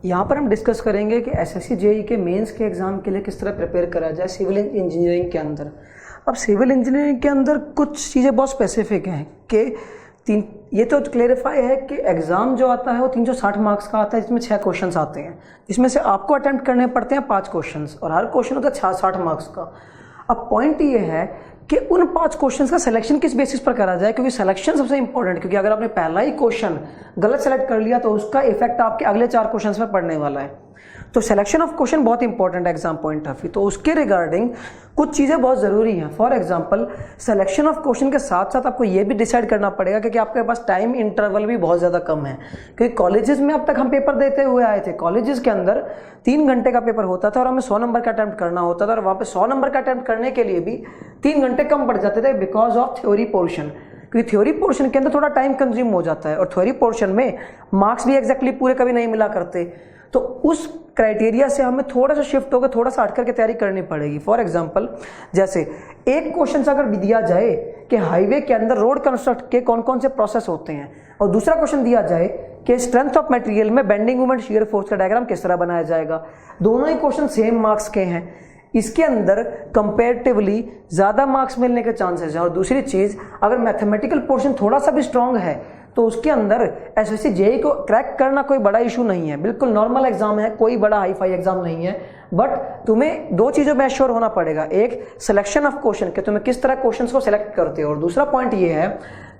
यहाँ पर हम डिस्कस करेंगे कि एसएससी जेईई के मेंस के एग्ज़ाम के लिए किस तरह प्रिपेयर करा जाए सिविल इंजीनियरिंग के अंदर। अब सिविल इंजीनियरिंग के अंदर कुछ चीज़ें बहुत स्पेसिफिक हैं कि ये तो क्लेरिफाई है कि एग्ज़ाम जो आता है वो 360 मार्क्स का आता है, जिसमें 6 क्वेश्चंस आते हैं, जिसमें से आपको अटेम्प्ट करने पड़ते हैं 5 क्वेश्चंस और हर क्वेश्चन होता है 60 मार्क्स का। अब पॉइंट ये है कि उन 5 क्वेश्चंस का सिलेक्शन किस बेसिस पर करा जाए, क्योंकि सिलेक्शन सबसे इंपॉर्टेंट, क्योंकि अगर आपने पहला ही क्वेश्चन गलत सेलेक्ट कर लिया तो उसका इफेक्ट आपके अगले 4 क्वेश्चंस में पड़ने वाला है। तो सिलेक्शन ऑफ क्वेश्चन बहुत इंपॉर्टेंट है एग्जाम पॉइंट ऑफ व्यू। तो उसके रिगार्डिंग कुछ चीज़ें बहुत ज़रूरी हैं। For example selection of question के साथ साथ आपको ये भी डिसाइड करना पड़ेगा कि आपके पास टाइम इंटरवल भी बहुत ज़्यादा कम है, क्योंकि कॉलेजेस में अब तक हम पेपर देते हुए आए थे, कॉलेजेस के अंदर 3 घंटे का पेपर होता था और हमें 100 नंबर का अटैम्प्ट करना होता था, और वहाँ पे 100 नंबर का अटैम्प्ट करने के लिए भी 3 घंटे कम पड़ जाते थे बिकॉज ऑफ थ्योरी पोर्शन, क्योंकि थ्योरी पोर्शन के अंदर थोड़ा टाइम कंज्यूम हो जाता है और थ्योरी पोर्शन में मार्क्स भी एग्जैक्टली पूरे कभी नहीं मिला करते। तो उस क्राइटेरिया से हमें थोड़ा सा शिफ्ट होकर थोड़ा सा हटकर के तैयारी करनी पड़ेगी। फॉर एग्जांपल जैसे एक क्वेश्चन अगर दिया जाए कि हाईवे के अंदर रोड कंस्ट्रक्ट के कौन कौन से प्रोसेस होते हैं, और दूसरा क्वेश्चन दिया जाए कि स्ट्रेंथ ऑफ मटेरियल में बेंडिंग मोमेंट शियर फोर्स का डायग्राम किस तरह बनाया जाएगा, दोनों ही क्वेश्चन सेम मार्क्स के हैं, इसके अंदर कंपैरेटिवली ज़्यादा मार्क्स मिलने के चांसेस हैं। और दूसरी चीज़, अगर मैथमेटिकल पोर्शन थोड़ा सा भी स्ट्रांग है तो उसके अंदर एसएससी जेईई को क्रैक करना कोई बड़ा इशू नहीं है, बिल्कुल नॉर्मल एग्जाम है, कोई बड़ा हाई फाई एग्जाम नहीं है। बट तुम्हें 2 चीज़ों में एश्योर होना पड़ेगा, एक सिलेक्शन ऑफ क्वेश्चन कि तुम्हें किस तरह क्वेश्चंस को सिलेक्ट करते हो, और दूसरा पॉइंट ये है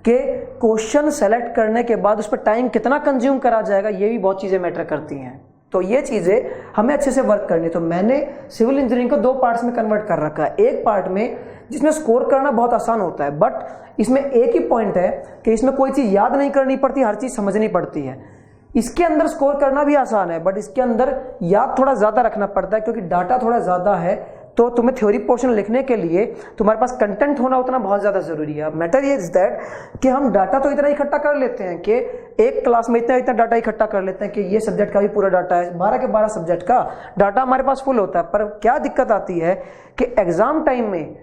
कि क्वेश्चन सेलेक्ट करने के बाद उस पर टाइम कितना कंज्यूम करा जाएगा, ये भी बहुत चीज़ें मैटर करती हैं। तो ये चीज़ें हमें अच्छे से वर्क करनी है। तो मैंने सिविल इंजीनियरिंग को 2 पार्ट्स में कन्वर्ट कर रखा है। एक पार्ट में जिसमें स्कोर करना बहुत आसान होता है, बट इसमें एक ही पॉइंट है कि इसमें कोई चीज़ याद नहीं करनी पड़ती, हर चीज़ समझनी पड़ती है। इसके अंदर स्कोर करना भी आसान है, बट इसके अंदर याद थोड़ा ज़्यादा रखना पड़ता है, क्योंकि डाटा थोड़ा ज़्यादा है। तो तुम्हें थ्योरी पोर्शन लिखने के लिए तुम्हारे पास कंटेंट होना उतना बहुत ज़्यादा ज़रूरी है। मैटर ये इज दैट कि हम डाटा तो इतना इकट्ठा कर लेते हैं कि एक क्लास में इतना डाटा इकट्ठा कर लेते हैं कि ये सब्जेक्ट का भी पूरा डाटा है, 12 के 12 सब्जेक्ट का डाटा हमारे पास फुल होता है। पर क्या दिक्कत आती है कि एग्जाम टाइम में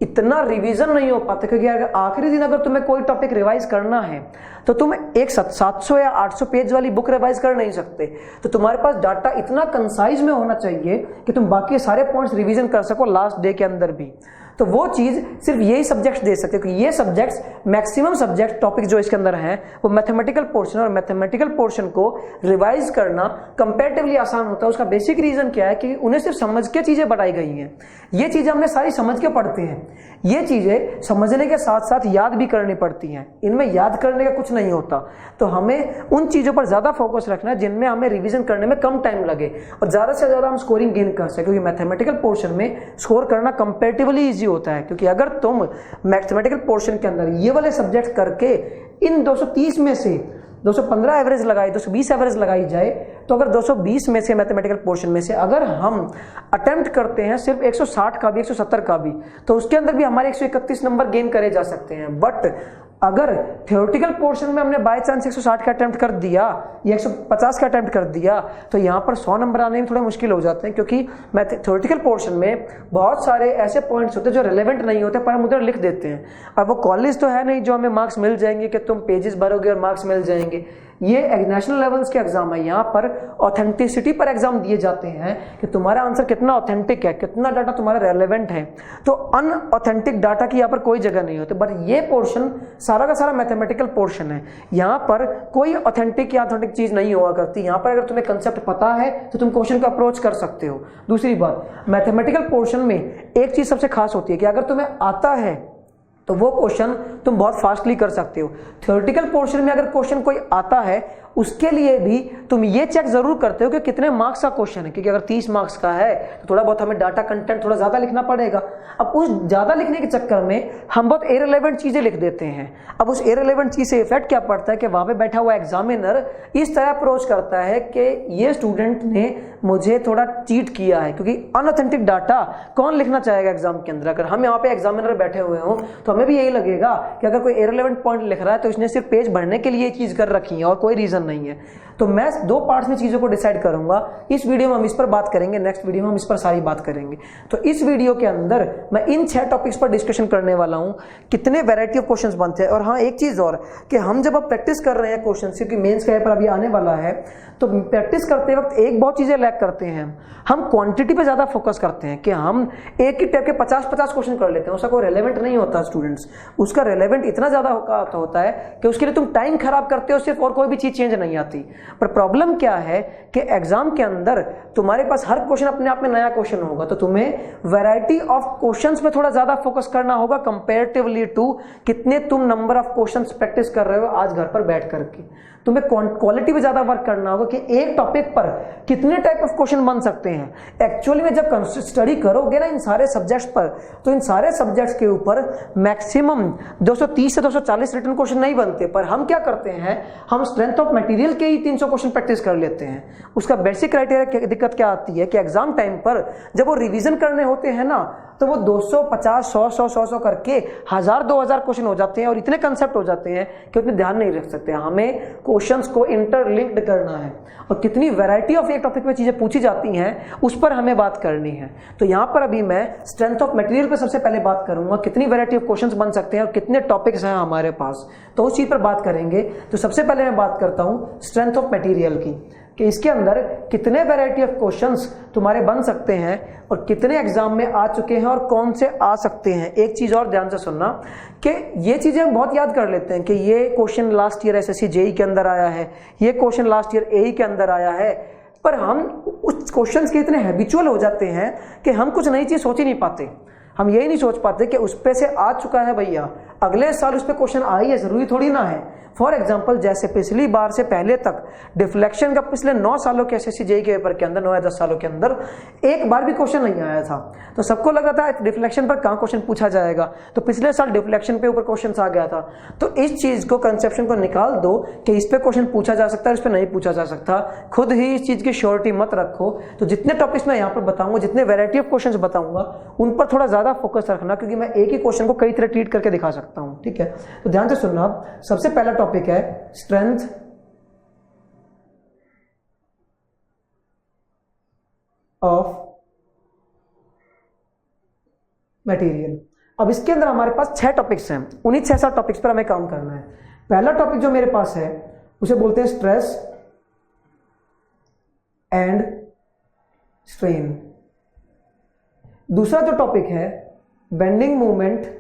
इतना रिवीजन नहीं हो पाता, क्योंकि अगर आखिरी दिन अगर तुम्हें कोई टॉपिक रिवाइज करना है तो तुम एक 700 या 800 पेज वाली बुक रिवाइज कर नहीं सकते। तो तुम्हारे पास डाटा इतना कंसाइज में होना चाहिए कि तुम बाकी सारे पॉइंट्स रिवीजन कर सको लास्ट डे के अंदर भी। तो वो चीज़ सिर्फ यही सब्जेक्ट्स दे सकते हो, क्योंकि ये सब्जेक्ट्स मैक्सिमम सब्जेक्ट टॉपिक जो इसके अंदर हैं वो मैथमेटिकल पोर्शन, और मैथमेटिकल पोर्शन को रिवाइज करना कंपैरेटिवली आसान होता है। उसका बेसिक रीजन क्या है कि उन्हें सिर्फ समझ के चीज़ें बताई गई हैं, ये चीज़ें हमने सारी समझ के पढ़ते हैं, ये चीज़ें समझने के साथ साथ याद भी करनी पड़ती हैं, इनमें याद करने का कुछ नहीं होता। तो हमें उन चीज़ों पर ज़्यादा फोकस रखना है जिनमें हमें रिवीजन करने में कम टाइम लगे और ज़्यादा से ज़्यादा हम स्कोरिंग गेन कर सकें, क्योंकि मैथमेटिकल पोर्शन में स्कोर करना कंपैरेटिवली ईजी होता है। क्योंकि अगर तुम मैथमेटिकल पोर्शन के अंदर ये वाले सब्जेक्ट करके इन 230 में से 215 एवरेज लगाई, 220 एवरेज लगाई जाए, तो अगर 220 में से मैथमेटिकल पोर्शन में से अगर हम अटेम्प्ट करते हैं सिर्फ 160 का भी, 170 का भी, तो उसके अंदर भी हमारे 131 नंबर गेन करे जा सकते हैं। बट अगर थ्योरेटिकल पोर्शन में हमने बाय चांस 160 का अटेम्प्ट कर दिया या 150 का अटेम्प्ट कर दिया, तो यहाँ पर 100 नंबर आने में थोड़े मुश्किल हो जाते हैं, क्योंकि थ्योरेटिकल पोर्शन में बहुत सारे ऐसे पॉइंट्स होते हैं जो रिलेवेंट नहीं होते पर हम उधर लिख देते हैं। अब वो कॉलेज तो है नहीं जो हमें मार्क्स मिल जाएंगे कि तुम पेजेस भरोगे और मार्क्स मिल जाएंगे। ये नेशनल लेवल्स के एग्जाम है, यहाँ पर ऑथेंटिसिटी पर एग्जाम दिए जाते हैं कि तुम्हारा आंसर कितना ऑथेंटिक है, कितना डाटा तुम्हारा रेलेवेंट है। तो अनऑथेंटिक डाटा की यहाँ पर कोई जगह नहीं होती। बट ये पोर्शन सारा का सारा मैथमेटिकल पोर्शन है, यहाँ पर कोई ऑथेंटिक या ऑथेंटिक चीज नहीं हुआ करती। यहाँ पर अगर तुम्हें कंसेप्ट पता है तो तुम क्वेश्चन को अप्रोच कर सकते हो। दूसरी बात, मैथमेटिकल पोर्शन में एक चीज सबसे खास होती है कि अगर तुम्हें आता है तो वो क्वेश्चन तुम बहुत फास्टली कर सकते हो। थ्योरेटिकल पोर्शन में अगर क्वेश्चन कोई आता है उसके लिए भी तुम ये चेक जरूर करते हो कि कितने मार्क्स का क्वेश्चन है, क्योंकि अगर 30 मार्क्स का है तो थोड़ा बहुत हमें डाटा कंटेंट थोड़ा ज्यादा लिखना पड़ेगा। अब उस ज्यादा लिखने के चक्कर में हम बहुत इररिलेवेंट चीजें लिख देते हैं। अब उस इररिलेवेंट चीज से इफेक्ट क्या पड़ता है कि वहां पे बैठा हुआ एग्जामिनर इस तरह अप्रोच करता है कि ये स्टूडेंट ने मुझे थोड़ा चीट किया है, क्योंकि अनऑथेंटिक डाटा कौन लिखना चाहेगा एग्जाम के अंदर। अगर हम यहाँ पे एग्जामिनर बैठे हुए हों तो हमें भी यही लगेगा कि अगर कोई इररिलेवेंट पॉइंट लिख रहा है तो इसने सिर्फ पेज भरने के लिए चीज कर रखी है और कोई रीजन नहीं है। तो मैं 2 पार्ट्स में चीज़ों को डिसाइड करूंगा। इस वीडियो में हम इस पर बात करेंगे, नेक्स्ट वीडियो में हम इस पर सारी बात करेंगे। तो इस वीडियो के अंदर मैं इन 6 टॉपिक्स पर डिस्कशन करने वाला हूं, कितने वैरायटी ऑफ क्वेश्चंस बनते हैं। और हाँ, एक चीज़ और कि हम जब अब प्रैक्टिस कर रहे हैं क्वेश्चन, क्योंकि मेंस का पेपर अभी आने वाला है, तो प्रैक्टिस करते वक्त एक बहुत चीज़ें लैक करते हैं। हम क्वांटिटी पे ज़्यादा फोकस करते हैं कि हम एक ही टाइप के 50-50 क्वेश्चन कर लेते हैं, उसका कोई रेलेवेंट नहीं होता स्टूडेंट्स। उसका रेलेवेंट इतना ज़्यादा होता है कि उसके लिए तुम टाइम खराब करते हो सिर्फ, और कोई भी चीज़ चेंज नहीं आती। पर प्रॉब्लम क्या है कि एग्जाम के अंदर तुम्हारे पास हर क्वेश्चन अपने आप में नया क्वेश्चन होगा, तो तुम्हें वैरायटी ऑफ क्वेश्चंस पे थोड़ा ज़्यादा फोकस करना होगा कंपेरेटिवली टू कितने तुम नंबर ऑफ क्वेश्चंस प्रैक्टिस कर रहे हो आज घर पर बैठ करके। तुम्हें क्वालिटी पे ज्यादा वर्क करना होगा कि एक टॉपिक पर कितने टाइप ऑफ क्वेश्चन बन सकते हैं। एक्चुअली में जब स्टडी करोगे ना इन सारे सब्जेक्ट्स पर, तो इन सारे सब्जेक्ट्स के ऊपर मैक्सिमम 230 से 240 रिटन क्वेश्चन नहीं बनते। पर हम क्या करते हैं, हम स्ट्रेंथ ऑफ मटेरियल के ही 300 क्वेश्चन प्रैक्टिस कर लेते हैं। उसका बेसिक क्राइटेरिया दिक्कत क्या आती है कि एग्जाम टाइम पर जब वो रिविजन करने होते हैं ना, तो वो 250, 100 करके 1000-2000 क्वेश्चन हो जाते हैं और इतने कंसेप्ट हो जाते हैं कि उतने ध्यान नहीं रख सकते। हमें क्वेश्चंस को इंटरलिंक्ड करना है और कितनी वैरायटी ऑफ एक टॉपिक पे चीजें पूछी जाती हैं उस पर हमें बात करनी है। तो यहां पर अभी मैं स्ट्रेंथ ऑफ मटेरियल पे सबसे पहले बात करूंगा, कितनी वैरायटी ऑफ क्वेश्चंस बन सकते हैं और कितने टॉपिक्स हैं हमारे पास, तो उस चीज पर बात करेंगे। तो सबसे पहले मैं बात करता हूं स्ट्रेंथ ऑफ मटेरियल की, कि इसके अंदर कितने वैरायटी ऑफ क्वेश्चंस तुम्हारे बन सकते हैं और कितने एग्जाम में आ चुके हैं और कौन से आ सकते हैं। एक चीज और ध्यान से सुनना कि ये चीजें हम बहुत याद कर लेते हैं कि ये question last year SSC JEE के अंदर आया है, ये क्वेश्चन लास्ट ईयर एई के अंदर आया है, पर हम उस क्वेश्चंस के इतने हैबिचुअल हो जाते हैं कि हम कुछ नई चीज सोच ही नहीं पाते। हम यही नहीं सोच पाते कि उस पे से आ चुका है भैया, अगले साल उस पे क्वेश्चन आ ही है, जरूरी थोड़ी ना है। फॉर एग्जाम्पल, जैसे पिछली बार से पहले तक डिफ्लेक्शन का पिछले 9 सालों के एसएससी जेईई के पेपर के अंदर, 9 या 10 सालों के अंदर एक बार भी क्वेश्चन नहीं आया था। तो सबको लगा था डिफ्लेक्शन पर कहाँ क्वेश्चन पूछा जाएगा, तो पिछले साल डिफ्लेक्शन पे ऊपर क्वेश्चन आ गया था। तो इस चीज को, कंसेप्शन को निकाल दो कि इस पे क्वेश्चन पूछा जा सकता है, इस पे नहीं पूछा जा सकता। खुद ही इस चीज की श्योरिटी मत रखो। तो जितने टॉपिक्स मैं यहाँ पर बताऊंगा, जितने वैरायटी ऑफ क्वेश्चन बताऊंगा, उन पर थोड़ा ज्यादा फोकस रखना, क्योंकि मैं एक ही क्वेश्चन को कई तरह ट्रीट करके दिखा सकता हूं। ठीक है, तो ध्यान से सुनना। अब सबसे पहला टॉपिक है स्ट्रेंथ ऑफ मटेरियल। अब इसके अंदर हमारे पास 6 टॉपिक्स हैं, उन्हीं 6-7 टॉपिक्स पर हमें काम करना है। पहला टॉपिक जो मेरे पास है उसे बोलते हैं स्ट्रेस एंड स्ट्रेन। दूसरा जो टॉपिक है bending movement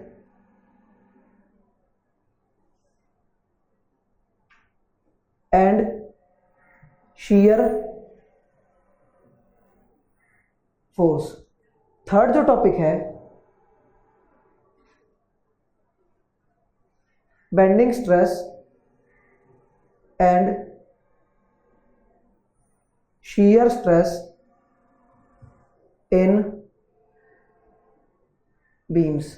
and shear force. Third जो टॉपिक है bending stress and shear stress in beams.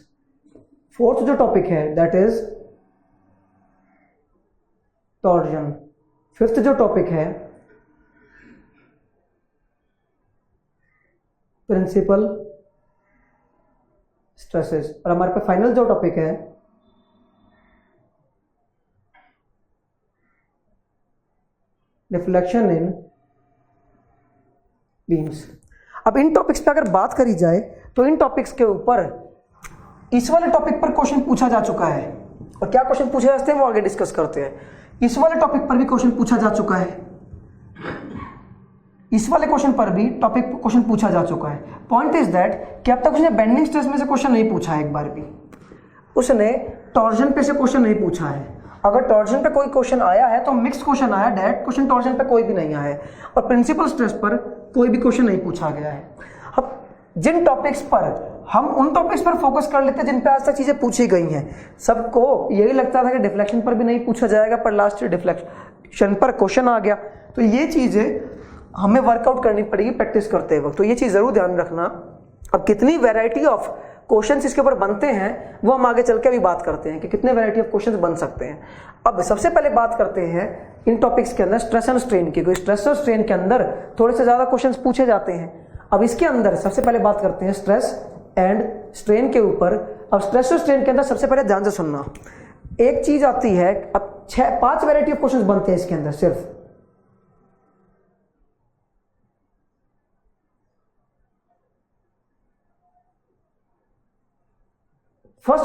Fourth जो टॉपिक है दैट इज टॉर्जन। फिफ्थ जो टॉपिक है प्रिंसिपल स्ट्रेसेस। और हमारे पास फाइनल जो टॉपिक है डिफ्लेक्शन इन बीम्स। अब इन टॉपिक्स पे अगर बात करी जाए तो इन टॉपिक्स के ऊपर इस वाले टॉपिक पर क्वेश्चन पूछा जा चुका है, और क्या क्वेश्चन पूछे जाते हैं वो आगे डिस्कस करते हैं। इस वाले टॉपिक पर भी क्वेश्चन पूछा जा चुका है, इस वाले क्वेश्चन पर भी टॉपिक क्वेश्चन पूछा जा चुका है। पॉइंट इज दैट कि अब तक उसने बेंडिंग स्ट्रेस में से क्वेश्चन नहीं पूछा है, एक बार भी उसने टॉर्जन पे से क्वेश्चन नहीं पूछा है। अगर टॉर्जन पे कोई क्वेश्चन आया है तो मिक्स्ड क्वेश्चन आया, डायरेक्ट क्वेश्चन टॉर्जन पे कोई भी नहीं आया है, और प्रिंसिपल स्ट्रेस पर कोई भी क्वेश्चन नहीं पूछा गया है। अब जिन टॉपिक्स पर हम उन टॉपिक्स पर फोकस कर लेते हैं जिन पे आज तक चीजें पूछी गई हैं, सबको यही लगता था कि डिफ्लेक्शन पर भी नहीं पूछा जाएगा, पर लास्ट डिफ्लेक्शन पर क्वेश्चन आ गया। तो ये चीजें हमें वर्कआउट करनी पड़ेगी प्रैक्टिस करते वक्त, तो ये चीज जरूर ध्यान रखना। अब कितनी वैरायटी ऑफ क्वेश्चंस इसके ऊपर बनते हैं वो हम आगे चल के अभी बात करते हैं कि कितने वैरायटी ऑफ क्वेश्चंस बन सकते हैं। अब सबसे पहले बात करते हैं इन टॉपिक्स के अंदर स्ट्रेस एंड स्ट्रेन की। स्ट्रेस और स्ट्रेन के अंदर थोड़े से ज्यादा क्वेश्चंस पूछे जाते हैं। अब इसके अंदर सबसे पहले बात करते हैं स्ट्रेस एंड स्ट्रेन के ऊपर। अब स्ट्रेस और स्ट्रेन के अंदर सबसे पहले ध्यान से सुनना, एक चीज आती है, अब 5 वैरायटी ऑफ क्वेश्चंस बनते हैं इसके अंदर सिर्फ,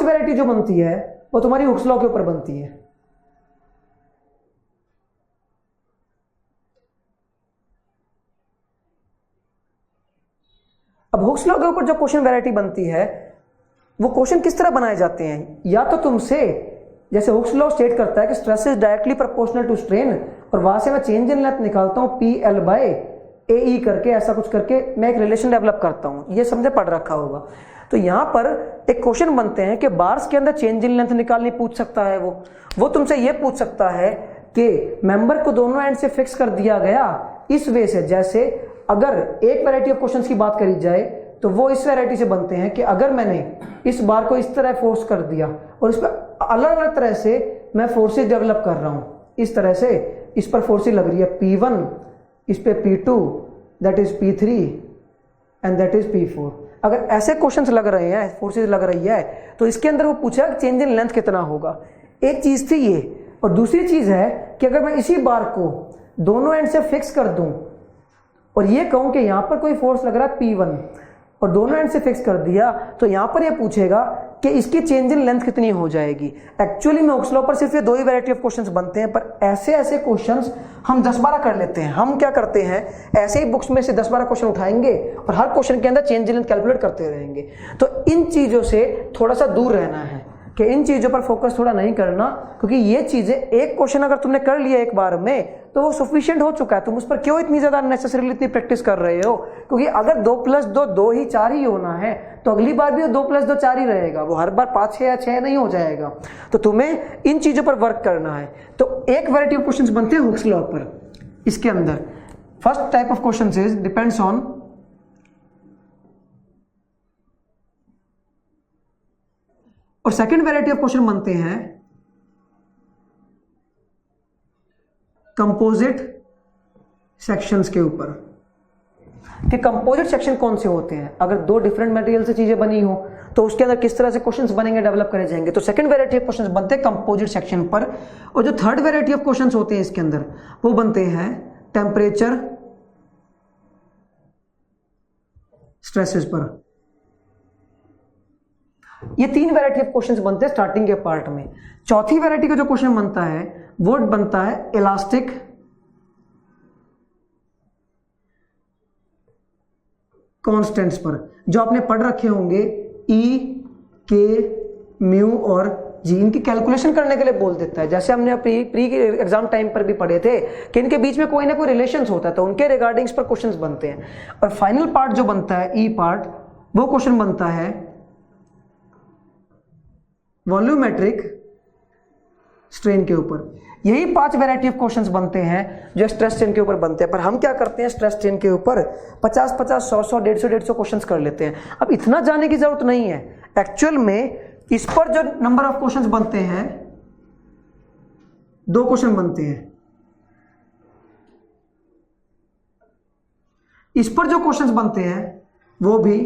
वैरायटी जो बनती है वो तुम्हारी हुक्स लॉ के ऊपर बनती है। अब हुक्स लॉ के ऊपर जो क्वेश्चन वैरायटी बनती है वो क्वेश्चन किस तरह बनाए जाते हैं, या तो तुमसे जैसे हुक्स लॉ स्टेट करता है कि stress is directly proportional to strain, और वहां से मैं चेंज इन लेंथ निकालता हूं PL/AE करके, ऐसा कुछ करके मैं एक रिलेशन डेवलप करता हूं, ये समझे पढ़ रखा होगा। तो यहां पर एक क्वेश्चन बनते हैं कि बार्स के अंदर चेंज इन लेंथ निकालनी पूछ सकता है वो तुमसे ये पूछ सकता है कि मेंबर को दोनों एंड से फिक्स कर दिया गया इस वे से, जैसे अगर एक वैरायटी ऑफ क्वेश्चंस की बात करी जाए तो वो इस वैरायटी से बनते हैं कि अगर मैंने इस बार को इस तरह फोर्स कर दिया और इस पर अलग अलग तरह से मैं फोर्सेस डेवलप कर रहा हूं, इस तरह से इस पर फोर्सेस लग रही है P1, इस पे P2, that is P3 and that is P4। अगर ऐसे क्वेश्चंस लग रहे हैं, फोर्सेस लग रही है, तो इसके अंदर वो पूछा कि चेंज इन लेंथ कितना होगा। एक चीज थी ये, और दूसरी चीज है कि अगर मैं इसी बार को दोनों एंड से फिक्स कर दूं और ये कहूं कि यहां पर कोई फोर्स लग रहा है P1 और दोनों एंड से फिक्स कर दिया, तो यहां पर ये पूछेगा कि इसकी चेंज इन लेंथ कितनी हो जाएगी। एक्चुअली में हुक्स लॉ पर सिर्फ ये दो ही वैरायटी ऑफ क्वेश्चंस बनते हैं, पर ऐसे ऐसे क्वेश्चंस हम 10-12 कर लेते हैं। हम क्या करते हैं, ऐसे ही बुक्स में से 10-12 क्वेश्चन उठाएंगे और हर क्वेश्चन के अंदर चेंज इन लेंथ कैलकुलेट करते रहेंगे। तो इन चीजों से थोड़ा सा दूर रहना है कि इन चीजों पर फोकस थोड़ा नहीं करना, क्योंकि ये चीजें एक क्वेश्चन अगर तुमने कर लिया एक बार में तो वो सफिशिएंट हो चुका है, तुम उस पर क्यों इतनी ज्यादा अननेसेसरीली इतनी प्रैक्टिस कर रहे हो। क्योंकि अगर 2 + 2 2 ही 4 ही होना है तो अगली बार भी 2 + 2 4 ही रहेगा, वो हर बार 5 6 या 6 नहीं हो जाएगा। तो तुम्हें इन चीजों पर वर्क करना है। तो एक वैरायटी ऑफ क्वेश्चंस बनते हैं हुक्स लॉ पर। इसके अंदर first type of questions is depends on और सेकेंड वैरायटी ऑफ क्वेश्चन बनते हैं कंपोजिट सेक्शंस के ऊपर। कि कंपोजिट सेक्शन कौन से होते हैं, अगर 2 डिफरेंट मटेरियल से चीजें बनी हो तो उसके अंदर किस तरह से क्वेश्चंस बनेंगे, डेवलप करे जाएंगे। तो सेकंड वैरायटी ऑफ क्वेश्चंस बनते हैं कंपोजिट सेक्शन पर। और जो थर्ड वैरायटी ऑफ क्वेश्चंस होते हैं इसके अंदर वो बनते हैं टेम्परेचर स्ट्रेसेस पर। ये 3 वैरायटी ऑफ क्वेश्चंस बनते हैं स्टार्टिंग के पार्ट में। चौथी वैरायटी का जो क्वेश्चन बनता है वो बनता है इलास्टिक कांस्टेंट्स पर, जो आपने पढ़ रखे होंगे E, K, म्यू और G। इनकी कैलकुलेशन करने के लिए बोल देता है, जैसे हमने प्री एग्जाम टाइम पर भी पढ़े थे कि इनके बीच में कोई ना कोई रिलेशंस होता है, तो उनके रिगार्डिंग्स पर क्वेश्चंस बनते हैं। और फाइनल पार्ट जो बनता है E पार्ट, वो क्वेश्चन बनता है वॉल्यूमेट्रिक स्ट्रेन के ऊपर। यही 5 वैरायटी ऑफ क्वेश्चंस बनते हैं जो स्ट्रेस स्ट्रेन के ऊपर बनते हैं। पर हम क्या करते हैं, स्ट्रेस स्ट्रेन के ऊपर 50-50, 100-100, 150-150 क्वेश्चंस कर लेते हैं। अब इतना जाने की जरूरत नहीं है। एक्चुअल में इस पर जो नंबर ऑफ क्वेश्चंस बनते हैं, 2 क्वेश्चन बनते हैं। इस पर जो क्वेश्चंस बनते हैं वो भी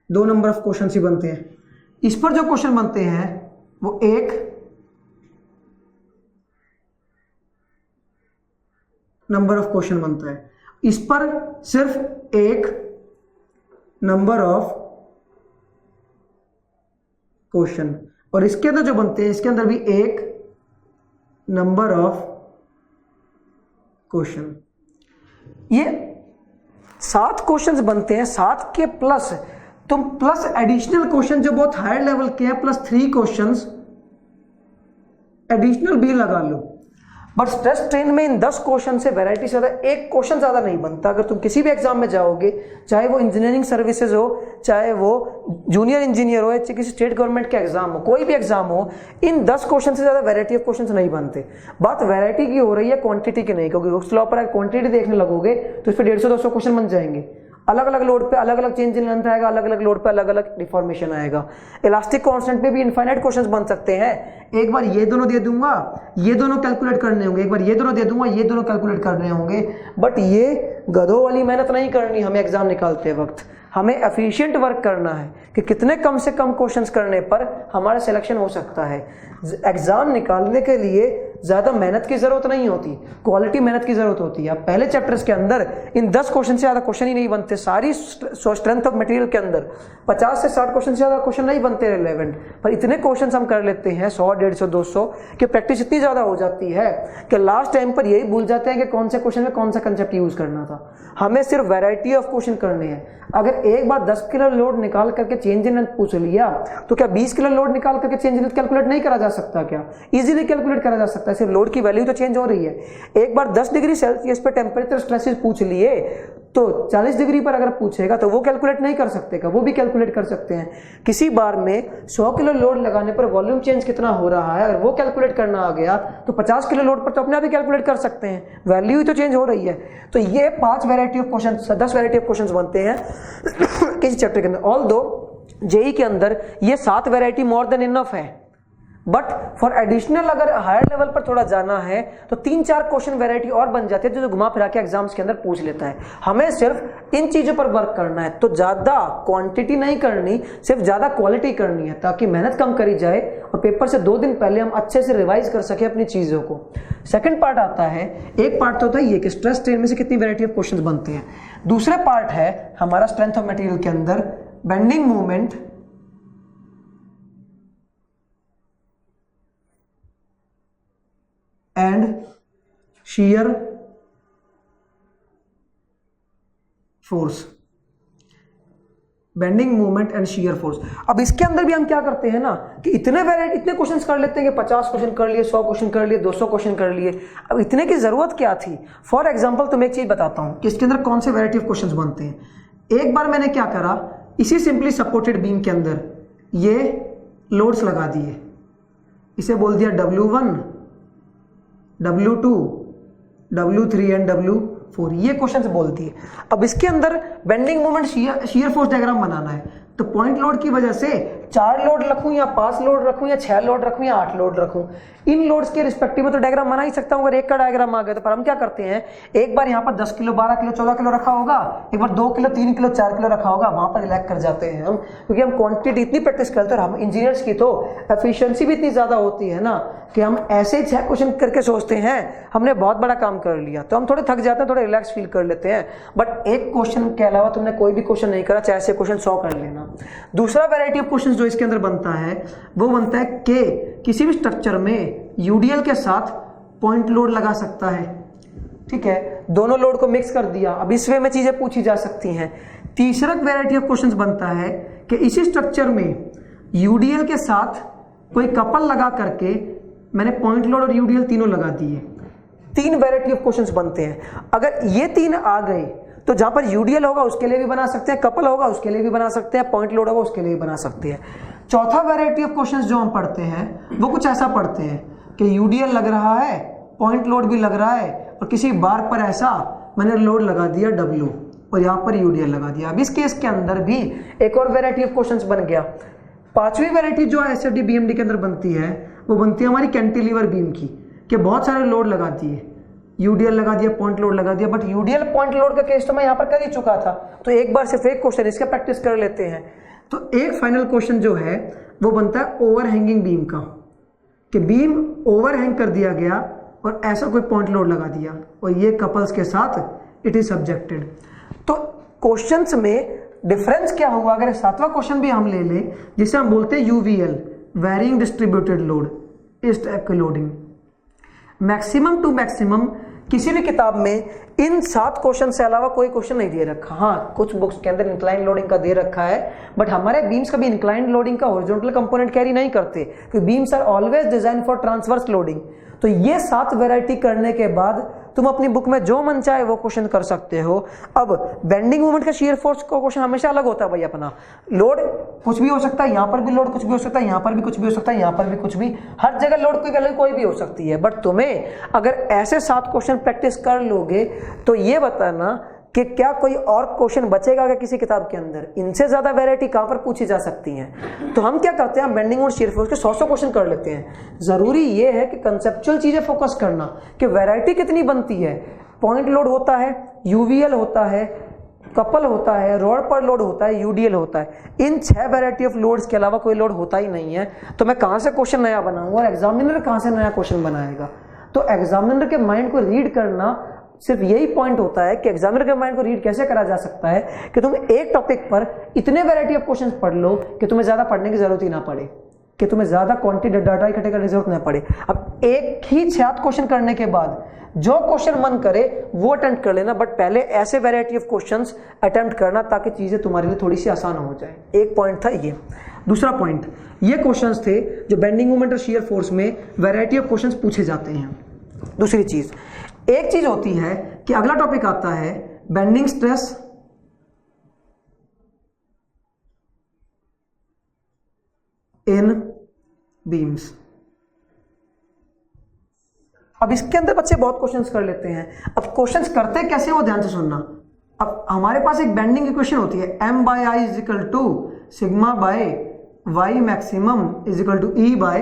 2 नंबर ऑफ क्वेश्चन ही बनते हैं। इस पर जो क्वेश्चन बनते हैं वो 1 नंबर ऑफ क्वेश्चन बनता है। इस पर सिर्फ 1 नंबर ऑफ क्वेश्चन, और इसके अंदर जो बनते हैं इसके अंदर भी 1 नंबर ऑफ क्वेश्चन। ये 7 क्वेश्चंस बनते हैं। 7 के प्लस तुम प्लस एडिशनल क्वेश्चन जो बहुत हायर लेवल के हैं, प्लस 3 क्वेश्चंस एडिशनल भी लगा लो। बट स्ट्रेस स्ट्रेन में इन 10 क्वेश्चन से वैरायटी से ज्यादा एक क्वेश्चन ज्यादा नहीं बनता। अगर तुम किसी भी एग्जाम में जाओगे, चाहे वो इंजीनियरिंग सर्विसेज हो, चाहे वो जूनियर इंजीनियर हो, चाहे किसी स्टेट गवर्नमेंट का एग्जाम हो, कोई भी एग्जाम हो, इन 10 क्वेश्चन से ज्यादा वैरायटी ऑफ क्वेश्चन नहीं बनते। बात वैरायटी की हो रही है, क्वांटिटी की नहीं। क्योंकि हुक्स लॉ पर अगर क्वांटिटी देखने लगोगे तो इस पर 150-200 क्वेश्चन बन जाएंगे। अलग अलग लोड पे अलग अलग चेंज इन लेंथ आएगा, अलग अलग लोड पे अलग अलग डिफॉर्मेशन आएगा। इलास्टिक कांस्टेंट पे भी इनफाइनाइट क्वेश्चंस बन सकते हैं। एक बार ये दोनों दे दूंगा, ये दोनों कैलकुलेट करने होंगे, एक बार ये दोनों दे दूंगा, ये दोनों कैलकुलेट करने होंगे। बट ये गधों वाली मेहनत नहीं करनी हमें एग्जाम निकालते वक्त। हमें एफिशिएंट वर्क करना है कि कितने कम से कम क्वेश्चंस करने पर हमारा सिलेक्शन हो सकता है। एग्जाम निकालने के लिए ज़्यादा मेहनत की ज़रूरत नहीं होती, क्वालिटी मेहनत की ज़रूरत होती है। अब पहले चैप्टर्स के अंदर इन 10 क्वेश्चन से ज़्यादा क्वेश्चन ही नहीं बनते, सारी स्ट्रेंथ ऑफ मटेरियल के अंदर 50 से 60 क्वेश्चन से ज़्यादा क्वेश्चन नहीं बनते रिलेवेंट, पर इतने क्वेश्चन हम कर लेते हैं 100, 150, 200 कि प्रैक्टिस इतनी ज़्यादा हो जाती है कि लास्ट टाइम पर यही भूल जाते हैं कि कौन से क्वेश्चन में कौन सा कंसेप्ट यूज़ करना था। हमें सिर्फ वैरायटी ऑफ क्वेश्चन करने हैं। अगर एक बार 10 किलो लोड निकाल करके चेंज इन लेंथ पूछ लिया तो क्या 20 किलो लोड निकाल करके चेंज इन लेंथ कैलकुलेट नहीं करा जा सकता? क्या इजीली कैलकुलेट करा जा सकता है, सिर्फ लोड की वैल्यू तो चेंज हो रही है। एक बार 10 डिग्री सेल्सियस पे टेम्परेचर स्ट्रेसेस पूछ लिए तो 40 डिग्री पर अगर पूछेगा तो वो कैलकुलेट नहीं कर सकते का, वो भी कैलकुलेट कर सकते हैं। किसी बार में 100 किलो लोड लगाने पर वॉल्यूम चेंज कितना हो रहा है, अगर वो कैलकुलेट करना आ गया तो 50 किलो लोड पर तो अपने आप ही कैलकुलेट कर सकते हैं, वैल्यू ही तो चेंज हो रही है। तो ये 5 variety of question, 10 variety of question बनते हैं किसी चैप्टर के अंदर। ऑल दो जेई के अंदर ये 7 वैरायटी मोर देन इनफ है, बट फॉर एडिशनल अगर हायर लेवल पर थोड़ा जाना है तो 3-4 क्वेश्चन वैरायटी और बन जाते हैं जो घुमा फिरा के एग्जाम्स के अंदर पूछ लेता है। हमें सिर्फ इन चीजों पर वर्क करना है, तो ज्यादा क्वांटिटी नहीं करनी, सिर्फ ज्यादा क्वालिटी करनी है, ताकि मेहनत कम करी जाए और पेपर से 2 दिन पहले हम अच्छे से रिवाइज कर सके अपनी चीजों को। सेकंड पार्ट आता है, एक पार्ट तो होता है ये कि स्ट्रेस स्ट्रेन में से कितनी वैरायटी ऑफ क्वेश्चन बनते हैं। दूसरा पार्ट है हमारा स्ट्रेंथ ऑफ मटेरियल के अंदर bending movement and shear force, bending movement and shear force. अब इसके अंदर भी हम क्या करते हैं ना कि इतने क्वेश्चंस कर लेते हैं कि 50 क्वेश्चन कर लिए, 100 क्वेश्चन कर लिए, 200 क्वेश्चन कर लिए। अब इतने की जरूरत क्या थी? फॉर एग्जांपल तुम्हें एक चीज बताता हूं कि इसके अंदर कौन से वैरायटी ऑफ क्वेश्चंस बनते हैं। एक बार मैंने क्या करा, इसी सिंपली सपोर्टेड बीम के अंदर ये लोड्स लगा दिए, इसे बोल दिया W1, W2, W3 and W4, ये क्वेश्चंस बोल दिए। अब इसके अंदर bending moment shear force diagram बनाना है, तो पॉइंट लोड की वजह से 4 लोड रखूं या 5 लोड रखूं या 6 लोड रखूं या 8 लोड रखूं, इन लोड्स के रिस्पेक्टिव में तो डायग्राम बना ही सकता हूं अगर एक का डायग्राम आ गया तो। पर हम क्या करते हैं, एक बार यहाँ पर 10 किलो, 12 किलो, 14 किलो रखा होगा, एक बार 2 किलो, 3 किलो, 4 किलो रखा होगा, वहां पर रिलैक्स कर जाते हैं हम, क्योंकि हम क्वांटिटी इतनी प्रैक्टिस करते हैं। और हम इंजीनियर्स की तो एफिशिएंसी भी इतनी ज्यादा होती है ना कि हम ऐसे 6 क्वेश्चन करके सोचते हैं हमने बहुत बड़ा काम कर लिया, तो हम थोड़े थक जाते हैं, थोड़े रिलैक्स फील कर लेते हैं। बट एक क्वेश्चन के अलावा तुमने कोई भी क्वेश्चन नहीं करा, चाहे ऐसे क्वेश्चन 100 कर लेना। दूसरा वैरायटी ऑफ क्वेश्चन जो इसके अंदर बनता है वो बनता है कि किसी भी स्ट्रक्चर में यूडीएल के साथ पॉइंट लोड लगा सकता है, ठीक है, दोनों लोड को मिक्स कर दिया। अब इस वे में चीजें पूछी जा सकती हैं। तीसरा वैरायटी ऑफ क्वेश्चंस बनता है कि इसी स्ट्रक्चर में यूडीएल के साथ कोई कपल लगा करके मैंने पॉइंट लोड और यूडीएल तीनों लगा दिए। 3 वैरायटी ऑफ क्वेश्चंस बनते हैं। अगर ये 3 आ गए तो जहां पर यूडीएल होगा उसके लिए भी बना सकते हैं, कपल होगा उसके लिए भी बना सकते हैं, पॉइंट लोड होगा उसके लिए भी बना सकते हैं। चौथा वैरायटी ऑफ क्वेश्चंस जो हम पढ़ते हैं वो कुछ ऐसा पढ़ते हैं कि यूडीएल लग रहा है, पॉइंट लोड भी लग रहा है, और किसी बार पर ऐसा मैंने लोड लगा दिया W और यहां पर यूडीएल लगा दिया। अब इस केस के अंदर भी एक और वैरायटी ऑफ क्वेश्चंस बन गया। 5वीं वैरायटी जो एसएफडी बीएमडी के अंदर बनती है वो बनती है हमारी कैंटिलीवर बीम की, कि बहुत सारे लोड लगा दिए, यूडीएल लगा दिया, पॉइंट लोड लगा दिया। बट यूडीएल पॉइंट लोड का केस तो मैं यहाँ पर कर ही चुका था, तो एक बार सिर्फ एक क्वेश्चन इसका प्रैक्टिस कर लेते हैं। तो एक फाइनल क्वेश्चन जो है वो बनता है ओवरहैंगिंग बीम का, कि बीम ओवरहैंग कर दिया गया और ऐसा कोई पॉइंट लोड लगा दिया और ये कपल्स के साथ इट इज सब्जेक्टेड। तो क्वेश्चंस में डिफरेंस क्या हुआ, अगर 7वां क्वेश्चन भी हम ले लें जिसे हम बोलते हैं यूवीएल, वेरिंग डिस्ट्रीब्यूटेड लोड, इस टाइप की लोडिंग, मैक्सिमम टू मैक्सिमम किसी भी किताब में इन 7 क्वेश्चन से अलावा कोई क्वेश्चन नहीं दे रखा। हाँ, कुछ बुक्स के अंदर इंक्लाइन लोडिंग का दे रखा है, बट हमारे बीम्स कभी इंक्लाइन लोडिंग का हॉरिजॉन्टल कंपोनेंट कैरी नहीं करते, क्योंकि beams are always design for transverse loading. तो ये 7 वैरायटी करने के बाद तुम अपनी बुक में जो मन चाहे वो क्वेश्चन कर सकते हो। अब बेंडिंग मूवमेंट का शीयर फोर्स का क्वेश्चन हमेशा अलग होता है भाई अपना। लोड कुछ भी हो सकता है, यहाँ पर भी लोड कुछ भी हो सकता है, यहाँ पर भी कुछ भी हो सकता है, यहाँ पर भी कुछ भी, हर जगह लोड कोई वैल्यू कोई भी हो सकती है। बट तुम्हें अगर ऐसे 7 क्वेश्चन प्रैक्टिस कर लोगे तो ये बताना कि क्या कोई और क्वेश्चन बचेगा क्या किसी किताब के अंदर, इनसे ज्यादा वैरायटी कहां पर पूछी जा सकती हैं। तो हम क्या करते हैं, बेंडिंग और शीयर फोर्स के 100 क्वेश्चन कर लेते हैं। जरूरी ये है कि कंसेप्चुअल चीजें फोकस करना कि वैरायटी कितनी बनती है। पॉइंट लोड होता है, यूवीएल होता है, कपल होता है, रॉड पर लोड होता है, यूडीएल होता है। इन 6 वैरायटी ऑफ लोड्स के अलावा कोई लोड होता ही नहीं है। तो मैं कहां से क्वेश्चन नया बनाऊंगा और एग्जामिनर कहां से नया क्वेश्चन बनाएगा। तो एग्जामिनर के माइंड को रीड करना सिर्फ यही पॉइंट होता है कि एग्जामिनर के माइंड को रीड कैसे करा जा सकता है कि तुम एक टॉपिक पर इतने वैरायटी ऑफ क्वेश्चंस पढ़ लो कि तुम्हें ज्यादा पढ़ने की जरूरत ही ना पड़े, कि तुम्हें ज्यादा क्वांटिटी डाटा इकट्ठे करने की जरूरत ना पड़े। अब एक ही 6 क्वेश्चन करने के बाद जो क्वेश्चन मन करे वो अटेम्प्ट कर लेना, बट पहले ऐसे वैरायटी ऑफ क्वेश्चंस अटेम्प्ट करना ताकि चीजें तुम्हारे लिए थोड़ी सी आसान हो जाए। एक पॉइंट था ये। दूसरा पॉइंट, ये क्वेश्चंस थे जो बेंडिंग मोमेंट और शियर फोर्स में वैरायटी ऑफ क्वेश्चंस पूछे जाते हैं। दूसरी चीज, एक चीज होती है कि अगला टॉपिक आता है बेंडिंग स्ट्रेस इन बीम्स। अब इसके अंदर बच्चे बहुत क्वेश्चंस कर लेते हैं। अब क्वेश्चंस करते कैसे वो ध्यान से सुनना। अब हमारे पास एक बेंडिंग इक्वेशन होती है m by I is equal to sigma by y maximum is equal to E by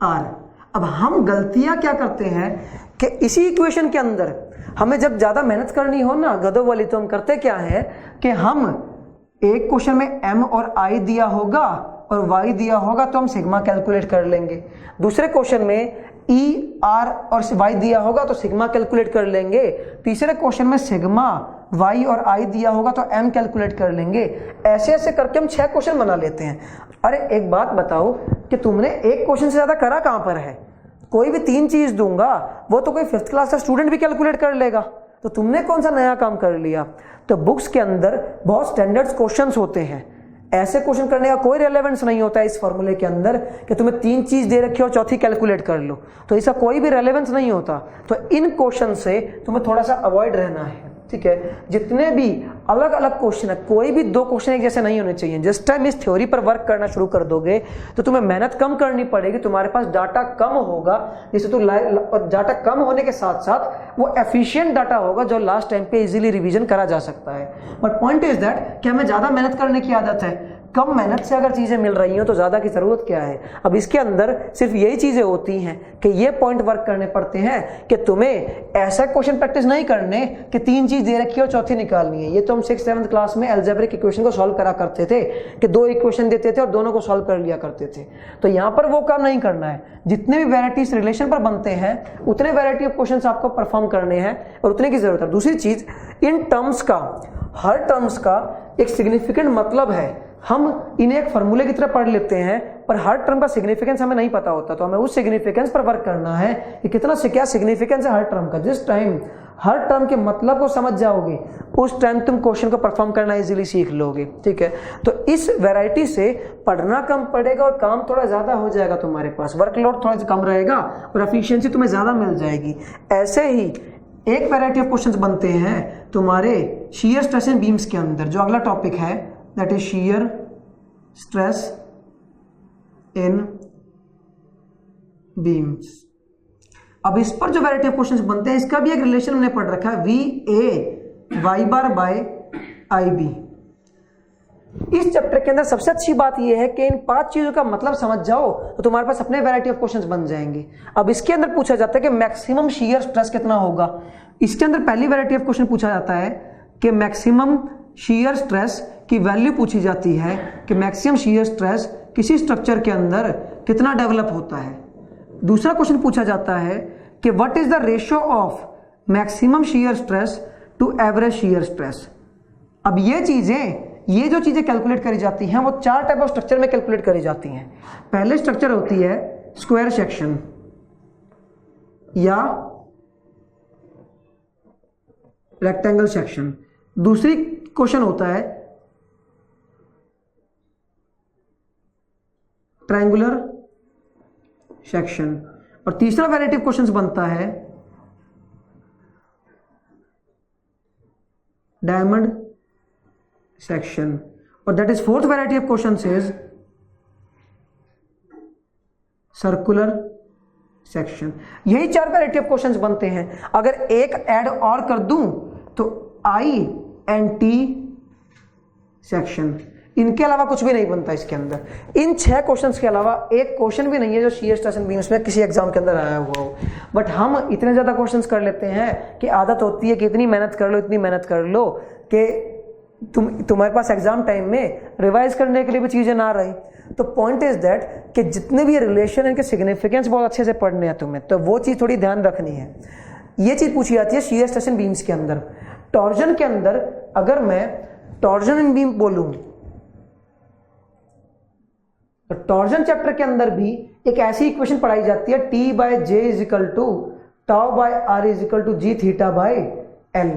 R. अब हम गलतियां क्या करते हैं कि इसी इक्वेशन के अंदर हमें जब ज्यादा मेहनत करनी हो ना गधों वाली, तो हम करते क्या है कि हम एक क्वेश्चन में m और i दिया होगा और y दिया होगा तो हम सिग्मा कैलकुलेट कर लेंगे। दूसरे क्वेश्चन में e, r और y दिया होगा तो सिग्मा कैलकुलेट कर लेंगे। तीसरे क्वेश्चन में सिग्मा y और i दिया होगा तो m कैलकुलेट कर लेंगे। ऐसे ऐसे करके हम 6 क्वेश्चन बना लेते हैं। अरे एक बात बताओ कि तुमने एक क्वेश्चन से ज्यादा करा कहां पर है। कोई भी 3 चीज दूंगा वो तो कोई 5th क्लास का स्टूडेंट भी कैलकुलेट कर लेगा, तो तुमने कौन सा नया काम कर लिया। तो बुक्स के अंदर बहुत स्टैंडर्ड्स क्वेश्चंस होते हैं, ऐसे क्वेश्चन करने का कोई रेलेवेंस नहीं होता है इस फॉर्मूले के अंदर कि तुम्हें 3 चीज दे रखी हो चौथी कैलकुलेट कर लो, तो इसका कोई भी रेलेवेंस नहीं होता। तो इन क्वेश्चन से तुम्हें थोड़ा सा अवॉइड रहना है, ठीक है। जितने भी अलग अलग क्वेश्चन है, कोई भी 2 क्वेश्चन एक जैसे नहीं होने चाहिए। जिस टाइम इस थ्योरी पर वर्क करना शुरू कर दोगे तो तुम्हें मेहनत कम करनी पड़ेगी, तुम्हारे पास डाटा कम होगा, जिससे तो डाटा कम होने के साथ साथ वो एफिशिएंट डाटा होगा जो लास्ट टाइम पे इजीली रिवीजन करा जा सकता है। बट पॉइंट इज दैट कि हमें ज्यादा मेहनत करने की आदत है। कम मेहनत से अगर चीजें मिल रही हो तो ज्यादा की जरूरत क्या है। अब इसके अंदर सिर्फ यही चीजें होती हैं कि ये पॉइंट वर्क करने पड़ते हैं कि तुम्हें ऐसा क्वेश्चन प्रैक्टिस नहीं करने कि 3 चीज दे रखी हो चौथी निकालनी है। ये तो हम 6th 7th क्लास में अलजेब्रिक इक्वेशन को सॉल्व करा करते थे कि 2 इक्वेशन देते थे और दोनों को सॉल्व कर लिया करते थे। तो यहां पर वो काम नहीं करना है। जितने भी वैरायटीज रिलेशन पर बनते हैं उतने वैरायटी ऑफ क्वेश्चन आपको परफॉर्म करने हैं और उतने की जरूरत है। दूसरी चीज, इन टर्म्स का, हर टर्म्स का एक सिग्निफिकेंट मतलब है। हम इन्हें एक फॉर्मूले की तरह पढ़ लेते हैं पर हर टर्म का सिग्निफिकेंस हमें नहीं पता होता, तो हमें उस सिग्निफिकेंस पर वर्क करना है कि कितना से क्या सिग्निफिकेंस है हर टर्म का। जिस टाइम हर टर्म के मतलब को समझ जाओगे उस टाइम तुम क्वेश्चन को परफॉर्म करना इजीली सीख लोगे, ठीक है। तो इस वैरायटी से पढ़ना कम पड़ेगा और काम थोड़ा ज्यादा हो जाएगा, तुम्हारे पास वर्कलोड थोड़ा सा कम रहेगा और एफिशिएंसी तुम्हें ज्यादा मिल जाएगी। ऐसे ही एक वैरायटी ऑफ क्वेश्चंस बनते हैं तुम्हारे शियर स्ट्रेस इन बीम्स के अंदर, जो अगला टॉपिक है that is shear stress in beams. अब इस पर जो वैरायटी ऑफ क्वेश्चंस बनते हैं इसका भी एक रिलेशन हमने पढ़ रखा है, VA वाई बार बाय IB। इस चैप्टर के अंदर सबसे अच्छी बात यह है कि इन 5 चीजों का मतलब समझ जाओ तो तुम्हारे पास अपने वैरायटी ऑफ क्वेश्चंस बन जाएंगे। अब इसके अंदर पूछा जाता है कि मैक्सिमम शियर स्ट्रेस कितना होगा। इसके अंदर पहली वैरायटी ऑफ क्वेश्चन पूछा जाता है कि मैक्सिमम शियर स्ट्रेस की वैल्यू पूछी जाती है कि मैक्सिमम शियर स्ट्रेस किसी स्ट्रक्चर के अंदर कितना डेवलप होता है। दूसरा क्वेश्चन पूछा जाता है कि what is the ratio of maximum shear stress to average shear stress. अब ये जो चीजें कैलकुलेट करी जाती हैं वो 4 टाइप ऑफ स्ट्रक्चर में कैलकुलेट करी जाती हैं। पहले स्ट्रक्चर होती है स्क्वायर सेक्शन या रेक्टेंगल सेक्शन। दूसरी क्वेश्चन होता है ट्रायंगुलर सेक्शन और तीसरा वैरायटी ऑफ क्वेश्चंस बनता है डायमंड सेक्शन और that is fourth variety of questions is circular section. यही 4 वैरायटी ऑफ क्वेश्चंस बनते हैं। अगर एक ऐड और कर दूं तो INT सेक्शन, इनके अलावा कुछ भी नहीं बनता इसके अंदर। इन 6 क्वेश्चंस के अलावा एक क्वेश्चन भी नहीं है जो शियर स्ट्रेस इन बीम्स में किसी एग्जाम के अंदर आया हुआ हो। बट हम इतने ज्यादा क्वेश्चंस कर लेते हैं कि आदत होती है कि इतनी मेहनत कर लो कि तुम्हारे पास एग्जाम टाइम में रिवाइज करने के लिए भी चीजें ना रही। तो पॉइंट इज दैट कि जितने भी रिलेशन इनके सिग्निफिकेंस बहुत अच्छे से पढ़ने हैं तुम्हें, तो वो चीज़ थोड़ी ध्यान रखनी है। ये चीज़ पूछी जाती है शीयर स्ट्रेस इन बीम्स के अंदर। टॉर्जन के अंदर अगर मैं टॉर्जन इन बीम बोलूं तो टॉर्जन चैप्टर के अंदर भी एक ऐसी इक्वेशन पढ़ाई जाती है, T by J is equal to tau by R is equal to G theta by L.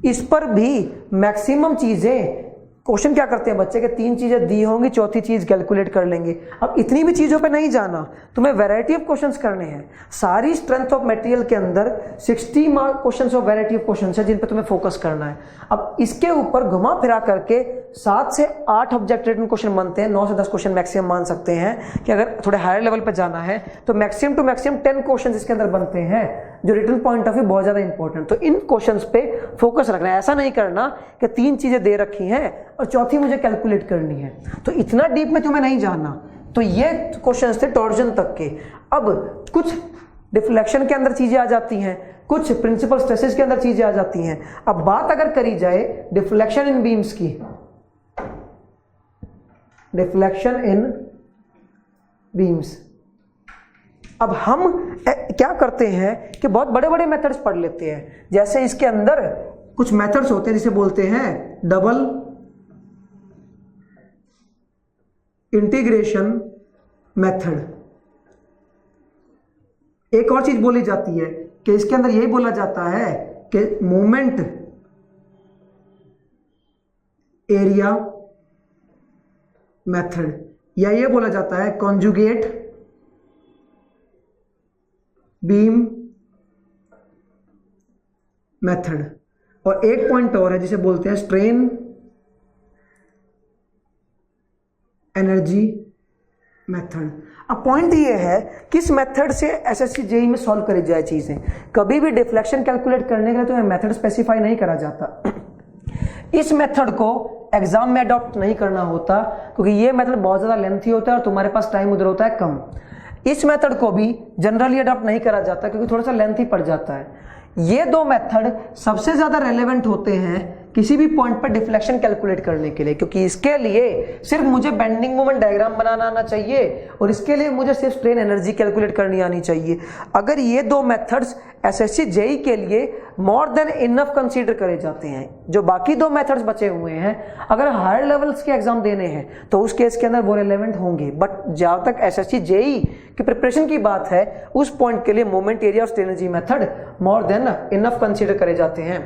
इस पर भी मैक्सिमम चीजें क्वेश्चन क्या करते हैं बच्चे के, 3 चीजें दी होंगी, चौथी चीज कैलकुलेट कर लेंगे। अब इतनी भी चीजों पे नहीं जाना, तुम्हें वैरायटी ऑफ क्वेश्चंस करने हैं। सारी स्ट्रेंथ ऑफ मटेरियल के अंदर 60 mark questions of variety of questions है जिन पे तुम्हें फोकस करना है। अब इसके ऊपर घुमा फिरा करके 7 से 8 ऑब्जेक्ट रिटन क्वेश्चन बनते हैं, 9 से 10 क्वेश्चन मैक्सिमम मान सकते हैं कि अगर थोड़े हायर लेवल पे जाना है तो मैक्सिमम टू मैक्सिमम 10 क्वेश्चन इसके अंदर बनते हैं जो रिटन पॉइंट ऑफ व्यू बहुत ज्यादा इंपॉर्टेंट। तो इन क्वेश्चंस पे फोकस रखना है। ऐसा नहीं करना कि 3 चीजें दे रखी हैं और चौथी मुझे कैलकुलेट करनी है, तो इतना डीप में तुम्हें नहीं जाना। तो ये क्वेश्चंस थे टॉर्जन तक के। अब कुछ डिफ्लेक्शन के अंदर चीजें आ जाती हैं, कुछ प्रिंसिपल स्ट्रेसेस के अंदर चीजें आ जाती हैं। अब बात अगर करी जाए डिफ्लेक्शन इन बीम्स की, डिफ्लेक्शन इन बीम्स, अब हम क्या करते हैं कि बहुत बड़े बड़े मेथड्स पढ़ लेते हैं। जैसे इसके अंदर कुछ मेथड्स होते हैं जिसे बोलते हैं डबल इंटीग्रेशन मेथड। एक और चीज बोली जाती है कि इसके अंदर यही बोला जाता है कि मोमेंट एरिया मेथड, या ये बोला जाता है कॉन्जुगेट बीम मेथड। और एक पॉइंट और है जिसे बोलते हैं स्ट्रेन एनर्जी मेथड। अब पॉइंट ये है किस मेथड से एसएससी जेईई में सॉल्व करी जाए चीजें। कभी भी डिफ्लेक्शन कैलकुलेट करने के लिए तुम्हें मेथड स्पेसिफाई नहीं करा जाता। इस मेथड को एग्जाम में अडॉप्ट नहीं करना होता क्योंकि ये मेथड बहुत ज्यादा लेंथी होता है और तुम्हारे पास टाइम उधर होता है कम। इस मेथड को भी जनरली अडॉप्ट नहीं करा जाता क्योंकि थोड़ा सा लेंथी पड़ जाता है। ये 2 मेथड सबसे ज्यादा रेलेवेंट होते हैं किसी भी पॉइंट पर डिफ्लेक्शन कैलकुलेट करने के लिए, क्योंकि इसके लिए सिर्फ मुझे बेंडिंग मोमेंट डायग्राम बनाना आना चाहिए और इसके लिए मुझे सिर्फ स्ट्रेन एनर्जी कैलकुलेट करनी आनी चाहिए। अगर ये 2 मेथड्स एसएससी जेईई के लिए मोर देन इनफ कंसीडर करे जाते हैं, जो बाकी 2 मेथड्स बचे हुए हैं अगर हायर लेवल्स के एग्जाम देने हैं तो उस केस के अंदर वो रिलेवेंट होंगे। बट जहां तक एसएससी जेईई की प्रिपरेशन की बात है उस पॉइंट के लिए मोमेंट एरिया और strain energy method more than enough consider करे जाते हैं।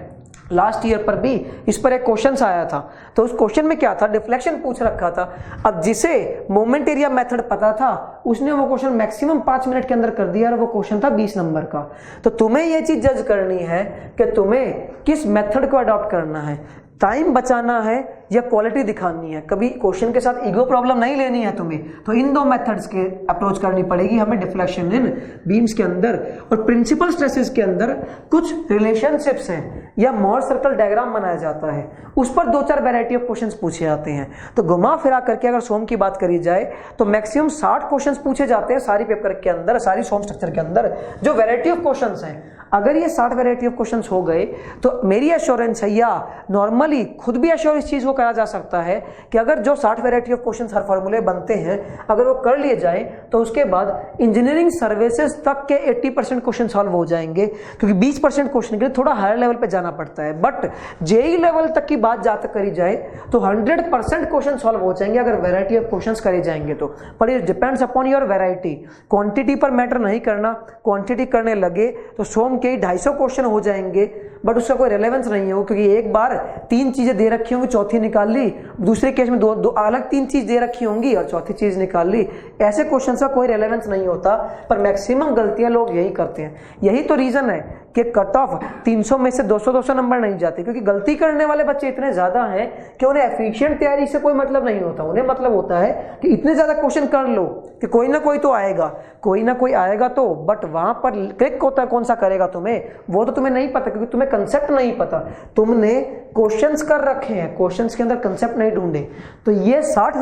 लास्ट ईयर पर भी इस पर एक क्वेश्चन आया था, तो उस क्वेश्चन में क्या था, डिफ्लेक्शन पूछ रखा था। अब जिसे मोमेंट एरिया मेथड पता था उसने वो क्वेश्चन मैक्सिमम 5 मिनट के अंदर कर दिया और वो क्वेश्चन था 20 नंबर का। तो तुम्हें ये चीज जज करनी है कि तुम्हें किस मेथड को अडॉप्ट करना है, टाइम बचाना है या क्वालिटी दिखानी है। कभी क्वेश्चन के साथ ईगो प्रॉब्लम नहीं लेनी है तुम्हें, तो इन 2 मेथड्स के अप्रोच करनी पड़ेगी हमें डिफ्लेक्शन इन बीम्स के अंदर। और प्रिंसिपल स्ट्रेसेस के अंदर कुछ रिलेशनशिप्स हैं या मोर सर्कल डायग्राम बनाया जाता है, उस पर 2-4 वैरायटी ऑफ क्वेश्चंस पूछे जाते हैं। तो घुमा फिरा करके अगर सोम की बात करी जाए तो मैक्सिमम 60 क्वेश्चंस पूछे जाते हैं सारी पेपर के अंदर, सारी सोम स्ट्रक्चर के अंदर जो वैरायटी ऑफ क्वेश्चंस हैं। अगर ये 60 वैरायटी ऑफ क्वेश्चंस हो गए तो मेरी एश्योरेंस है, या नॉर्मली खुद भी एश्योर इस चीज को करा जा सकता है कि अगर जो 60 वैरायटी ऑफ क्वेश्चंस हर फॉर्मूले बनते हैं अगर वो कर लिए जाए तो उसके बाद इंजीनियरिंग सर्विसेज तक के 80% क्वेश्चन सॉल्व हो जाएंगे, क्योंकि 20% क्वेश्चन के लिए थोड़ा हायर लेवल पे जाना पड़ता है। बट जेईई लेवल तक की बात जहां तक करी जाए तो 100% क्वेश्चन सॉल्व हो जाएंगे अगर वैरायटी ऑफ क्वेश्चंस करे जाएंगे तो। पर it depends upon your variety. Quantity पर मैटर नहीं करना, क्वांटिटी करने लगे तो सोम के 250 क्वेश्चन हो जाएंगे बट उसका कोई रेलेवेंस नहीं हो, क्योंकि एक बार 3 चीजें दे रखी होंगी, चौथी निकाल ली, दूसरे केस में दो अलग 3 चीज दे रखी होंगी और चौथी चीज निकाल ली। ऐसे क्वेश्चन का कोई रेलेवेंस नहीं होता, पर मैक्सिमम गलतियां लोग यही करते हैं। यही तो रीजन है कि कट ऑफ 300 में से 200 नंबर नहीं जाते, क्योंकि गलती करने वाले बच्चे इतने ज्यादा हैं कि उन्हें एफिशिएंट तैयारी से कोई मतलब नहीं होता। उन्हें मतलब होता है कि इतने ज्यादा क्वेश्चन कर लो कि कोई ना कोई तो आएगा, कोई ना कोई आएगा तो, बट वहां पर क्लिक होता है कौन सा करेगा तुम्हें, वो तो तुम्हें नहीं पता, क्योंकि तुम्हें कंसेप्ट नहीं पता। तुमने क्वेश्चंस कर रखे हैं, क्वेश्चंस के अंदर कंसेप्ट नहीं ढूंढे। तो ये 60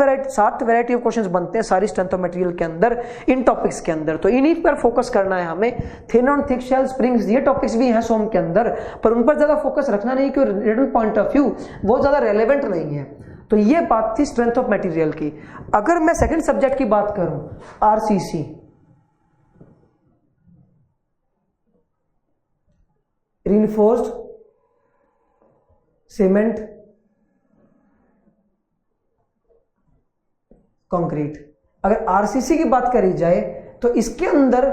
वैरायटी ऑफ क्वेश्चंस बनते हैं सारी स्ट्रेंथ ऑफ मटेरियल के अंदर, इन टॉपिक्स के अंदर। तो इन्हीं पर फोकस करना है हमें। Thin on thick shell springs ये टॉपिक्स भी हैं सोम के अंदर, पर उन पर ज्यादा फोकस रखना नहीं, क्योंकि रिटन पॉइंट ऑफ व्यू वो ज्यादा रेलेवेंट नहीं है। तो ये बात थी स्ट्रेंथ ऑफ मटेरियल की। अगर मैं सेकंड सब्जेक्ट की बात करूं, आरसीसी, रीइंफोर्स्ड सीमेंट कंक्रीट, अगर आरसीसी की बात करी जाए तो इसके अंदर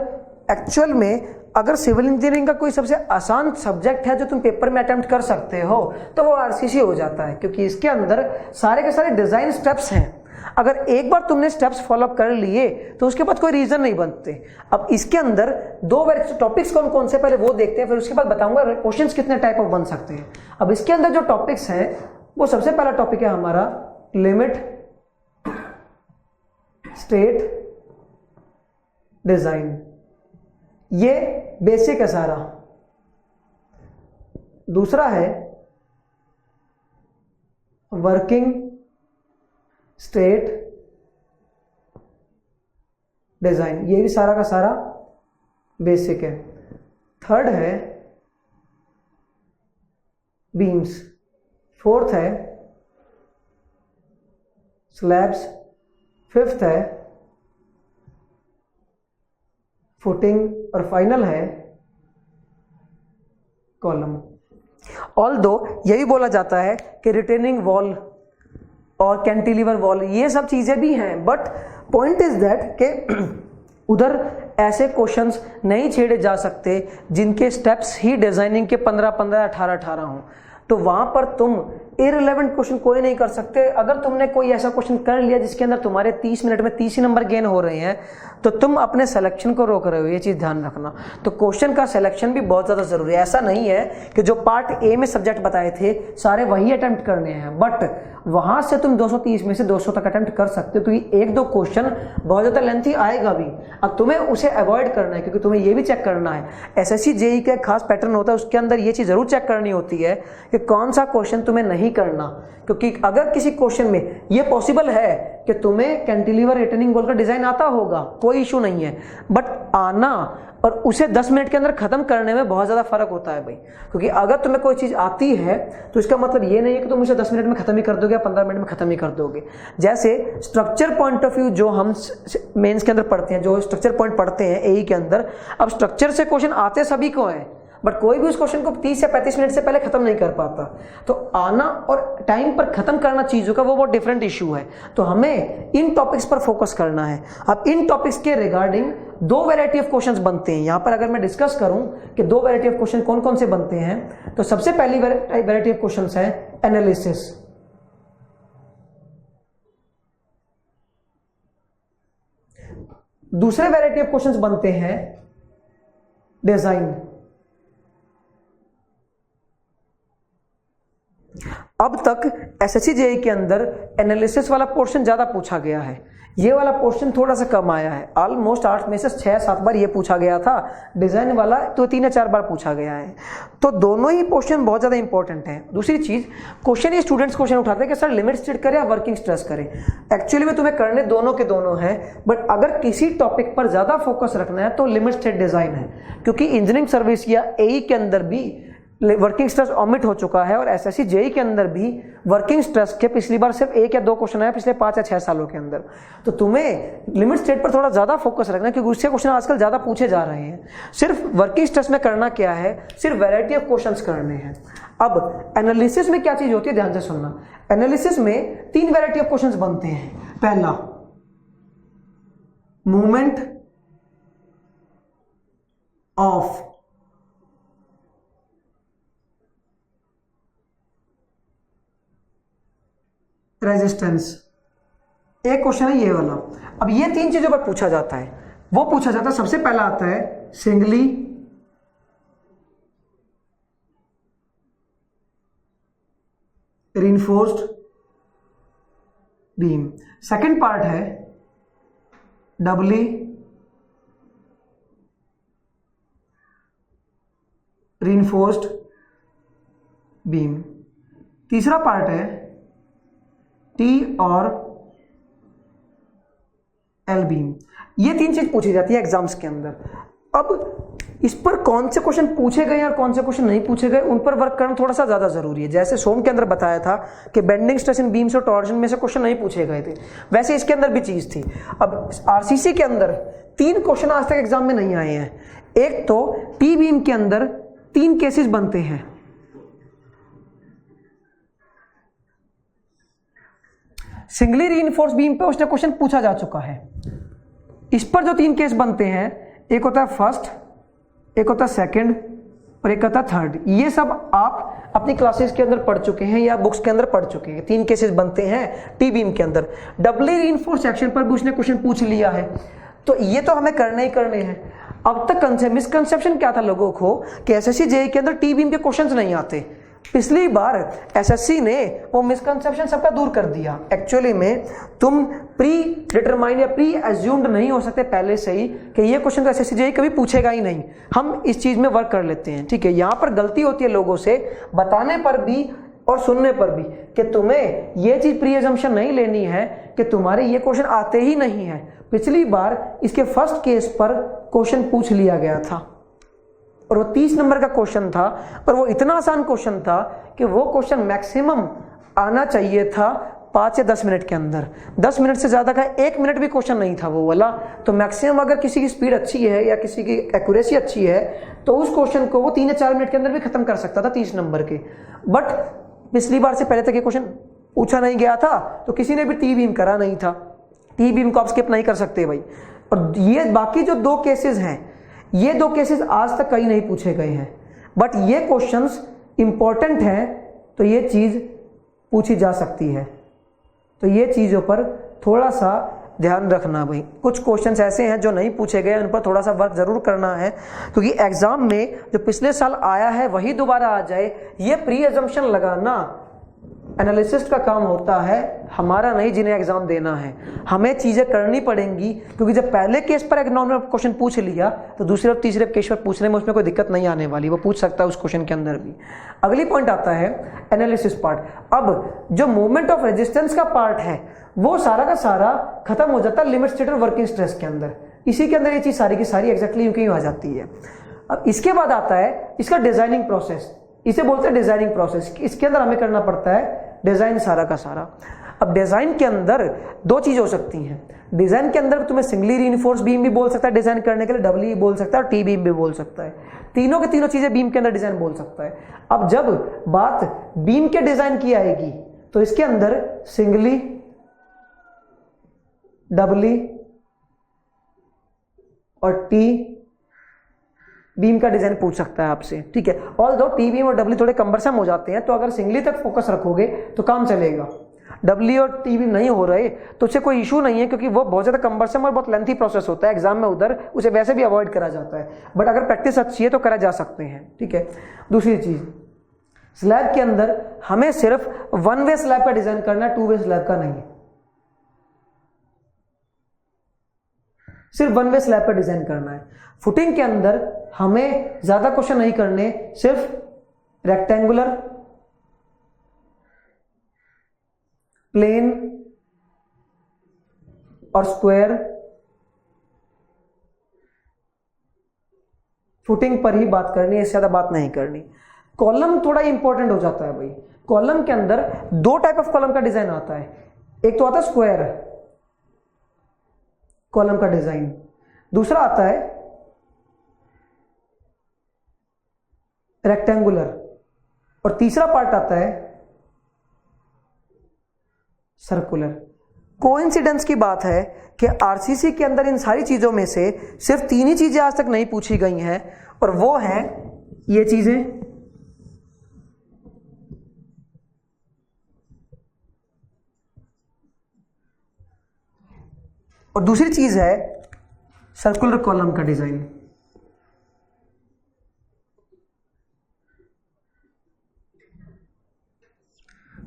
एक्चुअल में अगर सिविल इंजीनियरिंग का कोई सबसे आसान सब्जेक्ट है जो तुम पेपर में अटेम्प्ट कर सकते हो तो वो आरसीसी हो जाता है, क्योंकि इसके अंदर सारे के सारे डिजाइन स्टेप्स हैं। अगर एक बार तुमने स्टेप्स फॉलो कर लिए तो उसके बाद कोई रीजन नहीं बनते। अब इसके अंदर दो टॉपिक्स कौन कौन से पहले वो देखते हैं, फिर उसके बाद बताऊंगा क्वेश्चंस कितने टाइप ऑफ बन सकते हैं। अब इसके अंदर जो टॉपिक्स हैं वो सबसे पहला टॉपिक है हमारा लिमिट स्टेट डिजाइन, ये बेसिक है सारा। दूसरा है वर्किंग स्टेट डिजाइन, ये भी सारा का सारा बेसिक है। थर्ड है बीम्स, फोर्थ है स्लैब्स, फिफ्थ है फुटिंग और फाइनल है कॉलम। ऑल्दो ये भी बोला जाता है कि रिटेनिंग वॉल और कैंटिलीवर वॉल ये सब चीजें भी हैं, बट पॉइंट इज दैट कि उधर ऐसे क्वेश्चंस नहीं छेड़े जा सकते जिनके स्टेप्स ही डिजाइनिंग के 15-15, 18-18 हों। तो वहां पर तुम इररिलेवेंट क्वेश्चन कोई नहीं कर सकते। अगर तुमने कोई ऐसा क्वेश्चन कर लिया जिसके अंदर तुम्हारे 30 मिनट में 30 ही नंबर गेन हो रहे हैं तो तुम अपने सिलेक्शन को रोक रहे हो, ये चीज ध्यान रखना। तो क्वेश्चन का सिलेक्शन भी बहुत ज्यादा जरूरी है। ऐसा नहीं है कि जो पार्ट ए में सब्जेक्ट बताए थे सारे वही अटेम्प्ट करने हैं, बट वहां से तुम 230 में से 200 तक अटेम्प्ट कर सकते हो, क्योंकि एक दो क्वेश्चन बहुत ज्यादा लेंथी आएगा भी। अब तुम्हें उसे अवॉइड करना है, क्योंकि तुम्हें ये भी चेक करना है, एसएससी जेईई का खास पैटर्न होता है, उसके अंदर ये चीज जरूर चेक करनी होती है कि कौन सा क्वेश्चन तुम्हें नहीं करना। क्योंकि अगर किसी क्वेश्चन में ये पॉसिबल है कि तुम्हें कैंटिलीवर रिटर्निंग वॉल का डिजाइन आता होगा, कोई इशू नहीं है, बट आना और उसे 10 मिनट के अंदर खत्म करने में बहुत ज्यादा फर्क होता है भाई। क्योंकि अगर तुम्हें कोई चीज आती है तो इसका मतलब ये नहीं है कि तुम उसे 10 मिनट में खत्म ही कर दोगे या 15 मिनट में खत्म ही कर दोगे। जैसे स्ट्रक्चर पॉइंट ऑफ व्यू जो हम मेंस के अंदर पढ़ते हैं, जो स्ट्रक्चर पॉइंट पढ़ते हैं एई के अंदर, अब स्ट्रक्चर से क्वेश्चन आते सभी को है, बट कोई भी उस क्वेश्चन को 30 या 35 मिनट से पहले खत्म नहीं कर पाता। तो आना और टाइम पर खत्म करना चीजों का वो बहुत डिफरेंट इशू है। तो हमें इन टॉपिक्स पर फोकस करना है। अब इन टॉपिक्स के रिगार्डिंग दो वैरायटी ऑफ क्वेश्चंस बनते हैं। यहां पर अगर मैं डिस्कस करूं कि दो वैरायटी ऑफ क्वेश्चन कौन कौन से बनते हैं, तो सबसे पहली वैरायटी ऑफ क्वेश्चंस है एनालिसिस। दूसरे वैरायटी ऑफ क्वेश्चंस बनते हैं डिजाइन। अब तक एसएससी जेईई के अंदर एनालिसिस वाला पोर्शन ज्यादा पूछा गया है, ये वाला पोर्शन थोड़ा सा कम आया है। ऑलमोस्ट 8 में से 6-7 बार ये पूछा गया था, डिजाइन वाला तो 3 या 4 बार पूछा गया है। तो दोनों ही पोर्शन बहुत ज्यादा इंपॉर्टेंट है। दूसरी चीज, क्वेश्चन ये स्टूडेंट्स क्वेश्चन उठाते हैं कि सर लिमिट स्टेट करें या वर्किंग स्ट्रेस करें। एक्चुअली में तुम्हें करने दोनों के दोनों है, बट अगर किसी टॉपिक पर ज्यादा फोकस रखना है तो लिमिट स्टेट डिजाइन है, क्योंकि इंजीनियरिंग सर्विस या एई के अंदर भी वर्किंग स्ट्रेस ऑमिट हो चुका है और एसएससी जेईई के अंदर भी वर्किंग स्ट्रेस के पिछली बार सिर्फ 1 या 2 क्वेश्चन आया पिछले 5 या 6 सालों के अंदर। तो तुम्हें लिमिट स्टेट पर थोड़ा ज्यादा फोकस रखना है, क्योंकि उससे क्वेश्चन आजकल ज्यादा पूछे जा रहे हैं। सिर्फ वर्किंग स्ट्रेस में करना क्या है, सिर्फ वैरायटी ऑफ क्वेश्चंस करने हैं। अब एनालिसिस में क्या चीज होती है, ध्यान से सुनना। एनालिसिस में 3 वैरायटी ऑफ क्वेश्चंस बनते हैं। पहला, मूवमेंट ऑफ रेजिस्टेंस, एक क्वेश्चन है ये वाला। अब ये 3 चीजों पर पूछा जाता है। वो पूछा जाता है, सबसे पहला आता है singly reinforced beam, second part है डबली रीइंफोर्स्ड बीम, तीसरा पार्ट है टी और एल बीम। ये 3 चीज पूछी जाती है एग्जाम्स के अंदर। अब इस पर कौन से क्वेश्चन पूछे गए और कौन से क्वेश्चन नहीं पूछे गए उन पर वर्क करना थोड़ा सा ज़्यादा ज़रूरी है। जैसे सोम के अंदर बताया था कि बेंडिंग स्ट्रेस इन बीम्स और टॉर्जन में से क्वेश्चन नहीं पूछे गए थे, वैसे इसके अंदर भी चीज़ थी। अब आरसीसी के अंदर 3 क्वेश्चन आज तक एग्जाम में नहीं आए हैं। एक तो टी बीम के अंदर 3 केसेस बनते हैं, सिंगली रीइंफोर्स बीम पे उसने क्वेश्चन पूछा जा चुका है। इस पर जो 3 केस बनते हैं, एक होता है फर्स्ट, एक होता है सेकंड और एक होता है थर्ड। ये सब आप अपनी क्लासेस के अंदर पढ़ चुके हैं या बुक्स के अंदर पढ़ चुके हैं। 3 केसेस बनते हैं टी बीम के अंदर। डबली रीइंफोर्स सेक्शन पर भी उसने क्वेश्चन पूछ लिया है, तो ये तो हमें करने ही करने हैं। अब तक मिसकंसेप्शन क्या था लोगों को कि एसएससी जेईई के अंदर टी बीम के क्वेश्चंस नहीं आते। पिछली बार एसएससी ने वो मिसकंसेप्शन सबका दूर कर दिया। एक्चुअली में तुम प्री डिटरमाइंड या प्री एज्यूम्ड नहीं हो सकते पहले से ही कि ये क्वेश्चन तो एसएससी जेईई कभी पूछेगा ही नहीं। हम इस चीज में वर्क कर लेते हैं, ठीक है। यहाँ पर गलती होती है लोगों से बताने पर भी और सुनने पर भी कि तुम्हें ये चीज प्री एजम्पशन नहीं लेनी है कि तुम्हारे ये क्वेश्चन आते ही नहीं है। पिछली बार इसके फर्स्ट केस पर क्वेश्चन पूछ लिया गया था और वो 30 नंबर का क्वेश्चन था और वो इतना आसान क्वेश्चन था कि वो क्वेश्चन मैक्सिमम आना चाहिए था 5 या 10 मिनट के अंदर। 10 मिनट से ज्यादा का 1 मिनट भी क्वेश्चन नहीं था वो वाला। तो मैक्सिमम अगर किसी की स्पीड अच्छी है या किसी की एक्यूरेसी अच्छी है तो उस क्वेश्चन को वो 3 या 4 मिनट के अंदर भी खत्म कर सकता था 30 नंबर के। बट पिछली बार से पहले तक ये क्वेश्चन पूछा नहीं गया था तो किसी ने भी टी बीम करा नहीं था। टी बीम को आप स्किप नहीं कर सकते भाई। और ये बाकी जो 2 केसेस हैं, ये 2 केसेस आज तक कहीं नहीं पूछे गए हैं, बट ये क्वेश्चंस इंपॉर्टेंट हैं तो ये चीज पूछी जा सकती है। तो ये चीजों पर थोड़ा सा ध्यान रखना भाई। कुछ क्वेश्चंस ऐसे हैं जो नहीं पूछे गए, उन पर थोड़ा सा वर्क जरूर करना है, क्योंकि एग्जाम में जो पिछले साल आया है वही दोबारा आ जाए, ये प्री एजम्पशन लगाना एनालिसिस्ट का काम होता है, हमारा नहीं जिन्हें एग्जाम देना है। हमें चीजें करनी पड़ेंगी, क्योंकि जब पहले केस पर एक नॉर्मल क्वेश्चन पूछ लिया तो दूसरे और तीसरे केस पर पूछने में उसमें कोई दिक्कत नहीं आने वाली, वो पूछ सकता है उस क्वेश्चन के अंदर भी। अगली पॉइंट आता है एनालिसिस पार्ट। अब जो मोमेंट ऑफ रेजिस्टेंस का पार्ट है वो सारा का सारा खत्म हो जाता है लिमिट स्टेट और वर्किंग स्ट्रेस के अंदर। इसी के अंदर ये चीज सारी की सारी एग्जैक्टली यूं आ जाती है। अब इसके बाद आता है इसका डिजाइनिंग प्रोसेस, इसे बोलते हैं डिजाइनिंग प्रोसेस। इसके अंदर हमें करना पड़ता है डिजाइन सारा का सारा। अब डिजाइन के अंदर 2 चीज हो सकती हैं। डिजाइन के अंदर तुम्हें सिंगली रीइंफोर्स बीम भी बोल सकता है डिजाइन करने के लिए, डबली बोल सकता है और टी बीम भी बोल सकता है। तीनों के तीनों चीजें बीम के अंदर डिजाइन बोल सकता है। अब जब बात बीम के डिजाइन की आएगी तो इसके अंदर सिंगली, डबली और टी बीम का डिजाइन पूछ सकता है आपसे, ठीक है। ऑल्दो टी बीम और डबली थोड़े कम्बरसम हो जाते हैं, तो अगर सिंगली तक फोकस रखोगे तो काम चलेगा। डबली और टी बीम नहीं हो रहे तो उससे कोई इशू नहीं है, क्योंकि वो बहुत ज्यादा कम्बरसम और बहुत लेंथी प्रोसेस होता है एग्जाम में, उधर उसे वैसे भी अवॉइड करा जाता है। बट अगर प्रैक्टिस अच्छी है तो करा जा सकते हैं, ठीक है। दूसरी चीज, स्लैब के अंदर हमें सिर्फ 1 वे स्लैब का डिजाइन करना है, 2 वे स्लैब का नहीं। सिर्फ 1 वे स्लैब का डिजाइन करना है। फुटिंग के अंदर हमें ज्यादा क्वेश्चन नहीं करने, सिर्फ रेक्टेंगुलर, प्लेन और स्क्वायर फुटिंग पर ही बात करनी है, इससे ज्यादा बात नहीं करनी। कॉलम थोड़ा इंपॉर्टेंट हो जाता है भाई। कॉलम के अंदर 2 टाइप ऑफ कॉलम का डिजाइन आता है। एक तो आता है स्क्वायर कॉलम का डिजाइन, दूसरा आता है रेक्टेंगुलर और तीसरा पार्ट आता है सर्कुलर। कोइंसिडेंस की बात है कि आरसीसी के अंदर इन सारी चीजों में से सिर्फ 3 ही चीजें आज तक नहीं पूछी गई हैं, और वो हैं ये चीजें, और दूसरी चीज है सर्कुलर कॉलम का डिजाइन।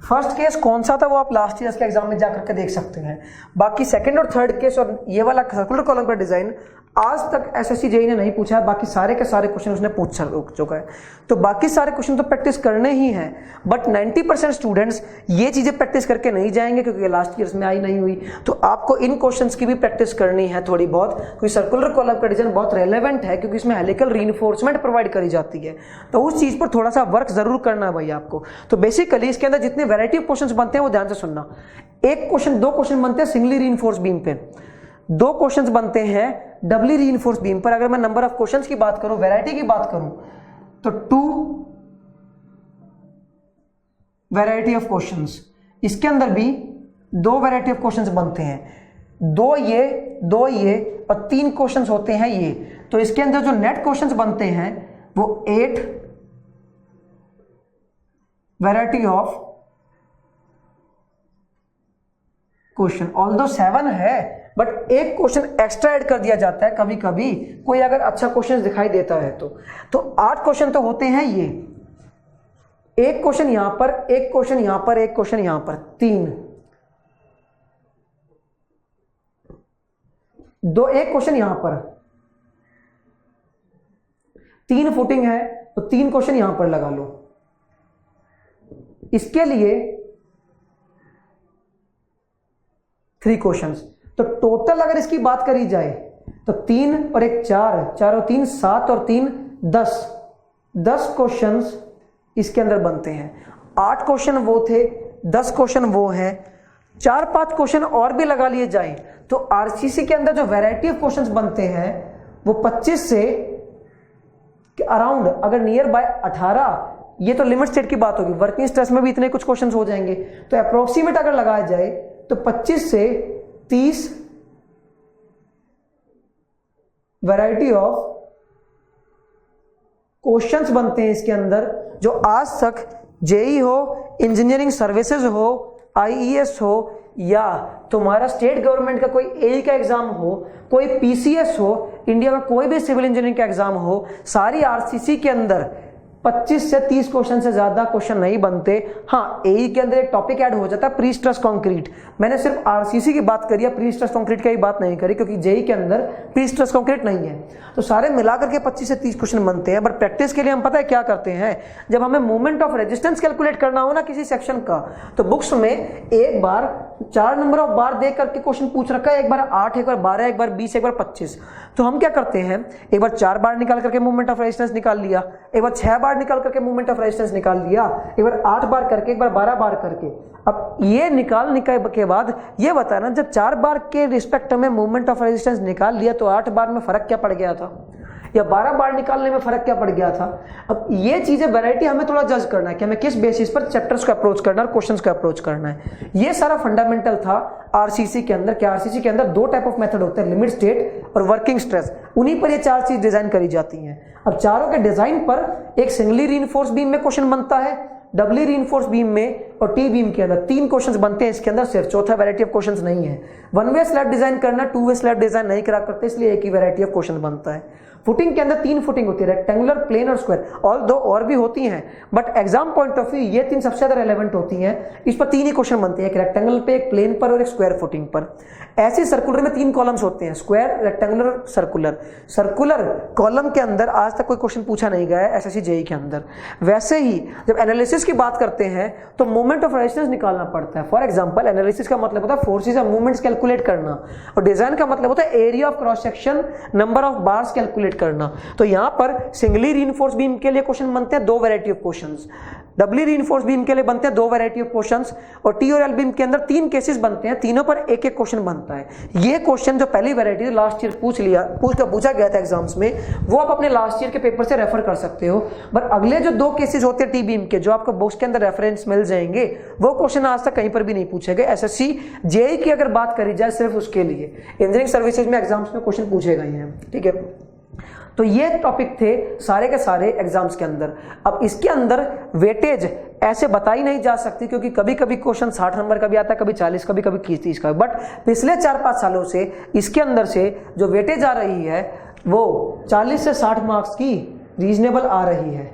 फर्स्ट केस कौन सा था वो आप लास्ट ईयर के एग्जाम में जाकर के देख सकते हैं। बाकी सेकंड और थर्ड केस और ये वाला सर्कुलर कॉलम का डिजाइन आज तक एसएससी जेईई ने नहीं पूछा है, बाकी सारे के सारे क्वेश्चन उसने पूछ चुका है। तो बाकी सारे क्वेश्चन तो प्रैक्टिस करने ही हैं, बट 90% स्टूडेंट्स ये चीजें प्रैक्टिस करके नहीं जाएंगे क्योंकि लास्ट ईयर में आई नहीं हुई। तो आपको इन क्वेश्चंस की भी प्रैक्टिस करनी है थोड़ी बहुत, क्योंकि सर्कुलर कॉलम का डिजाइन बहुत रेलेवेंट है क्योंकि इसमें हेलिकल रीइंफोर्समेंट प्रोवाइड करी जाती है। तो उस चीज पर थोड़ा सा वर्क जरूर करना है भाई आपको। तो बेसिकली इसके अंदर जितने वैरायटी ऑफ क्वेश्चन बनते हैं वो ध्यान से सुनना। एक क्वेश्चन, दो क्वेश्चन बनते हैं सिंगली रीइंफोर्स बीम पे, दो क्वेश्चंस बनते हैं डबली रीइंफोर्स बीम पर। अगर मैं नंबर ऑफ क्वेश्चंस की बात करूं, वैरायटी की बात करूं, तो 2 वैरायटी ऑफ क्वेश्चंस। इसके अंदर भी 2 वैरायटी ऑफ क्वेश्चंस बनते हैं, 2 ये और 3 क्वेश्चंस होते हैं ये। तो इसके अंदर जो नेट क्वेश्चंस बनते हैं वो 8 वैरायटी ऑफ क्वेश्चन। ऑल्दो 7 है बट एक क्वेश्चन एक्स्ट्रा ऐड कर दिया जाता है कभी कभी, कोई अगर अच्छा क्वेश्चन दिखाई देता है तो 8 क्वेश्चन तो होते हैं ये। एक क्वेश्चन यहां पर, एक क्वेश्चन यहां पर, एक क्वेश्चन यहां पर, 3 दो, एक क्वेश्चन यहां पर, 3 फुटिंग है तो 3 क्वेश्चन यहां पर लगा लो। इसके लिए 3 क्वेश्चंस। तो टोटल अगर इसकी बात करी जाए तो 3 और 1 4, 4 और 3 7 और 3 10 क्वेश्चंस इसके अंदर बनते हैं। 8 क्वेश्चन वो थे, 10 क्वेश्चन वो हैं, 4-5 क्वेश्चन और भी लगा लिए जाए तो आरसीसी के अंदर जो वैरायटी ऑफ क्वेश्चंस बनते हैं वो 25 से अराउंड, अगर नियर बाय 18, ये तो लिमिट स्टेट की बात होगी, वर्किंग स्ट्रेस में भी इतने कुछ क्वेश्चंस हो जाएंगे। तो अप्रोक्सीमेट अगर लगाया जाए तो 25 से 30 वैरायटी ऑफ क्वेश्चंस बनते हैं इसके अंदर, जो आज तक जेई हो, इंजीनियरिंग सर्विसेज हो, आईईएस हो, या तुम्हारा स्टेट गवर्नमेंट का कोई एई का एग्जाम हो, कोई पीसीएस हो, इंडिया का कोई भी सिविल इंजीनियरिंग का एग्जाम हो, सारी आरसीसी के अंदर 25 से 30 क्वेश्चन से ज्यादा क्वेश्चन नहीं बनते। हाँ, एई के अंदर एक टॉपिक ऐड हो जाता है प्री स्ट्रेस कंक्रीट। मैंने सिर्फ आरसीसी की बात करी है, प्री स्ट्रेस कंक्रीट की बात नहीं करी क्योंकि जेई के अंदर प्री स्ट्रेस कंक्रीट नहीं है। तो सारे मिलाकर के 25 से 30 क्वेश्चन बनते हैं। बट प्रैक्टिस के लिए हम पता है क्या करते हैं, जब हमें मोमेंट ऑफ रेजिस्टेंस कैलकुलेट करना हो ना किसी सेक्शन का, तो बुक्स में एक बार 4 नंबर ऑफ बार देख करके क्वेश्चन पूछ रखा है, एक बार 8, एक बार 12, एक बार 20, एक बार 25। तो हम क्या करते हैं, एक बार 4 बार निकाल करके मूवमेंट ऑफ रेजिस्टेंस निकाल लिया, एक बार 6 बार निकाल करके मूवमेंट ऑफ रेजिस्टेंस निकाल लिया, एक बार 8 बार करके, एक बार 12 बार करके। अब ये निकालने के बाद ये बताना, जब 4 बार के रिस्पेक्ट में मूवमेंट ऑफ रेजिस्टेंस निकाल लिया तो 8 बार में फर्क क्या पड़ गया था, या 12 बार निकालने में फर्क क्या पड़ गया था। अब ये चीजें वैरायटी हमें थोड़ा जज करना है कि हमें किस बेसिस पर चैप्टर्स को अप्रोच करना है और क्वेश्चंस को अप्रोच करना है। ये सारा फंडामेंटल था आरसीसी के अंदर। क्या आरसीसी के अंदर 2 टाइप ऑफ मेथड होते हैं, लिमिट स्टेट और वर्किंग स्ट्रेस। उन्हीं पर ये 4 चीज डिजाइन करी जाती हैं। अब चारों के डिजाइन पर एक सिंगली रीइंफोर्स बीम में क्वेश्चन बनता है, डबली रीइंफोर्स बीम में और टी बीम के अंदर 3 क्वेश्चंस बनते हैं इसके अंदर, सिर्फ चौथा वैरायटी ऑफ क्वेश्चंस नहीं है। 1 वे स्लैब डिजाइन करना, 2 वे स्लैब डिजाइन नहीं करा करते, इसलिए एक ही वैरायटी ऑफ क्वेश्चन बनता है। फुटिंग के अंदर 3 फुटिंग होती है, रेक्टेंगुलर, प्लेन और स्क्वायर। और 2 और भी होती हैं, but exam point of view ये 3 सबसे ज्यादा रेलेवेंट होती हैं। इस पर 3 ही क्वेश्चन बनते हैं, एक रेक्टेंगल पे, एक प्लेन पर और एक स्क्वायर फुटिंग पर। ऐसे सर्कुलर में 3 कॉलम्स होते हैं, square, rectangular, circular. Circular column के अंदर आज तक कोई क्वेश्चन पूछा नहीं गया है एसएससी जेईई के अंदर। वैसे ही जब एनालिसिस की बात करते हैं तो मोमेंट ऑफ रेजिस्टेंस निकालना पड़ता है। फॉर एग्जांपल, एनालिसिस का मतलब होता है फोर्सेस और मूवमेंट्स कैलकुलेट करना, और डिजाइन का मतलब होता है area of cross section, number of bars calculate करना। तो यहां पर सिंगली रीइंफोर्स बीम के लिए क्वेश्चन बनते हैं 2 variety of questions, doubly reinforce beam के लिए बनते हैं 2 वैरायटी ऑफ क्वेश्चंस, और टी और एल बीम के अंदर 3 केसेस बनते हैं, तीनों पर एक एक क्वेश्चन बनता है। ये क्वेश्चन जो पहली वैरायटी लास्ट ईयर पूछा गया था एग्जाम्स में, वो आप अपने लास्ट ईयर के पेपर से रेफर कर सकते हो। बट अगले जो 2 केसेस होते हैं टी बीम के, जो आपको बुक्स के अंदर रेफरेंस मिल जाएंगे, वो क्वेश्चन आज तक कहीं पर भी नहीं पूछे गए। एसएससी जेईई की अगर बात करी जाए सिर्फ उसके लिए, इंजीनियरिंग सर्विसेज में एग्जाम्स में क्वेश्चन पूछे गए हैं, ठीक है। तो ये टॉपिक थे सारे के सारे एग्जाम्स के अंदर। अब इसके अंदर वेटेज ऐसे बताई नहीं जा सकती, क्योंकि कभी कभी क्वेश्चन 60 नंबर का भी आता है, कभी 40, कभी 30 का। बट पिछले 4-5 सालों से इसके अंदर से जो वेटेज आ रही है वो 40 से 60 मार्क्स की रीजनेबल आ रही है।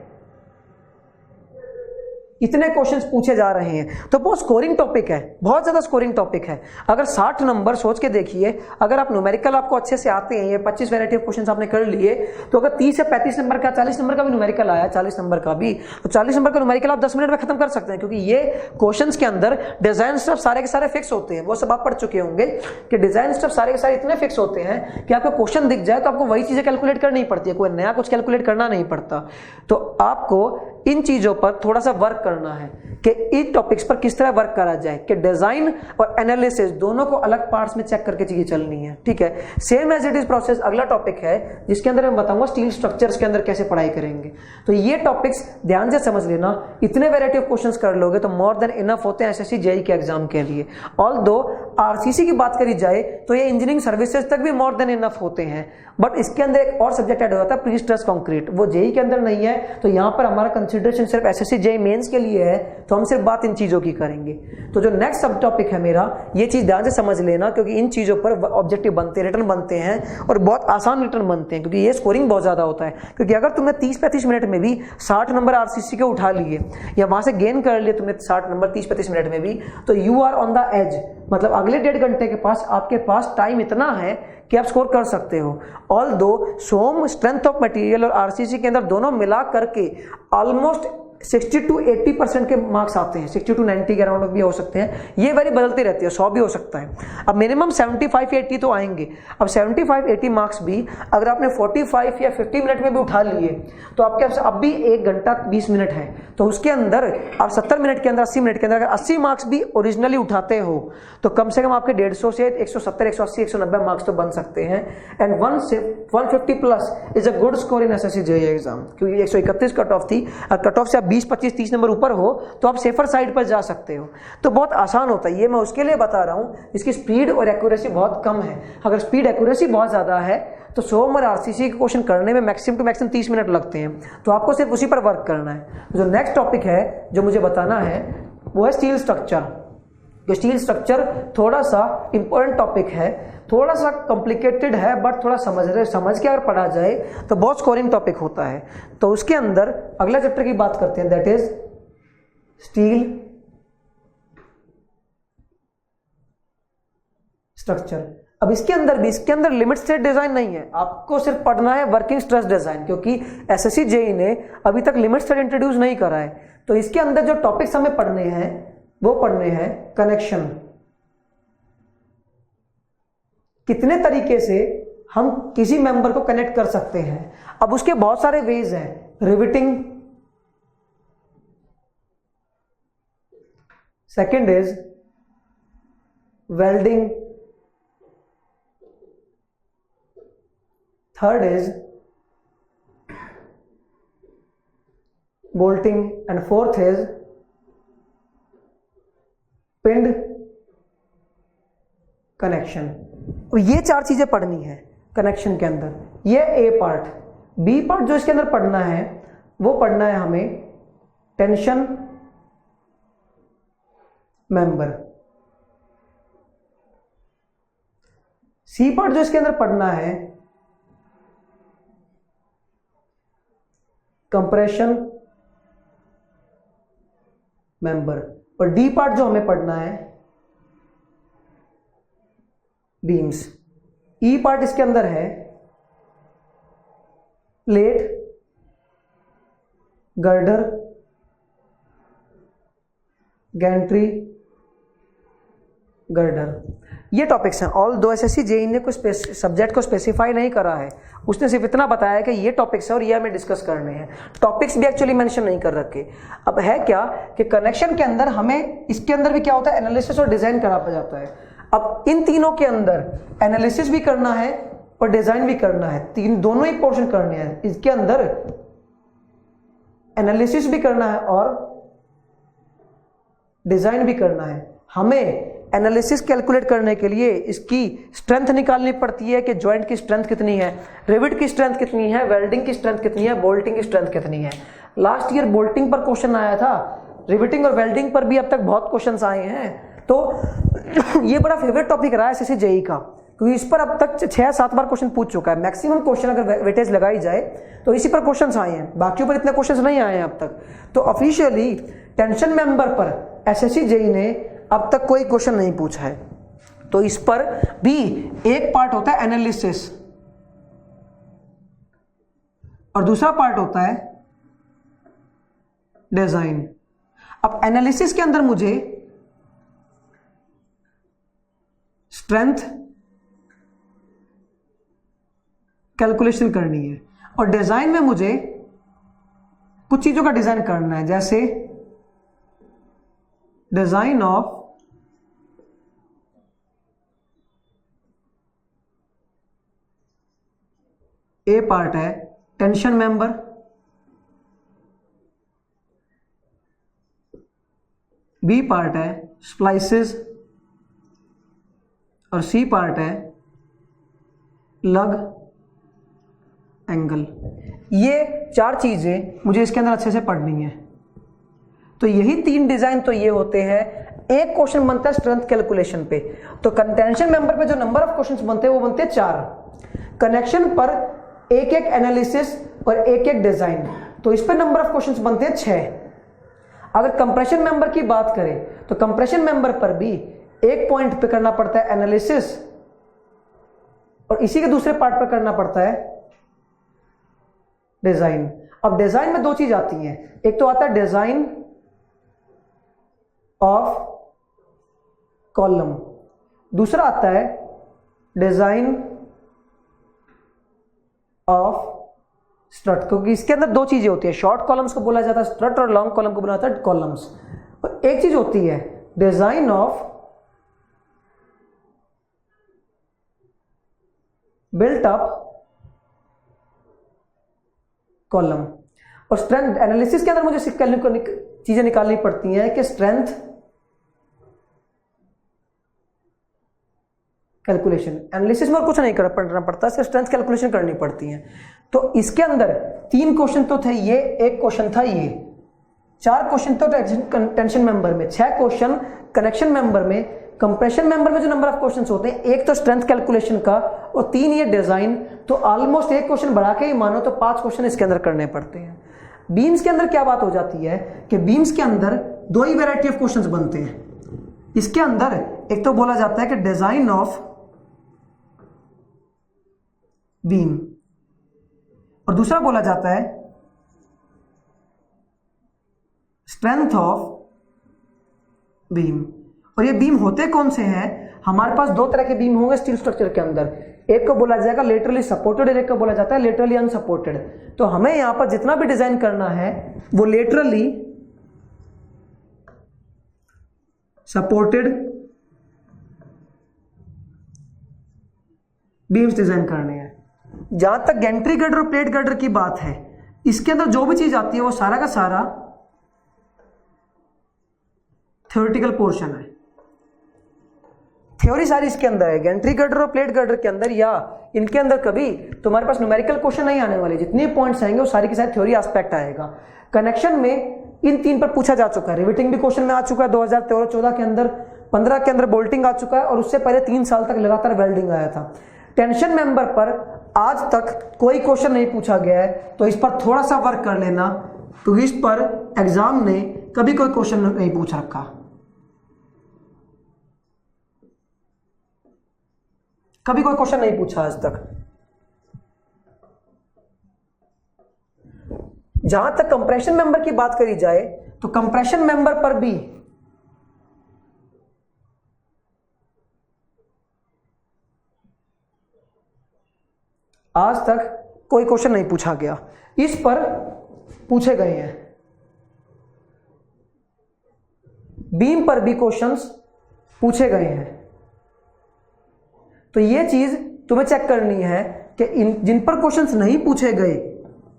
इतने क्वेश्चंस पूछे जा रहे हैं, तो बहुत स्कोरिंग टॉपिक है, बहुत ज़्यादा स्कोरिंग टॉपिक है। अगर 60 नंबर सोच के देखिए, अगर आप न्यूमेरिकल आपको अच्छे से आते हैं, ये 25 वैरायटी ऑफ क्वेश्चंस आपने कर लिए, तो अगर 30 से 35 नंबर का, 40 नंबर का भी न्यूमेरिकल आया, 40 नंबर का भी, तो 40 नंबर का न्यूमेरिकल आप 10 मिनट में खत्म कर सकते हैं, क्योंकि ये क्वेश्चंस के अंदर डिजाइन स्टेप सारे के सारे फिक्स होते हैं। वो सब आप पढ़ चुके होंगे कि डिजाइन स्टेप सारे के सारे इतने फिक्स होते हैं कि आपको क्वेश्चन दिख जाए तो आपको वही चीजें कैलकुलेट करनी पड़ती है, कोई नया कुछ कैलकुलेट करना नहीं पड़ता। तो आपको इन चीजों पर थोड़ा सा वर्क करना है कि इन टॉपिक्स पर किस तरह वर्क करा जाए, कि डिजाइन और एनालिसिस दोनों को अलग पार्ट्स में चेक करके चीजें चलनी है, ठीक है। Same as it is process अगला टॉपिक है जिसके अंदर मैं बताऊंगा स्टील स्ट्रक्चर्स के अंदर कैसे पढ़ाई करेंगे। तो ये टॉपिक्स ध्यान से समझ लेना, इतने वैरायटी ऑफ क्वेश्चंस कर लोगे तो मोर देन इनफ होते हैं एसएससी जेईई के एग्जाम के लिए। ऑल्दो आरसीसी की बात करी जाए तो ये इंजीनियरिंग सर्विसेज तक भी मोर देन इनफ होते हैं, बट इसके अंदर एक और सब्जेक्ट ऐड होता है प्री स्ट्रेस कंक्रीट, वो जेईई के अंदर नहीं है। तो यहाँ पर हमारा कंसिडरेशन सिर्फ एसएससी जेईई मेंस के लिए है, तो हम सिर्फ बात इन चीजों की करेंगे। तो जो नेक्स्ट सब टॉपिक है मेरा, ये चीज ध्यान से समझ लेना, क्योंकि इन चीजों पर ऑब्जेक्टिव बनते हैं, रिटर्न बनते हैं और बहुत आसान रिटर्न बनते हैं, क्योंकि ये स्कोरिंग बहुत ज्यादा होता है। क्योंकि अगर तुमने 30-35 मिनट में भी 60 नंबर आरसीसी के उठा लिए या वहां से गेन कर लिए तुमने 60 नंबर 30-35 मिनट में भी, तो you are on the edge, मतलब अगले 1.5 घंटे के पास आपके पास टाइम इतना है कि आप स्कोर कर सकते हो। Although some strength of material और आरसीसी के अंदर दोनों मिला करके ऑलमोस्ट 60 to 80% के मार्क्स आते हैं, 60 to 90 के अराउंड भी हो सकते हैं, ये वैरी बदलती रहती है, 100 भी हो सकता है। अब मिनिमम 75-80 तो आएंगे। अब 75-80 मार्क्स भी अगर आपने 45 या 50 मिनट में भी उठा लिए तो आपके अब भी 1 घंटा 20 मिनट है, तो उसके अंदर आप 70 मिनट के अंदर, 80 मिनट के अंदर अगर 80 मार्क्स भी ओरिजिनली उठाते हो तो कम से कम आपके 150 से 170, 180, 190 मार्क्स तो बन सकते हैं। And 150 plus is a good score in SSC JEE exam, क्योंकि 131 कट ऑफ थी, कट ऑफ से 20-25-30 नंबर ऊपर हो तो आप सेफर साइड पर जा सकते हो। तो बहुत आसान होता है, ये मैं उसके लिए बता रहा हूं, इसकी स्पीड और एक्यूरेसी बहुत कम है। अगर स्पीड एक्यूरेसी बहुत ज्यादा है तो 100 नंबर आरसीसी के क्वेश्चन करने में मैक्सिमम टू मैक्सिमम 30 मिनट लगते हैं, तो आपको सिर्फ उसी पर वर्क करना है। जो नेक्स्ट टॉपिक है जो मुझे बताना है वो है स्टील स्ट्रक्चर। जो स्टील स्ट्रक्चर थोड़ा सा इंपॉर्टेंट टॉपिक है, थोड़ा सा कॉम्प्लिकेटेड है, बट थोड़ा समझ के अगर पढ़ा जाए तो बहुत स्कोरिंग टॉपिक होता है। तो उसके अंदर अगला चैप्टर की बात करते हैं, दैट इज स्टील स्ट्रक्चर। अब इसके अंदर लिमिट स्टेट डिजाइन नहीं है, आपको सिर्फ पढ़ना है वर्किंग स्ट्रेस डिजाइन, क्योंकि एसएससी जेईई ने अभी तक लिमिट स्टेट इंट्रोड्यूस नहीं करा है। तो इसके अंदर जो टॉपिक्स हमें पढ़ने हैं वो पढ़ने हैं कनेक्शन, कितने तरीके से हम किसी मेंबर को कनेक्ट कर सकते हैं। अब उसके बहुत सारे वेज हैं, riveting, second is welding, third is bolting and fourth is पिंड कनेक्शन। ये 4 चीजें पढ़नी है कनेक्शन के अंदर। ये ए पार्ट। बी पार्ट जो इसके अंदर पढ़ना है वो पढ़ना है हमें टेंशन मेंबर। सी पार्ट जो इसके अंदर पढ़ना है कंप्रेशन मेंबर, और डी पार्ट जो हमें पढ़ना है बीम्स। ई पार्ट इसके अंदर है प्लेट, गर्डर, गैंट्री, गर्डर। ये टॉपिक्स हैं। ऑल दो एसएससी जेईई ने कुछ सब्जेक्ट को स्पेसिफाई नहीं करा है, उसने सिर्फ इतना बताया कि ये टॉपिक्स है और ये हमें डिस्कस करने हैं। टॉपिक्स भी एक्चुअली मेंशन नहीं कर रखे। अब है क्या कि कनेक्शन के अंदर हमें इसके अंदर भी क्या होता है, एनालिसिस और डिजाइन करा जाता है। अब इन तीनों के अंदर एनालिसिस भी करना है और डिजाइन भी करना है, दोनों ही पोर्शन करने हैं। इसके अंदर एनालिसिस भी करना है और डिजाइन भी करना है। हमें एनालिसिस कैलकुलेट करने के लिए इसकी स्ट्रेंथ निकालनी पड़ती है कि जॉइंट की स्ट्रेंथ कितनी है, रिविट की स्ट्रेंथ कितनी है, वेल्डिंग की स्ट्रेंथ कितनी है, बोल्टिंग की स्ट्रेंथ कितनी है। लास्ट ईयर बोल्टिंग पर क्वेश्चन आया था, रिविटिंग और वेल्डिंग पर भी अब तक बहुत क्वेश्चंस आए हैं। तो ये बड़ा फेवरेट टॉपिक रहा है एसएससी जेईई का, क्योंकि इस पर अब तक 6-7 बार क्वेश्चन पूछ चुका है। मैक्सिमम क्वेश्चन अगर वेटेज लगाई जाए तो इसी पर क्वेश्चंस आए हैं, बाकी पर इतने क्वेश्चंस नहीं आए हैं अब तक। तो ऑफिशियली टेंशन मेंबर पर एसएससी जेई ने अब तक कोई क्वेश्चन नहीं पूछा है। तो इस पर भी एक पार्ट होता है एनालिसिस और दूसरा पार्ट होता है डिजाइन। अब एनालिसिस के अंदर मुझे स्ट्रेंथ कैलकुलेशन करनी है और डिजाइन में मुझे कुछ चीजों का डिजाइन करना है, जैसे डिजाइन ऑफ ए पार्ट है टेंशन मेंबर, बी पार्ट है स्प्लाइसेस और सी पार्ट है लग एंगल। ये 4 चीजें मुझे इसके अंदर अच्छे से पढ़नी है। तो यही 3 डिजाइन तो ये होते हैं। एक क्वेश्चन बनता है स्ट्रेंथ कैलकुलेशन पे, तो टेंशन मेंबर पे जो नंबर ऑफ क्वेश्चंस बनते हैं वो बनते हैं 4। कनेक्शन पर एक एक एनालिसिस और एक एक डिजाइन, तो इस पर नंबर ऑफ क्वेश्चंस बनते हैं 6। अगर कंप्रेशन मेंबर की बात करें तो कंप्रेशन मेंबर पर भी एक पॉइंट पे करना पड़ता है एनालिसिस और इसी के दूसरे पार्ट पर करना पड़ता है डिजाइन। अब डिजाइन में 2 चीज आती हैं, एक तो आता है डिजाइन ऑफ कॉलम, दूसरा आता है डिजाइन ऑफ स्ट्रट, क्योंकि इसके अंदर 2 चीजें होती है, शॉर्ट कॉलम्स को बोला जाता है स्ट्रट और लॉन्ग कॉलम को बोला जाता है कॉलम्स। और एक चीज होती है design of built up column. और स्ट्रेंथ एनालिसिस के अंदर मुझे चीजें निकालनी पड़ती हैं कि स्ट्रेंथ कैलकुलेशन, एनालिसिस में और कुछ नहीं करना पड़ता, सिर्फ स्ट्रेंथ कैलकुलेशन करनी पड़ती है। तो इसके अंदर 3 क्वेश्चन तो थे, ये एक क्वेश्चन था, ये 4 क्वेश्चन तो टेंशन मेंबर में, 6 क्वेश्चन कनेक्शन मेंबर में। कंप्रेशन मेंबर में जो नंबर ऑफ क्वेश्चंस होते हैं, एक तो स्ट्रेंथ कैलकुलेशन का और 3 ये डिजाइन, तो ऑलमोस्ट एक क्वेश्चन बढ़ा के ही मानो तो 5 क्वेश्चन इसके अंदर करने पड़ते हैं। बीम्स के अंदर क्या बात हो जाती है कि बीम्स के अंदर 2 ही वैरायटी ऑफ क्वेश्चंस बनते हैं। इसके अंदर एक तो बोला जाता है कि डिजाइन ऑफ बीम और दूसरा बोला जाता है स्ट्रेंथ ऑफ बीम। और ये बीम होते कौन से हैं? हमारे पास 2 तरह के बीम होंगे स्टील स्ट्रक्चर के अंदर, एक को बोला जाएगा लेटरली सपोर्टेड और एक को बोला जाता है लेटरली अनसपोर्टेड। तो हमें यहां पर जितना भी डिजाइन करना है वो लेटरली सपोर्टेड बीम्स डिजाइन करने हैं। जहां तक गैंट्री गर्डर और प्लेट गर्डर की बात है, इसके अंदर जो भी चीज आती है वो सारा का सारा थ्योरेटिकल पोर्शन है, थ्योरी सारी इसके अंदर है। गैंट्री गर्डर और प्लेट गर्डर के अंदर या इनके अंदर कभी तुम्हारे पास न्यूमेरिकल क्वेश्चन नहीं आने वाले, जितने पॉइंट्स आएंगे वो सारी के सारी थ्योरी एस्पेक्ट आएगा। कनेक्शन में इन 3 पर पूछा जा चुका है, रिवेटिंग भी क्वेश्चन में आ चुका है 2013-14 के अंदर, 15 के अंदर बोल्टिंग आ चुका है और उससे पहले 3 साल तक लगातार वेल्डिंग आया था। टेंशन मेंबर पर आज तक कोई क्वेश्चन नहीं पूछा गया है, तो इस पर थोड़ा सा वर्क कर लेना, क्योंकि इस पर एग्जाम ने कभी कोई क्वेश्चन नहीं पूछ रखा, कभी कोई क्वेश्चन नहीं पूछा आज तक। जहां तक कंप्रेशन मेंबर की बात करी जाए तो कंप्रेशन मेंबर पर भी आज तक कोई क्वेश्चन नहीं पूछा गया। इस पर पूछे गए हैं, बीम पर भी क्वेश्चंस पूछे गए हैं। तो ये चीज तुम्हें चेक करनी है कि जिन पर क्वेश्चंस नहीं पूछे गए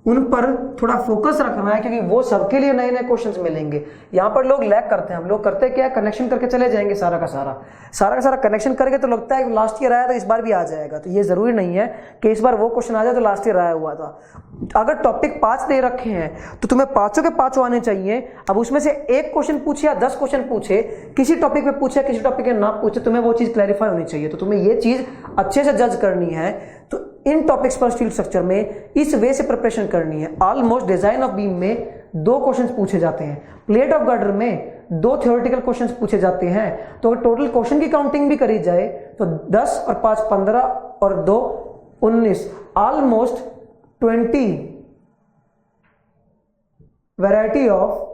उन पर थोड़ा फोकस रखना है, क्योंकि वो सबके लिए नए नए क्वेश्चंस मिलेंगे। यहाँ पर लोग लैग करते हैं, हम लोग करते क्या, कनेक्शन करके चले जाएंगे सारा का सारा कनेक्शन करके, तो लगता है कि लास्ट ईयर आया तो इस बार भी आ जाएगा। तो ये जरूरी नहीं है कि इस बार वो क्वेश्चन आ जाए तो लास्ट ईयर आया हुआ था। अगर टॉपिक 5 दे रखे हैं तो तुम्हें पांचों के पांचों आने चाहिए। अब उसमें से एक क्वेश्चन पूछे या 10 क्वेश्चन पूछे, किसी टॉपिक पे पूछे किसी टॉपिक पे ना पूछे, तुम्हें वो चीज क्लैरिफाई होनी चाहिए। तो तुम्हें ये चीज अच्छे से जज करनी है। तो इन टॉपिक्स पर स्टील स्ट्रक्चर में इस वे से प्रिपरेशन करनी है। ऑलमोस्ट डिजाइन ऑफ बीम में 2 क्वेश्चंस पूछे जाते हैं, प्लेट ऑफ गर्डर में 2 थ्योरेटिकल क्वेश्चंस पूछे जाते हैं। तो टोटल क्वेश्चन की काउंटिंग भी करी जाए तो 10 और 5 15 और 2 19, ऑलमोस्ट 20 वैरायटी ऑफ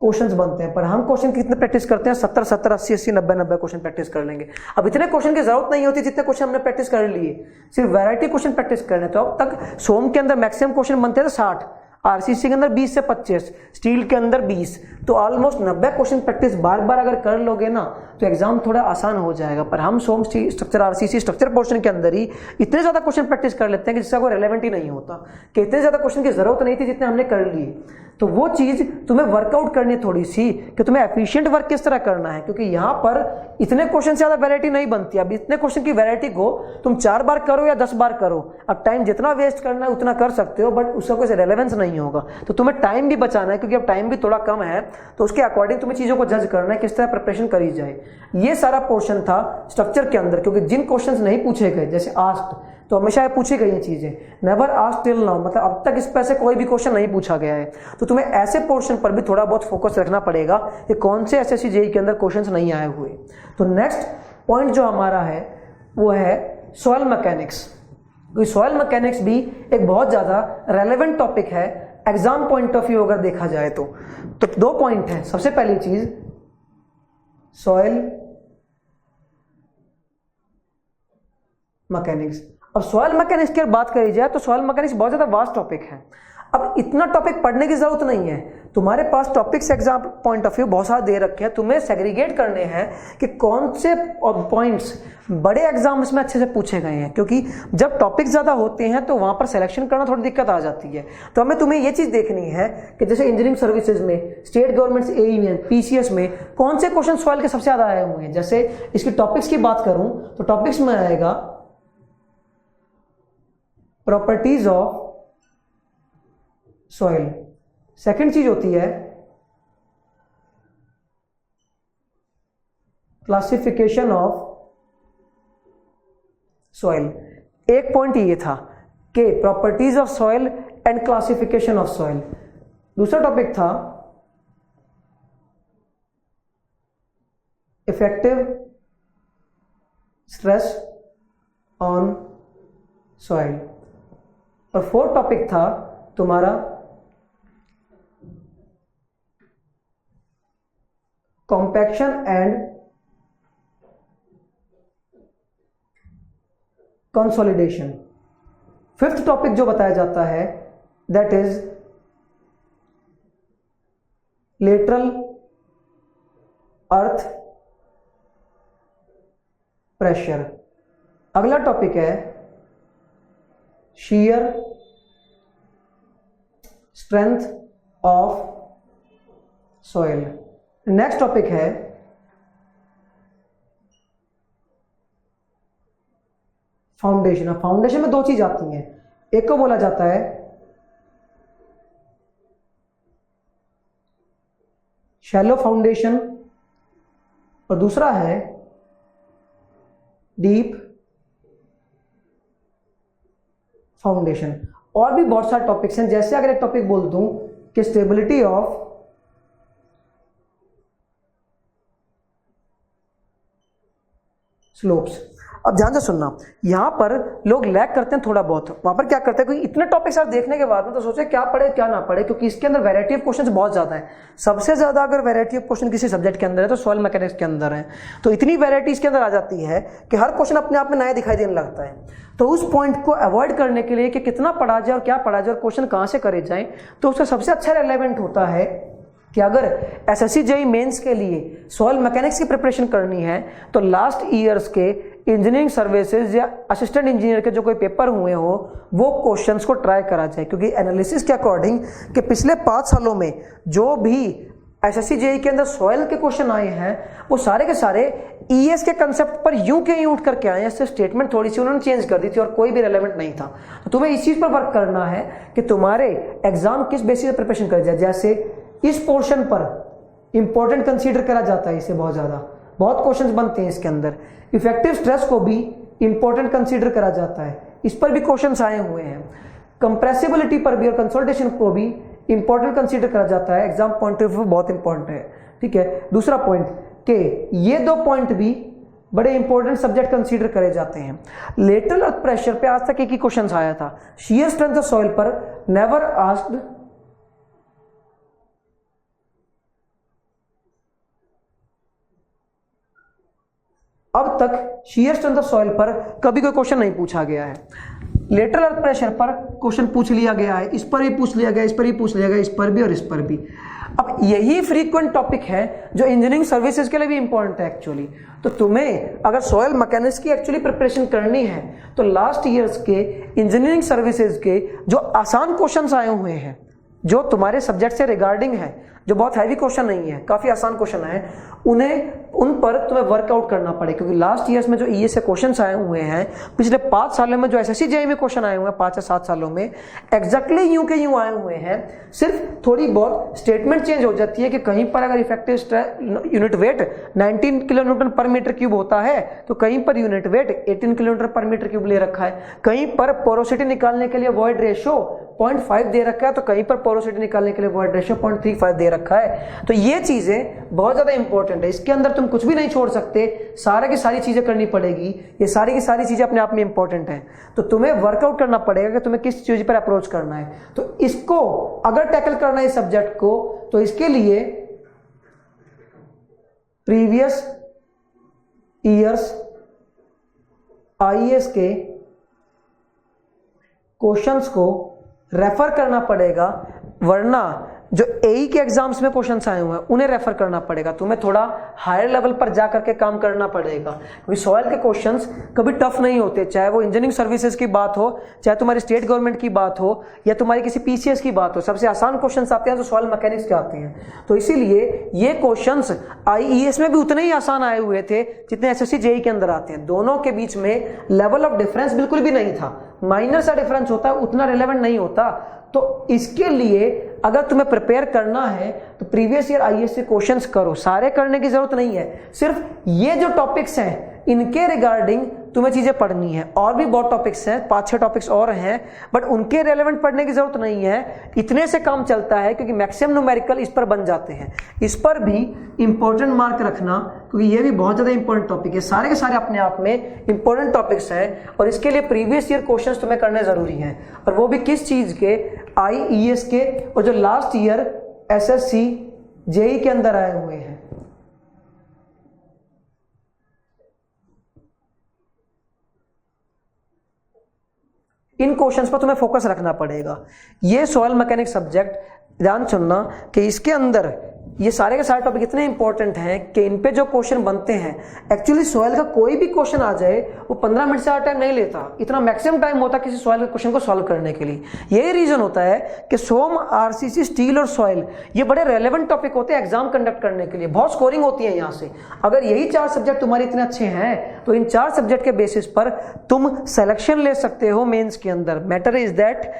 क्वेश्चंस बनते हैं। पर हम क्वेश्चन कितने प्रैक्टिस करते हैं, 70 70 80 80 90 90 क्वेश्चन प्रैक्टिस कर लेंगे। अब इतने क्वेश्चन की जरूरत नहीं होती जितने क्वेश्चन हमने प्रैक्टिस कर लिए, सिर्फ वैरायटी क्वेश्चन प्रैक्टिस करने। तो अब तक सोम के अंदर मैक्सिमम क्वेश्चन बनते थे 60, आरसीसी के अंदर 20 से 25, स्टील के अंदर 20, तो ऑलमोस्ट 90 क्वेश्चन प्रैक्टिस बार बार अगर कर लोगे ना तो एग्जाम थोड़ा आसान हो जाएगा। पर हम सोम स्ट्रक्चर आरसीसी स्ट्रक्चर पोर्शन के अंदर ही इतने ज्यादा क्वेश्चन प्रैक्टिस कर लेते हैं कि जिसका कोई रेलेवेंट ही नहीं होता, कि इतने ज्यादा क्वेश्चन की जरूरत नहीं थी जितने हमने कर लिए। तो वो चीज तुम्हें वर्कआउट करनी थोड़ी सी कि तुम्हें एफिशिएंट वर्क किस तरह करना है, क्योंकि यहां पर इतने क्वेश्चन से ज्यादा वैरायटी नहीं बनती। अब इतने क्वेश्चन की वैरायटी को तुम 4 बार करो या 10 बार करो, अब टाइम जितना वेस्ट करना है उतना कर सकते हो, बट उसका कोई रेलेवेंस नहीं होगा। तो तुम्हें टाइम भी बचाना है, क्योंकि अब टाइम भी थोड़ा कम है, तो उसके अकॉर्डिंग तुम्हें चीजों को जज करना है किस तरह प्रिपरेशन करी जाए। ये सारा पोर्शन था स्ट्रक्चर के अंदर, क्योंकि जिन क्वेश्चंस नहीं पूछे गए जैसे आस्क्ड, तो हमेशा पूछी गई चीजें, नेवर आस्क्ड टिल नाउ, मतलब अब तक इस पर से कोई भी क्वेश्चन नहीं पूछा गया है। तो तुम्हें ऐसे पोर्शन पर भी थोड़ा बहुत फोकस रखना पड़ेगा कि कौन से एसएससी जेईई के अंदर क्वेश्चंस नहीं आए हुए। तो नेक्स्ट पॉइंट जो हमारा है वो है सॉइल मैकेनिक्स। सॉइल मैकेनिक्स भी एक बहुत ज्यादा रेलेवेंट टॉपिक है एग्जाम पॉइंट ऑफ व्यू अगर देखा जाए तो 2 पॉइंट है। सबसे पहली चीज सॉइल मैकेनिक्स। अब सॉइल मैकेनिक्स की बात करी जाए तो सॉइल मैकेनिक्स बहुत ज्यादा वास्ट टॉपिक है। अब इतना टॉपिक पढ़ने की जरूरत नहीं है, तुम्हारे पास topics exam point of view बहुत सारे दे रखे हैं, तुम्हें सेग्रीगेट करने हैं कि कौन से पॉइंट्स बड़े एग्जाम्स में अच्छे से पूछे गए हैं, क्योंकि जब टॉपिक ज्यादा होते हैं तो वहां पर सिलेक्शन करना थोड़ी दिक्कत आ जाती है। तो हमें तुम्हें यह चीज देखनी है कि जैसे इंजीनियरिंग सर्विसेज में, स्टेट गवर्नमेंट एई में, पीसीएस में कौन से क्वेश्चन सॉइल के सबसे ज्यादा आए हुए हैं। जैसे इसकी टॉपिक्स की बात करूं तो टॉपिक्स में आएगा प्रॉपर्टीज ऑफ सॉइल, सेकंड चीज होती है क्लासिफिकेशन ऑफ सॉइल। एक पॉइंट ये था कि properties of soil and classification of soil. दूसरा टॉपिक था इफेक्टिव स्ट्रेस ऑन सॉइल, और फोर्थ टॉपिक था तुम्हारा compaction and consolidation. Fifth topic जो बताया जाता है that is lateral earth pressure. अगला टॉपिक है shear strength of soil। Next topic है फाउंडेशन। अब फाउंडेशन में 2 चीज आती हैं, एक को बोला जाता है शैलो फाउंडेशन और दूसरा है डीप फाउंडेशन। और भी बहुत सारे टॉपिक्स हैं, जैसे अगर एक टॉपिक बोल दूं कि स्टेबिलिटी ऑफ स्लोप्स। अब ध्यान से सुनना, यहां पर लोग लैग करते हैं थोड़ा बहुत। वहां पर क्या करते हैं, कोई इतने टॉपिक्स आप देखने के बाद में तो सोचे क्या पढ़े क्या ना पढ़े, क्योंकि इसके अंदर वैरायटी ऑफ क्वेश्चंस बहुत ज्यादा है। सबसे ज्यादा अगर वैरायटी ऑफ क्वेश्चन किसी सब्जेक्ट के अंदर है तो सॉइल मैकेनिक्स के अंदर है। तो इतनी वैरायटी इसके अंदर आ जाती है कि हर क्वेश्चन अपने आप में नया दिखाई देने लगता है। तो उस पॉइंट को अवॉइड करने के लिए कि कितना पढ़ा जाए और क्या पढ़ा जाए और क्वेश्चन कहां से करे जाए, तो उसका सबसे अच्छा रेलेवेंट होता है कि अगर एसएससी जेईई मेंस के लिए सॉइल मैकेनिक्स की प्रिपरेशन करनी है तो लास्ट ईयर्स के इंजीनियरिंग सर्विसेज या असिस्टेंट इंजीनियर के जो कोई पेपर हुए हो वो क्वेश्चंस को ट्राई करा जाए, क्योंकि एनालिसिस के अकॉर्डिंग कि पिछले 5 सालों में जो भी एसएससी जेईई के अंदर सॉइल के क्वेश्चन आए हैं वो सारे के सारे ईएस के कंसेप्ट पर यूं के यूं उठ करके आए हैं। इससे स्टेटमेंट थोड़ी सी उन्होंने चेंज कर दी थी और कोई भी रेलेवेंट नहीं था। तो तुम्हें इस चीज पर वर्क करना है कि तुम्हारे एग्जाम किस बेसिस पर प्रिपरेशन कर जाए। जैसे इस पोर्शन पर इंपॉर्टेंट कंसीडर करा जाता है, इससे बहुत ज्यादा बहुत क्वेश्चंस बनते हैं इसके अंदर। इफेक्टिव स्ट्रेस को भी इंपॉर्टेंट कंसीडर करा जाता है, इस पर भी क्वेश्चंस आए हुए हैं। कंप्रेसिबिलिटी पर भी और कंसोलिडेशन को भी इंपॉर्टेंट कंसीडर करा जाता है, एग्जाम पॉइंट ऑफ व्यू बहुत इंपॉर्टेंट है। ठीक है, दूसरा पॉइंट कि ये 2 पॉइंट भी बड़े इंपॉर्टेंट सब्जेक्ट कंसीडर करे जाते हैं। लेटरल अर्थ प्रेशर पे आज तक एक ही क्वेश्चन आया था, शियर स्ट्रेंथ ऑफ सॉइल पर नेवर आस्क्ड। अब तक शियर स्ट्रेंथ ऑफ सॉइल पर कभी कोई क्वेश्चन नहीं पूछा गया है। लेटरल अर्थ प्रेशर पर क्वेश्चन पूछ लिया गया है, इस पर भी पूछ लिया गया, इस पर भी पूछ लिया गया, इस पर भी और इस पर भी। अब यही फ्रीक्वेंट टॉपिक है जो इंजीनियरिंग सर्विसेज के लिए भी इंपॉर्टेंट है एक्चुअली। तो तुम्हें अगर सॉइल मैकेनिक्स की एक्चुअली प्रिपरेशन करनी है तो लास्ट ईयर्स के इंजीनियरिंग सर्विसेज के जो आसान क्वेश्चंस आए हुए हैं, जो तुम्हारे सब्जेक्ट से रिगार्डिंग है, जो बहुत हैवी क्वेश्चन नहीं है, काफी आसान क्वेश्चन है, उन पर तुम्हें वर्कआउट करना पड़े। क्योंकि लास्ट ईयर्स में जो ईएस से क्वेश्चंस आए हुए हैं, पिछले 5 सालों में जो एसएससी जेईई में क्वेश्चन आए हुए हैं 5 या 7 सालों में, एग्जैक्टली यूं के यूं आए हुए हैं। सिर्फ थोड़ी बहुत स्टेटमेंट चेंज हो जाती है कि कहीं पर अगर effective unit weight 19 kilo Newton पर मीटर क्यूब होता है तो कहीं पर यूनिट वेट 18 किलोमीटर पर मीटर क्यूब ले रखा है, कहीं पर पोरोसिटी निकालने के लिए वॉइड रेशियो 0.5 दे रखा है, तो कहीं पर पोरोसिटी निकालने के लिए वॉइड रेशियो 0.35 दे रखा है। तो ये चीजें बहुत ज्यादा इंपॉर्टेंट है, इसके अंदर तुम कुछ भी नहीं छोड़ सकते, सारे की सारी चीजें करनी पड़ेगी। ये सारी की सारी चीजें अपने आप में इंपॉर्टेंट है, तो तुम्हें वर्कआउट करना पड़ेगा कि तुम्हें किस चीज पर अप्रोच करना है। तो इसको अगर टैकल करना है इस सब्जेक्ट को, तो इसके लिए प्रीवियस ईयर्स आईएएस के क्वेश्चंस को रेफर करना पड़ेगा, वरना जो एई के एग्जाम्स में क्वेश्चंस आए हुए हैं उन्हें रेफर करना पड़ेगा। तुम्हें थोड़ा हायर लेवल पर जा करके काम करना पड़ेगा, क्योंकि सॉइल के क्वेश्चंस कभी टफ नहीं होते, चाहे वो इंजीनियरिंग सर्विसेज की बात हो, चाहे तुम्हारी स्टेट गवर्नमेंट की बात हो, या तुम्हारी किसी पीसीएस की बात हो। सबसे आसान क्वेश्चंस आते हैं तो सॉइल मैकेनिक्स के आते हैं। तो इसीलिए ये क्वेश्चंस आईईएस में भी उतने ही आसान आए हुए थे जितने एसएससी जेईई के अंदर आते हैं। दोनों के बीच में लेवल ऑफ डिफरेंस बिल्कुल भी नहीं था, माइनर सा डिफरेंस होता है, उतना रिलेवेंट नहीं होता। तो इसके लिए अगर तुम्हें प्रिपेयर करना है तो प्रीवियस ईयर आईएएस से क्वेश्चंस करो, सारे करने की जरूरत नहीं है, सिर्फ ये जो टॉपिक्स हैं इनके रिगार्डिंग तुम्हें चीजें पढ़नी है। और भी बहुत टॉपिक्स हैं, 5-6 टॉपिक्स और हैं, बट उनके रेलेवेंट पढ़ने की जरूरत नहीं है। इतने से काम चलता है क्योंकि मैक्सिमम न्यूमेरिकल इस पर बन जाते हैं। इस पर भी इंपॉर्टेंट मार्क रखना, क्योंकि ये भी बहुत ज्यादा इंपॉर्टेंट टॉपिक है। सारे के सारे अपने आप में इंपॉर्टेंट टॉपिक्स हैं और इसके लिए प्रीवियस ईयर क्वेश्चंस तुम्हें करने जरूरी हैं, और वो भी किस चीज के, आईईएस के, और जो लास्ट ईयर एसएससी जेईई के अंदर आए हुए हैं। इन क्वेश्चंस पर तुम्हें फोकस रखना पड़ेगा। ये सॉइल मैकेनिक्स सब्जेक्ट ध्यान सुनना कि इसके अंदर ये सारे के सारे टॉपिक इतने इंपॉर्टेंट हैं कि इन पे जो क्वेश्चन बनते हैं, एक्चुअली सॉइल का कोई भी क्वेश्चन आ जाए वो 15 मिनट से ज़्यादा टाइम नहीं लेता, इतना मैक्सिमम टाइम होता है किसी सॉइल के क्वेश्चन को सॉल्व करने के लिए। यही रीजन होता है कि सोम, आरसीसी, स्टील और सॉइल ये बड़े रेलेवेंट टॉपिक होते हैं एग्जाम कंडक्ट करने के लिए, बहुत स्कोरिंग होती है यहाँ से। अगर यही 4 सब्जेक्ट तुम्हारे इतने अच्छे हैं तो इन 4 सब्जेक्ट के बेसिस पर तुम सिलेक्शन ले सकते हो मेंस के अंदर। मैटर इज दैट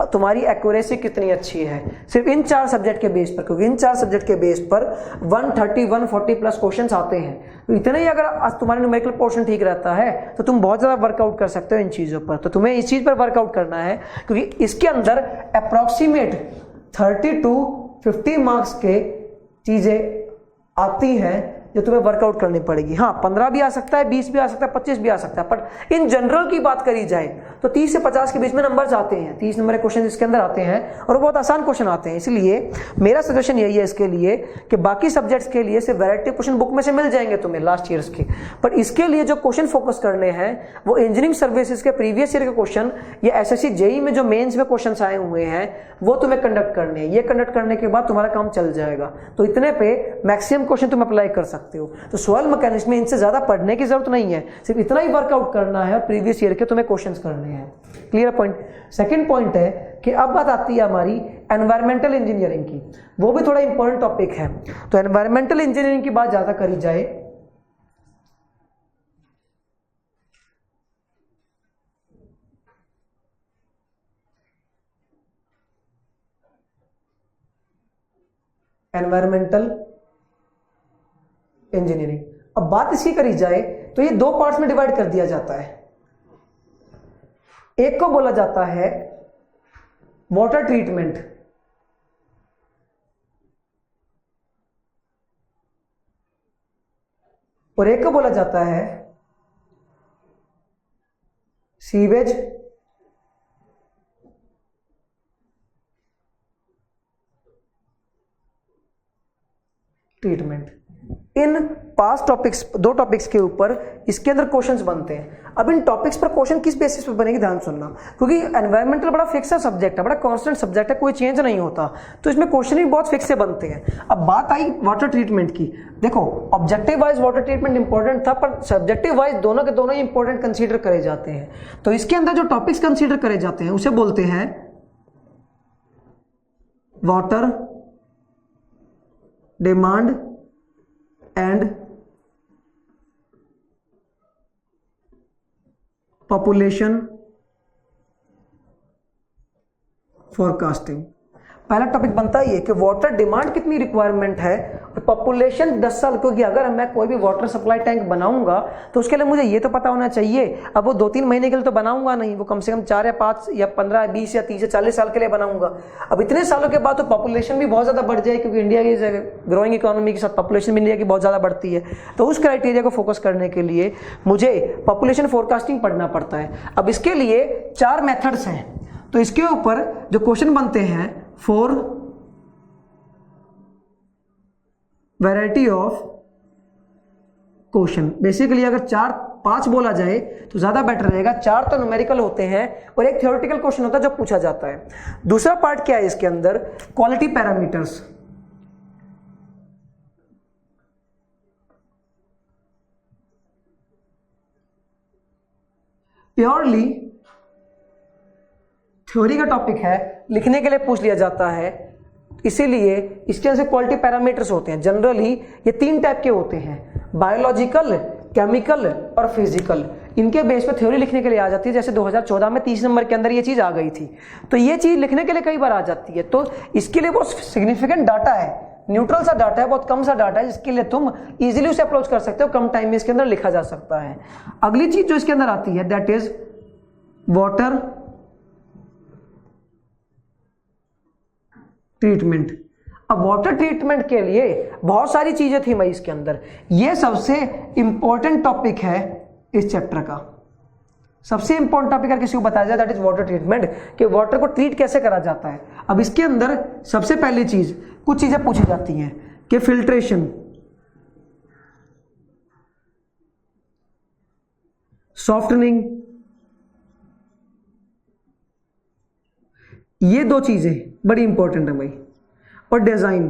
तुम्हारी एक्यूरेसी कितनी अच्छी है, सिर्फ इन 4 सब्जेक्ट के बेस पर, क्योंकि इन 4 सब्जेक्ट के बेस पर 130-140 प्लस क्वेश्चंस आते हैं। तो इतने ही अगर तुम्हारा न्यूमेरिकल पोर्शन ठीक रहता है तो तुम बहुत ज्यादा वर्कआउट कर सकते हो इन चीजों पर। तो तुम्हें इस चीज पर वर्कआउट करना है, क्योंकि इसके अंदर अप्रोक्सीमेट 30 to 50 मार्क्स के चीजें आती हैं जो तुम्हें वर्कआउट करनी पड़ेगी। हाँ, 15 भी आ सकता है, 20 भी आ सकता है, 25 भी आ सकता है, बट इन जनरल की बात करी जाए तो 30 से 50 के बीच में नंबर्स आते हैं, 30 नंबर के क्वेश्चन इसके अंदर आते हैं और वो बहुत आसान क्वेश्चन आते हैं। इसलिए मेरा सजेशन यही है इसके लिए कि बाकी सब्जेक्ट्स के लिए सिर्फ वैरायटी क्वेश्चन बुक में से मिल जाएंगे तुम्हें लास्ट ईयर्स के, पर इसके लिए जो क्वेश्चन फोकस करने हैं वो इंजीनियरिंग सर्विसेज के प्रीवियस ईयर के क्वेश्चन या एसएससी जेई में जो मेंस में क्वेश्चन आए हुए हैं वो तुम्हें कंडक्ट करने हैं। ये कंडक्ट करने के बाद तुम्हारा काम चल जाएगा। तो इतने पे मैक्सिमम क्वेश्चन तुम अप्लाई कर सकते हो। तो सॉइल मैकेनिक्स में इनसे ज्यादा पढ़ने की जरूरत नहीं है, सिर्फ इतना ही वर्कआउट करना है और प्रीवियस ईयर के तुम्हें क्वेश्चंस करने हैं। Clear point. सेकंड पॉइंट है कि अब बात आती है हमारी एनवायरमेंटल इंजीनियरिंग की, वो भी थोड़ा इंपॉर्टेंट टॉपिक है। तो एनवायरमेंटल इंजीनियरिंग की बात ज्यादा करी जाए एनवायरमेंटल इंजीनियरिंग, अब बात इसकी करी जाए तो ये दो पार्ट्स में डिवाइड कर दिया जाता है। एक को बोला जाता है वाटर ट्रीटमेंट, और एक को बोला जाता है सीवेज ट्रीटमेंट। इन पास टॉपिक्स, दो टॉपिक्स के ऊपर इसके अंदर क्वेश्चंस बनते हैं। अब इन टॉपिक्स पर क्वेश्चन किस बेसिस पर बनेगी ध्यान सुनना, क्योंकि एनवायरमेंटल बड़ा फिक्स सब्जेक्ट है, बड़ा कांस्टेंट सब्जेक्ट है, कोई चेंज नहीं होता, तो इसमें क्वेश्चन भी बहुत फिक्स से बनते हैं। अब बात आई वाटर ट्रीटमेंट की। देखो objective wise water treatment important था, पर सब्जेक्टिव वाइज दोनों के दोनों ही इंपॉर्टेंट कंसीडर करे जाते हैं। तो इसके अंदर जो टॉपिक्स कंसीडर करे जाते हैं उसे बोलते हैं water demand and population forecasting. पहला टॉपिक बनता है ये कि वाटर डिमांड कितनी रिक्वायरमेंट है और पॉपुलेशन 10 साल, क्योंकि अगर मैं कोई भी वाटर सप्लाई टैंक बनाऊंगा तो उसके लिए मुझे ये तो पता होना चाहिए। अब वो 2-3 महीने के लिए तो बनाऊंगा नहीं, वो कम से कम 4 या 5 या 15 या 20 या 30 या 40 साल के लिए बनाऊंगा। अब इतने सालों के बाद तो पॉपुलेशन भी बहुत ज्यादा बढ़ जाए, क्योंकि इंडिया की ग्रोइंग इकोनॉमी के साथ पॉपुलेशन भी इंडिया की बहुत ज्यादा बढ़ती है। तो उस क्राइटेरिया को फोकस करने के लिए मुझे पॉपुलेशन फोरकास्टिंग पढ़ना पड़ता है। अब इसके लिए 4 मेथड्स हैं, तो इसके ऊपर जो क्वेश्चन बनते हैं for variety of question. Basically अगर 4-5 बोला जाए तो ज्यादा बेटर रहेगा। 4 तो न्यूमेरिकल होते हैं और एक थ्योरेटिकल क्वेश्चन होता है जो पूछा जाता है। दूसरा पार्ट क्या है इसके अंदर, क्वालिटी पैरामीटर्स। प्योरली थ्योरी का टॉपिक है, लिखने के लिए पूछ लिया जाता है, इसीलिए इसके अंदर क्वालिटी पैरामीटर्स होते हैं। जनरली ये 3 टाइप के होते हैं, बायोलॉजिकल, केमिकल और फिजिकल। इनके बेस पे थ्योरी लिखने के लिए आ जाती है। जैसे 2014 में 30 नंबर के अंदर ये चीज आ गई थी, तो ये चीज लिखने के लिए कई बार आ जाती है। तो इसके लिए बहुत सिग्निफिकेंट डाटा है, न्यूट्रल सा डाटा है, बहुत कम सा डाटा है, जिसके लिए तुम इजीली उसे अप्रोच कर सकते हो, कम टाइम में इसके अंदर लिखा जा सकता है। अगली चीज जो इसके अंदर आती है दैट इज वाटर ट्रीटमेंट। अब वाटर ट्रीटमेंट के लिए बहुत सारी चीजें थी भाई इसके अंदर। ये सबसे इंपॉर्टेंट टॉपिक है इस चैप्टर का। सबसे इंपॉर्टेंट टॉपिक अगर किसी को बताया जाए दैट इज वाटर ट्रीटमेंट, कि वाटर को ट्रीट कैसे करा जाता है। अब इसके अंदर सबसे पहली चीज, कुछ चीजें पूछी जाती हैं कि फिल्ट्रेशन, सॉफ्टनिंग, ये 2 चीजें बड़ी इंपॉर्टेंट है भाई, और डिजाइन।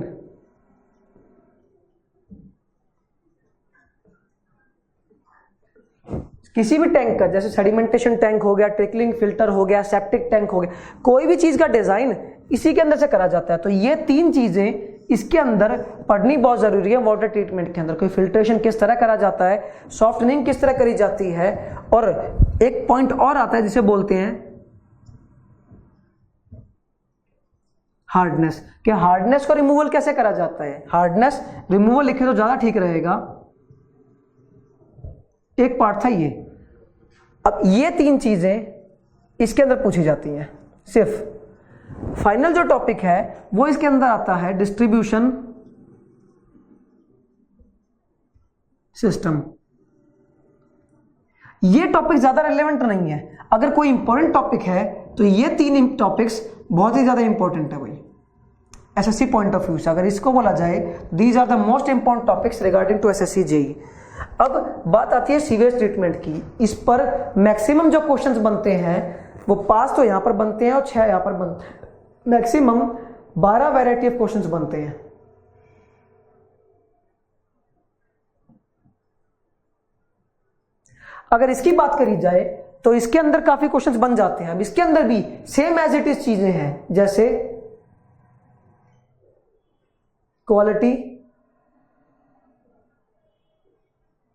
किसी भी टैंक का, जैसे सेडिमेंटेशन टैंक हो गया, ट्रिकलिंग फिल्टर हो गया, सेप्टिक टैंक हो गया, कोई भी चीज का डिजाइन इसी के अंदर से करा जाता है। तो ये 3 चीजें इसके अंदर पढ़नी बहुत जरूरी है वाटर ट्रीटमेंट के अंदर। कोई फिल्ट्रेशन किस तरह करा जाता है, सॉफ्टनिंग किस तरह करी जाती है, और एक पॉइंट और आता है जिसे बोलते हैं हार्डनेस, कि हार्डनेस को रिमूवल कैसे करा जाता है। हार्डनेस रिमूवल लिखे तो ज्यादा ठीक रहेगा, एक पार्ट था ये। अब ये 3 चीजें इसके अंदर पूछी जाती हैं सिर्फ। फाइनल जो टॉपिक है वो इसके अंदर आता है डिस्ट्रीब्यूशन सिस्टम। ये टॉपिक ज्यादा रेलेवेंट नहीं है, अगर कोई इंपॉर्टेंट टॉपिक है तो ये 3 टॉपिक्स बहुत ही ज्यादा इंपॉर्टेंट है भाई एसएससी पॉइंट ऑफ व्यू से। अगर इसको बोला जाए these are the most important topics regarding to SSC JE. अब बात आती है सीवेज ट्रीटमेंट की। इस पर मैक्सिमम जो क्वेश्चंस बनते हैं वो 5 तो यहां पर बनते हैं और 6 यहां पर बनते हैं, मैक्सिमम 12 वैरायटी ऑफ क्वेश्चंस बनते हैं। अगर इसकी बात करी जाए तो इसके अंदर काफी क्वेश्चंस बन जाते हैं। अब इसके अंदर भी सेम एज इट इज चीजें हैं, जैसे क्वालिटी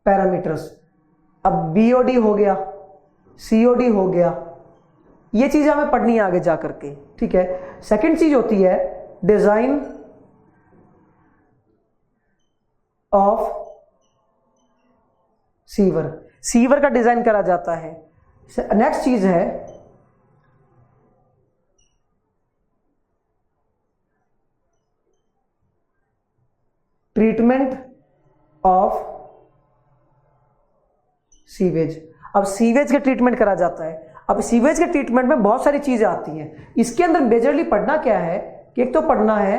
पैरामीटर्स, अब बीओडी हो गया, सीओडी हो गया, ये चीजें हमें पढ़नी है आगे जा करके, ठीक है। सेकंड चीज होती है डिजाइन ऑफ सीवर, सीवर का डिजाइन करा जाता है। नेक्स्ट चीज है ट्रीटमेंट ऑफ सीवेज। अब सीवेज का ट्रीटमेंट करा जाता है। अब सीवेज के ट्रीटमेंट में बहुत सारी चीजें आती हैं। इसके अंदर मेजरली पढ़ना क्या है कि एक तो पढ़ना है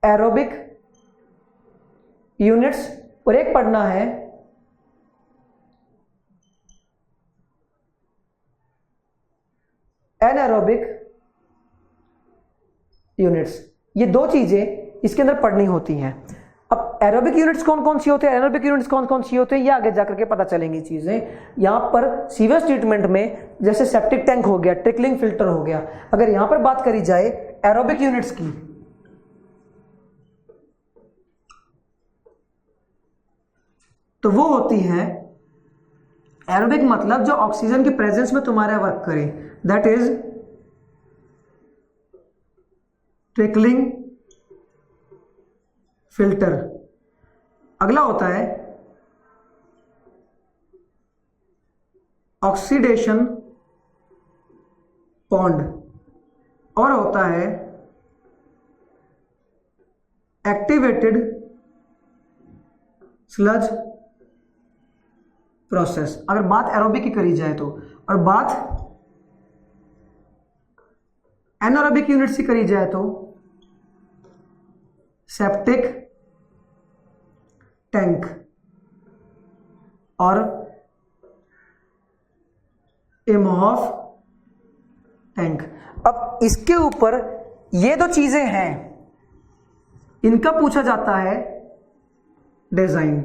एरोबिक यूनिट्स और एक पढ़ना है एनारोबिक यूनिट्स। ये 2 चीजें इसके अंदर पढ़नी होती हैं। अब एरोबिक यूनिट्स कौन कौन सी होते हैं, एनारोबिक यूनिट्स कौन कौन सी होते हैं, ये आगे जाकर के पता चलेंगी चीजें। यहां पर सीवेज ट्रीटमेंट में जैसे सेप्टिक टैंक हो गया, ट्रिकलिंग फिल्टर हो गया, अगर यहां पर बात करी जाए एरोबिक यूनिट्स की तो वो होती है एरोबिक मतलब जो ऑक्सीजन के प्रेजेंस में तुम्हारा वर्क करे, दैट इज ट्रिकलिंग फिल्टर। अगला होता है ऑक्सीडेशन पॉन्ड और होता है एक्टिवेटेड स्लज प्रोसेस, अगर बात एरोबिक की करी जाए तो। और बात एनारोबिक यूनिट्स की करी जाए तो सेप्टिक टैंक और इमॉफ टैंक। अब इसके ऊपर ये 2 चीजें हैं, इनका पूछा जाता है डिजाइन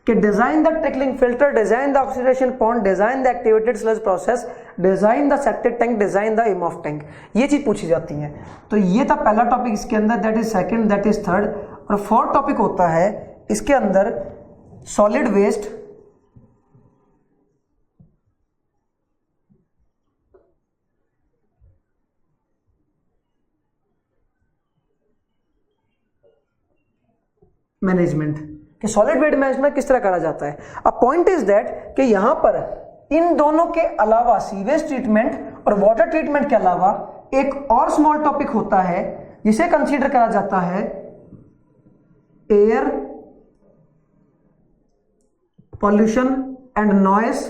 कि design the trickling filter, design the oxidation pond, design the activated sludge process, design the septic tank, design the Imhoff tank, ये चीज पूछी जाती है। तो ये था पहला टॉपिक इसके अंदर, that is second, that is third. और फोर्थ टॉपिक होता है इसके अंदर सॉलिड वेस्ट मैनेजमेंट, कि सॉलिड वेस्ट मैनेजमेंट किस तरह करा जाता है। अब पॉइंट इज दैट कि यहां पर इन दोनों के अलावा सीवेज ट्रीटमेंट और वाटर ट्रीटमेंट के अलावा एक और स्मॉल टॉपिक होता है जिसे कंसीडर करा जाता है air pollution and noise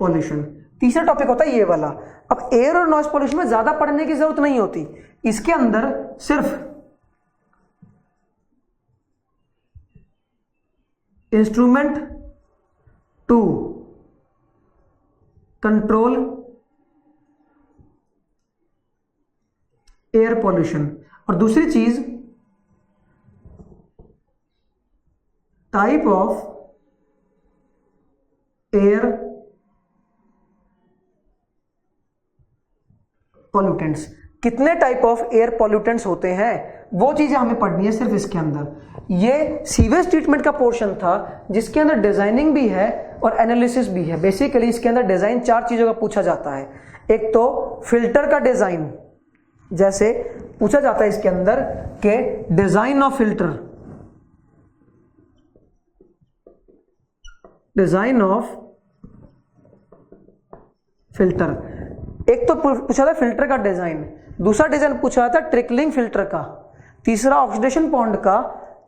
pollution. तीसरा टॉपिक होता है ये वाला। अब एयर और नॉइस पॉल्यूशन में ज्यादा पढ़ने की जरूरत नहीं होती, इसके अंदर सिर्फ instrument to control air pollution और दूसरी चीज टाइप ऑफ एयर पॉल्यूटेंट्स, कितने टाइप ऑफ एयर पॉल्यूटेंट्स होते हैं वो चीजें हमें पढ़नी है सिर्फ इसके अंदर। ये सीवेज ट्रीटमेंट का पोर्शन था जिसके अंदर डिजाइनिंग भी है और एनालिसिस भी है। बेसिकली इसके अंदर डिजाइन 4 चीजों का पूछा जाता है। एक तो फिल्टर का डिजाइन, जैसे पूछा जाता है इसके अंदर के design of filter, design of filter. एक तो पूछा था फिल्टर का डिजाइन, दूसरा डिजाइन पूछा था ट्रिकलिंग फिल्टर का, तीसरा ऑक्सीडेशन पॉन्ड का,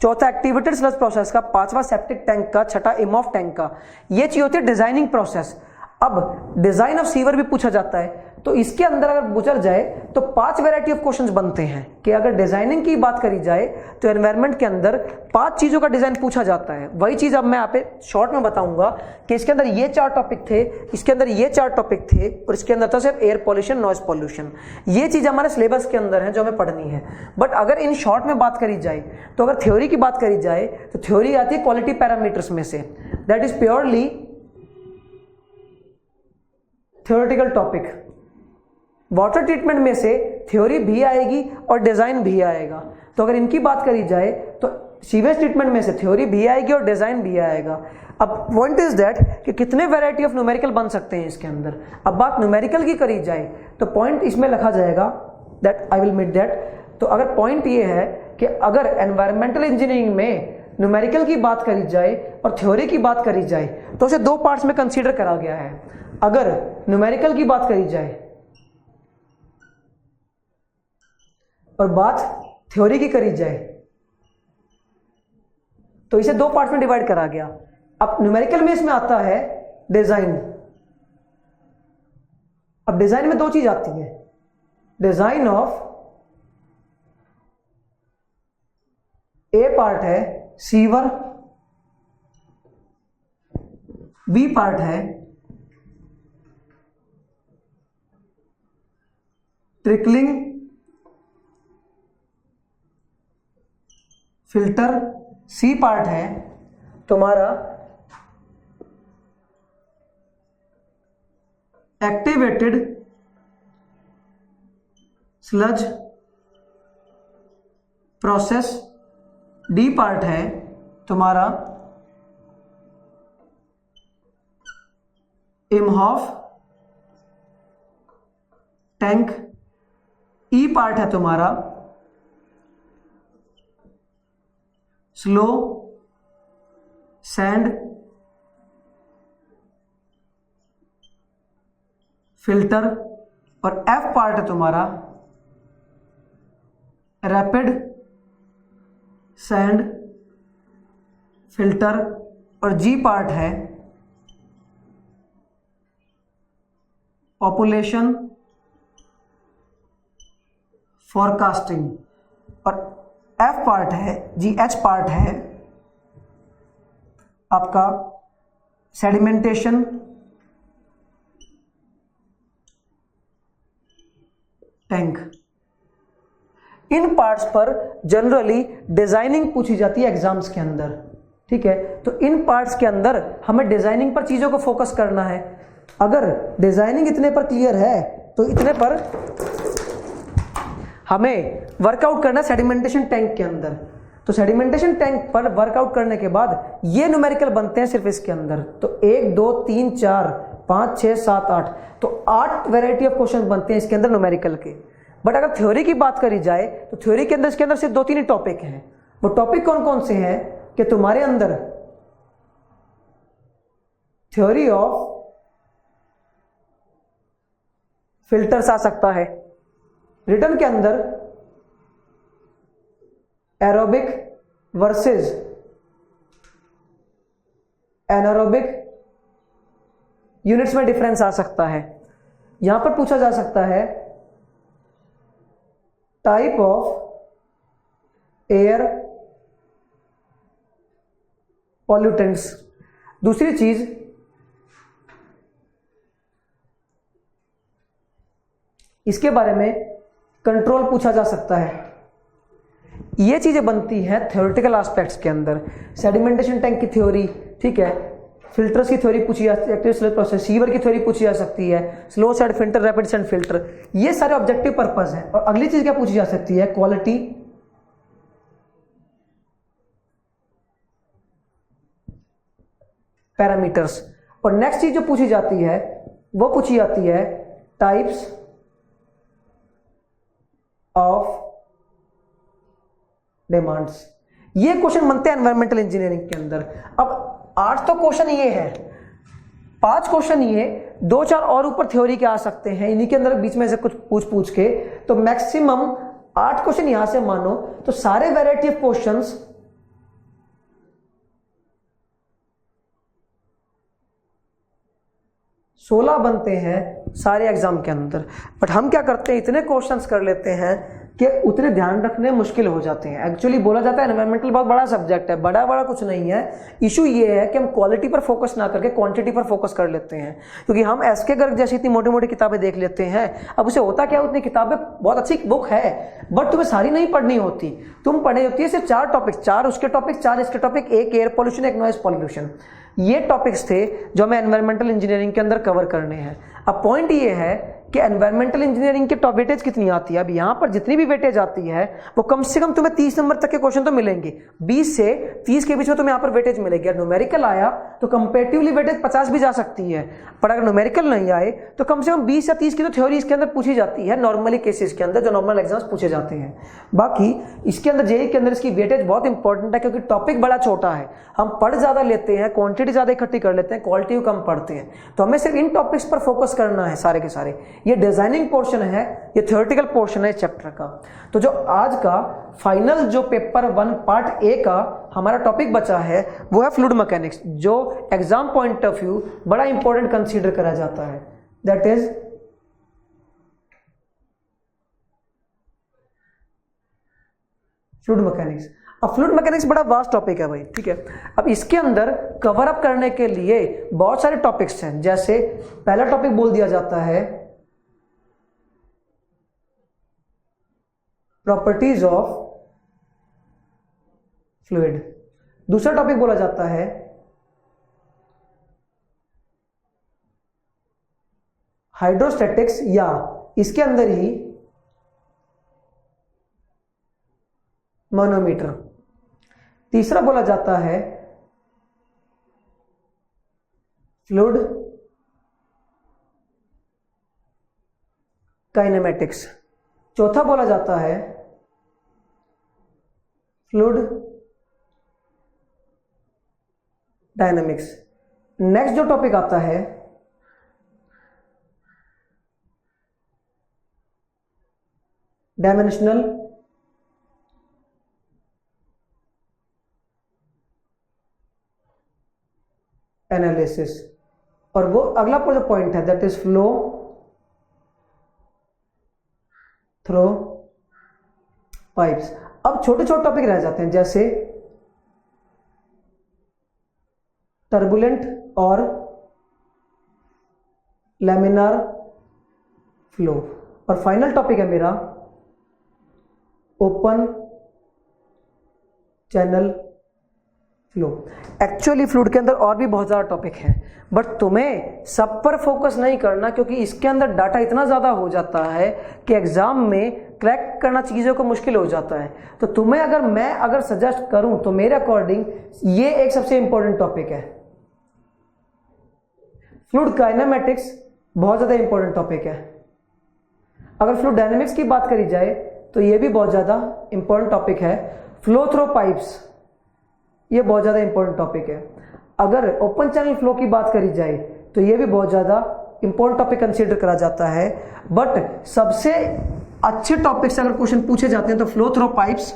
चौथा एक्टिवेटेड स्लज प्रोसेस का, पांचवा सेप्टिक टैंक का, छठा इमॉफ टैंक का। ये चीज होती है डिजाइनिंग प्रोसेस। अब डिजाइन ऑफ सीवर भी पूछा जाता है, तो इसके अंदर अगर गुजर जाए तो 5 वैरायटी ऑफ क्वेश्चंस बनते हैं कि अगर डिजाइनिंग की बात करी जाए तो एनवायरनमेंट के अंदर 5 चीजों का डिजाइन पूछा जाता है। वही चीज अब मैं यहाँ पे शॉर्ट में बताऊंगा कि इसके अंदर ये 4 टॉपिक थे, इसके अंदर ये 4 टॉपिक थे, और इसके अंदर था सिर्फ एयर पॉल्यूशन, नॉइज पॉल्यूशन। ये चीज हमारे सिलेबस के अंदर है जो हमें पढ़नी है। बट अगर इन शॉर्ट में बात करी जाए तो अगर थ्योरी की बात करी जाए तो थ्योरी आती है क्वालिटी पैरामीटर्स में से, that is purely theoretical topic. Water treatment में से थ्योरी भी आएगी और डिजाइन भी आएगा। तो अगर इनकी बात करी जाए तो सीवेज ट्रीटमेंट में से थ्योरी भी आएगी और डिजाइन भी आएगा। अब पॉइंट इज दैट कि कितने वैरायटी ऑफ न्यूमेरिकल बन सकते हैं इसके अंदर। अब बात न्यूमेरिकल की करी जाए तो पॉइंट इसमें लिखा जाएगा, that I will make that. तो अगर पॉइंट ये है कि अगर एनवायरमेंटल इंजीनियरिंग में न्यूमेरिकल की बात करी जाए और थ्योरी की बात करी जाए तो उसे 2 पार्ट्स में कंसीडर करा गया है। अगर न्यूमेरिकल की बात करी जाए और बात थ्योरी की करी जाए तो इसे 2 पार्ट में डिवाइड करा गया। अब न्यूमेरिकल में इसमें आता है डिजाइन। अब डिजाइन में 2 चीज आती है, डिजाइन ऑफ ए पार्ट है सीवर, बी पार्ट है ट्रिकलिंग फिल्टर, सी पार्ट है तुम्हारा activated sludge process, D part है तुम्हारा इमहॉफ टैंक, ई पार्ट है तुम्हारा स्लो सैंड फिल्टर, और एफ पार्ट है तुम्हारा रैपिड सैंड फिल्टर, और जी पार्ट है पॉपुलेशन फोरकास्टिंग, और एफ पार्ट है, जी एच पार्ट है आपका सेडिमेंटेशन, टैंक। इन पार्ट्स पर जनरली डिजाइनिंग पूछी जाती है एग्जाम्स के अंदर, ठीक है। तो इन पार्ट्स के अंदर हमें डिजाइनिंग पर चीजों को फोकस करना है। अगर डिजाइनिंग इतने पर क्लियर है तो इतने पर हमें वर्कआउट करना है सेडिमेंटेशन टैंक के अंदर। तो सेडिमेंटेशन टैंक पर वर्कआउट करने के बाद ये न्यूमेरिकल बनते हैं सिर्फ इसके अंदर। तो 1 2 3 4 5 6 7 8, तो 8 वैरायटी ऑफ क्वेश्चन बनते हैं इसके अंदर न्यूमेरिकल के। बट अगर थ्योरी की बात करी जाए तो थ्योरी के अंदर इसके अंदर सिर्फ 2-3 ही टॉपिक हैं। वो टॉपिक कौन कौन से हैं कि तुम्हारे अंदर थ्योरी ऑफ फिल्टर्स आ सकता है, रिटर्न के अंदर एरोबिक वर्सेस एनारोबिक यूनिट्स में डिफरेंस आ सकता है। यहां पर पूछा जा सकता है टाइप ऑफ एयर पॉल्यूटेंट्स। दूसरी चीज इसके बारे में कंट्रोल पूछा जा सकता है। ये चीजें बनती हैं थ्योरेटिकल एस्पेक्ट्स के अंदर। सेडिमेंटेशन टैंक की थ्योरी, ठीक है, फिल्टर्स की थ्योरी पूछी जा सकती है, एक्टिव स्लज प्रोसेस, सीवर की थ्योरी पूछी जा सकती है, slow sand filter, rapid sand filter, ये सारे ऑब्जेक्टिव पर्पस है। और अगली चीज क्या पूछी जा सकती है, क्वालिटी पैरामीटर्स। और नेक्स्ट चीज जो पूछी जाती है वो पूछी जाती है टाइप्स ऑफ डिमांड्स। ये क्वेश्चन बनते हैं एनवायरमेंटल इंजीनियरिंग के अंदर। अब 8 तो क्वेश्चन ये है, 5 क्वेश्चन ये, 2-4 और ऊपर थ्योरी के आ सकते हैं, इन्हीं के अंदर बीच में से कुछ पूछ के, तो मैक्सिमम 8 क्वेश्चन यहां से मानो तो सारे वैरायटी ऑफ क्वेश्चंस 16 बनते हैं सारे एग्जाम के अंदर। बट हम क्या करते हैं, इतने क्वेश्चंस कर लेते हैं कि उतने ध्यान रखने मुश्किल हो जाते हैं। एक्चुअली बोला जाता है एनवायरमेंटल बहुत बड़ा सब्जेक्ट है, बड़ा बड़ा कुछ नहीं है। इशू ये है कि हम क्वालिटी पर फोकस ना करके क्वांटिटी पर फोकस कर लेते हैं, क्योंकि हम एसके गर्ग जैसी इतनी मोटी मोटी किताबें देख लेते हैं। अब उसे होता क्या, उतनी किताबें बहुत अच्छी बुक है बट तुम्हें सारी नहीं पढ़नी होती। तुम पढ़े होती है सिर्फ 4 टॉपिक, 4 उसके टॉपिक, 4 इसके टॉपिक, एक एयर पॉल्यूशन, एक नॉइज पॉल्यूशन। ये टॉपिक्स थे जो हमें एनवायरमेंटल इंजीनियरिंग के अंदर कवर करने हैं। अब पॉइंट ये है कि एनवायरमेंटल इंजीनियरिंग के टॉप वेटेज कितनी आती है। अब यहां पर जितनी भी वेटेज आती है वो कम से कम तुम्हें 30 नंबर तक के क्वेश्चन तो मिलेंगे, 20 से 30 के बीच में तुम्हें यहां पर वेटेज मिलेगी। अगर न्यूमेरिकल आया तो कंपेरेटिवली वेटेज 50 भी जा सकती है, पर अगर न्यूमेरिकल नहीं आए तो कम से कम 20 या 30 की तो थ्योरी इसके अंदर पूछी जाती है नॉर्मली केसेस के अंदर, जो नॉर्मल एग्जाम्स पूछे जाते हैं। बाकी इसके अंदर जेईई के अंदर इसकी वेटेज बहुत इंपॉर्टेंट है, क्योंकि टॉपिक बड़ा छोटा है। हम पढ़ ज्यादा लेते हैं, क्वांटिटी ज्यादा इकट्ठी कर लेते हैं, क्वालिटी कम पढ़ते हैं। तो हमें सिर्फ इन टॉपिक्स पर फोकस करना है सारे के सारे। ये डिजाइनिंग पोर्शन है, ये थ्योरेटिकल पोर्शन है चैप्टर का। तो जो आज का फाइनल जो पेपर 1 पार्ट ए का हमारा टॉपिक बचा है वो है फ्लूइड मैकेनिक्स, जो एग्जाम पॉइंट ऑफ व्यू बड़ा इंपॉर्टेंट कंसीडर करा जाता है। That is fluid mechanics. अब फ्लूइड मैकेनिक्स बड़ा वास्ट टॉपिक है भाई, ठीक है। अब इसके अंदर कवर अप करने के लिए बहुत सारे टॉपिक्स हैं। जैसे पहला टॉपिक बोल दिया जाता है प्रॉपर्टीज ऑफ फ्लूइड, दूसरा टॉपिक बोला जाता है हाइड्रोस्टैटिक्स, या इसके अंदर ही मैनोमीटर। तीसरा बोला जाता है फ्लूइड काइनेमेटिक्स। चौथा बोला जाता है फ्लूइड डायनामिक्स। नेक्स्ट जो टॉपिक आता है डायमेंशनल एनालिसिस, और वो अगला जो पॉइंट है that is flow through pipes. अब छोटे छोटे टॉपिक रह जाते हैं, जैसे टर्बुलेंट और लैमिनार फ्लो, और फाइनल टॉपिक है मेरा open channel flow. Actually fluid के अंदर और भी बहुत ज्यादा टॉपिक है, बट तुम्हें सब पर फोकस नहीं करना, क्योंकि इसके अंदर डाटा इतना ज्यादा हो जाता है कि एग्जाम में क्रैक करना चीजों को मुश्किल हो जाता है। तो तुम्हें अगर सजेस्ट करूं तो मेरे अकॉर्डिंग ये एक सबसे इंपॉर्टेंट टॉपिक है। फ्लूइड काइनेमेटिक्स बहुत ज्यादा इंपॉर्टेंट टॉपिक है। अगर फ्लूइड डायनेमिक्स की बात करी जाए तो ये भी बहुत ज्यादा इंपॉर्टेंट टॉपिक है। फ्लो थ्रू पाइप्स ये बहुत ज्यादा इंपॉर्टेंट टॉपिक है। अगर ओपन चैनल फ्लो की बात करी जाए तो ये भी बहुत ज्यादा इंपॉर्टेंट टॉपिक कंसीडर करा जाता है। बट सबसे अच्छे टॉपिक से अगर क्वेश्चन पूछे जाते हैं तो flow through pipes,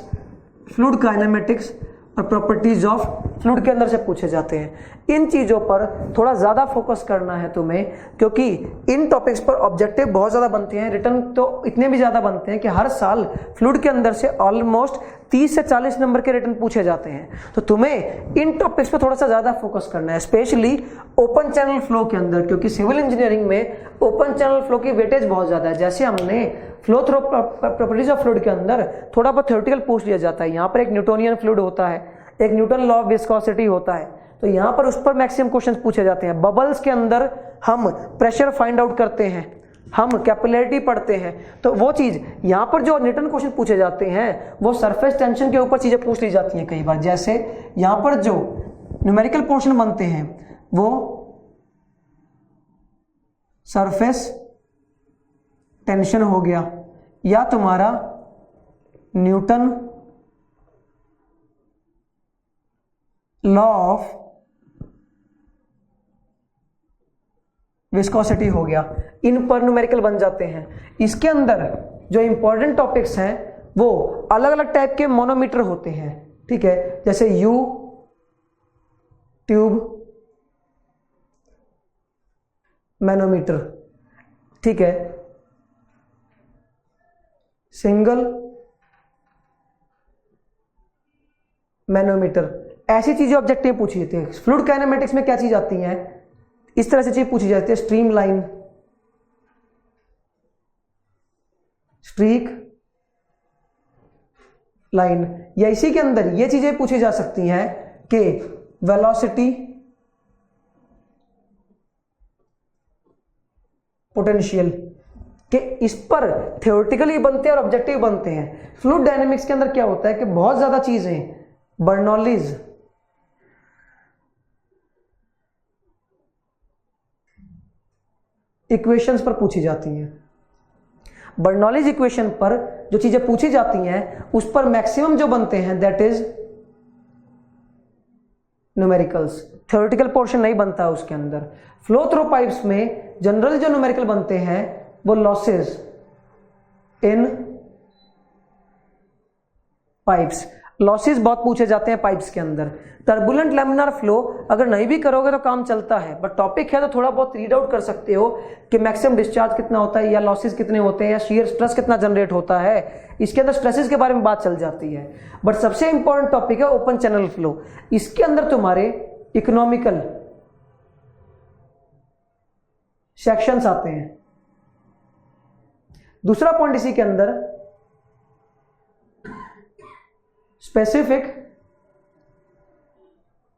fluid kinematics और प्रॉपर्टीज ऑफ फ्लूइड के अंदर से पूछे जाते हैं। इन चीजों पर थोड़ा ज्यादा फोकस करना है तुम्हें, क्योंकि इन टॉपिक्स पर ऑब्जेक्टिव बहुत ज्यादा बनते हैं। रिटर्न तो इतने भी ज्यादा बनते हैं कि हर साल फ्लूइड के अंदर से ऑलमोस्ट 30 से 40 नंबर के रिटर्न पूछे जाते हैं। तो तुम्हें इन टॉपिक्स पर थोड़ा सा ज्यादा फोकस करना है, स्पेशली ओपन चैनल फ्लो के अंदर, क्योंकि सिविल इंजीनियरिंग में ओपन चैनल फ्लो की वेटेज बहुत ज्यादा है। जैसे हमने flow through properties of fluid के अंदर थोड़ा बहुत थ्योरेटिकल पूछ लिया जाता है। यहाँ पर एक न्यूटोनियन फ्लूइड होता है, एक न्यूटन लॉ ऑफ विस्कोसिटी होता है, तो यहाँ पर उस पर मैक्सिमम क्वेश्चंस पूछे जाते हैं। बबल्स के अंदर हम प्रेशर फाइंड आउट करते हैं, हम कैपिलरिटी पढ़ते हैं, तो वो चीज यहाँ पर जो रिटर्न क्वेश्चन पूछे जाते हैं वो सरफेस टेंशन के ऊपर चीजें पूछ ली जाती हैं कई बार। जैसे यहाँ पर जो न्यूमेरिकल पोर्शन बनते हैं वो सरफेस टेंशन हो गया, या तुम्हारा न्यूटन लॉ ऑफ विस्कोसिटी हो गया। इन पर न्यूमेरिकल बन जाते हैं। इसके अंदर जो इंपॉर्टेंट टॉपिक्स हैं वो अलग अलग टाइप के मोनोमीटर होते हैं, ठीक है, जैसे यू ट्यूब मैनोमीटर, ठीक है, सिंगल मैनोमीटर, ऐसी चीजें ऑब्जेक्टिव पूछी जाती है। फ्लूइड काइनेमेटिक्स में क्या चीज आती है, इस तरह से चीज पूछी जाती है, स्ट्रीम लाइन, स्ट्रीक लाइन, या इसी के अंदर ये चीजें पूछी जा सकती हैं कि वेलोसिटी, पोटेंशियल, कि इस पर थ्योरेटिकली बनते हैं और ऑब्जेक्टिव बनते हैं। फ्लूइड डायनेमिक्स के अंदर क्या होता है कि बहुत ज्यादा चीजें बर्नौलीज, इक्वेशंस पर पूछी जाती हैं। बर्नौलीज इक्वेशन पर जो चीजें पूछी जाती हैं उस पर मैक्सिमम जो बनते हैं that is numericals, theoretical portion नहीं बनता है उसके अंदर। फ्लो थ्रू पाइप्स में जनरल जो न्यूमेरिकल बनते हैं वो लॉसेस इन पाइप्स, लॉसेस बहुत पूछे जाते हैं पाइप्स के अंदर। टर्बुलेंट लैमिनार फ्लो अगर नहीं भी करोगे तो काम चलता है, बट टॉपिक है तो थोड़ा बहुत रीड आउट कर सकते हो कि मैक्सिमम डिस्चार्ज कितना होता है, या लॉसेस कितने होते हैं, या शियर स्ट्रेस कितना जनरेट होता है, इसके अंदर स्ट्रेसेस के बारे में बात चल जाती है। बट सबसे इंपॉर्टेंट टॉपिक है ओपन चैनल फ्लो, इसके अंदर तुम्हारे इकोनॉमिकल सेक्शंस आते हैं। दूसरा पॉइंट इसी के अंदर स्पेसिफिक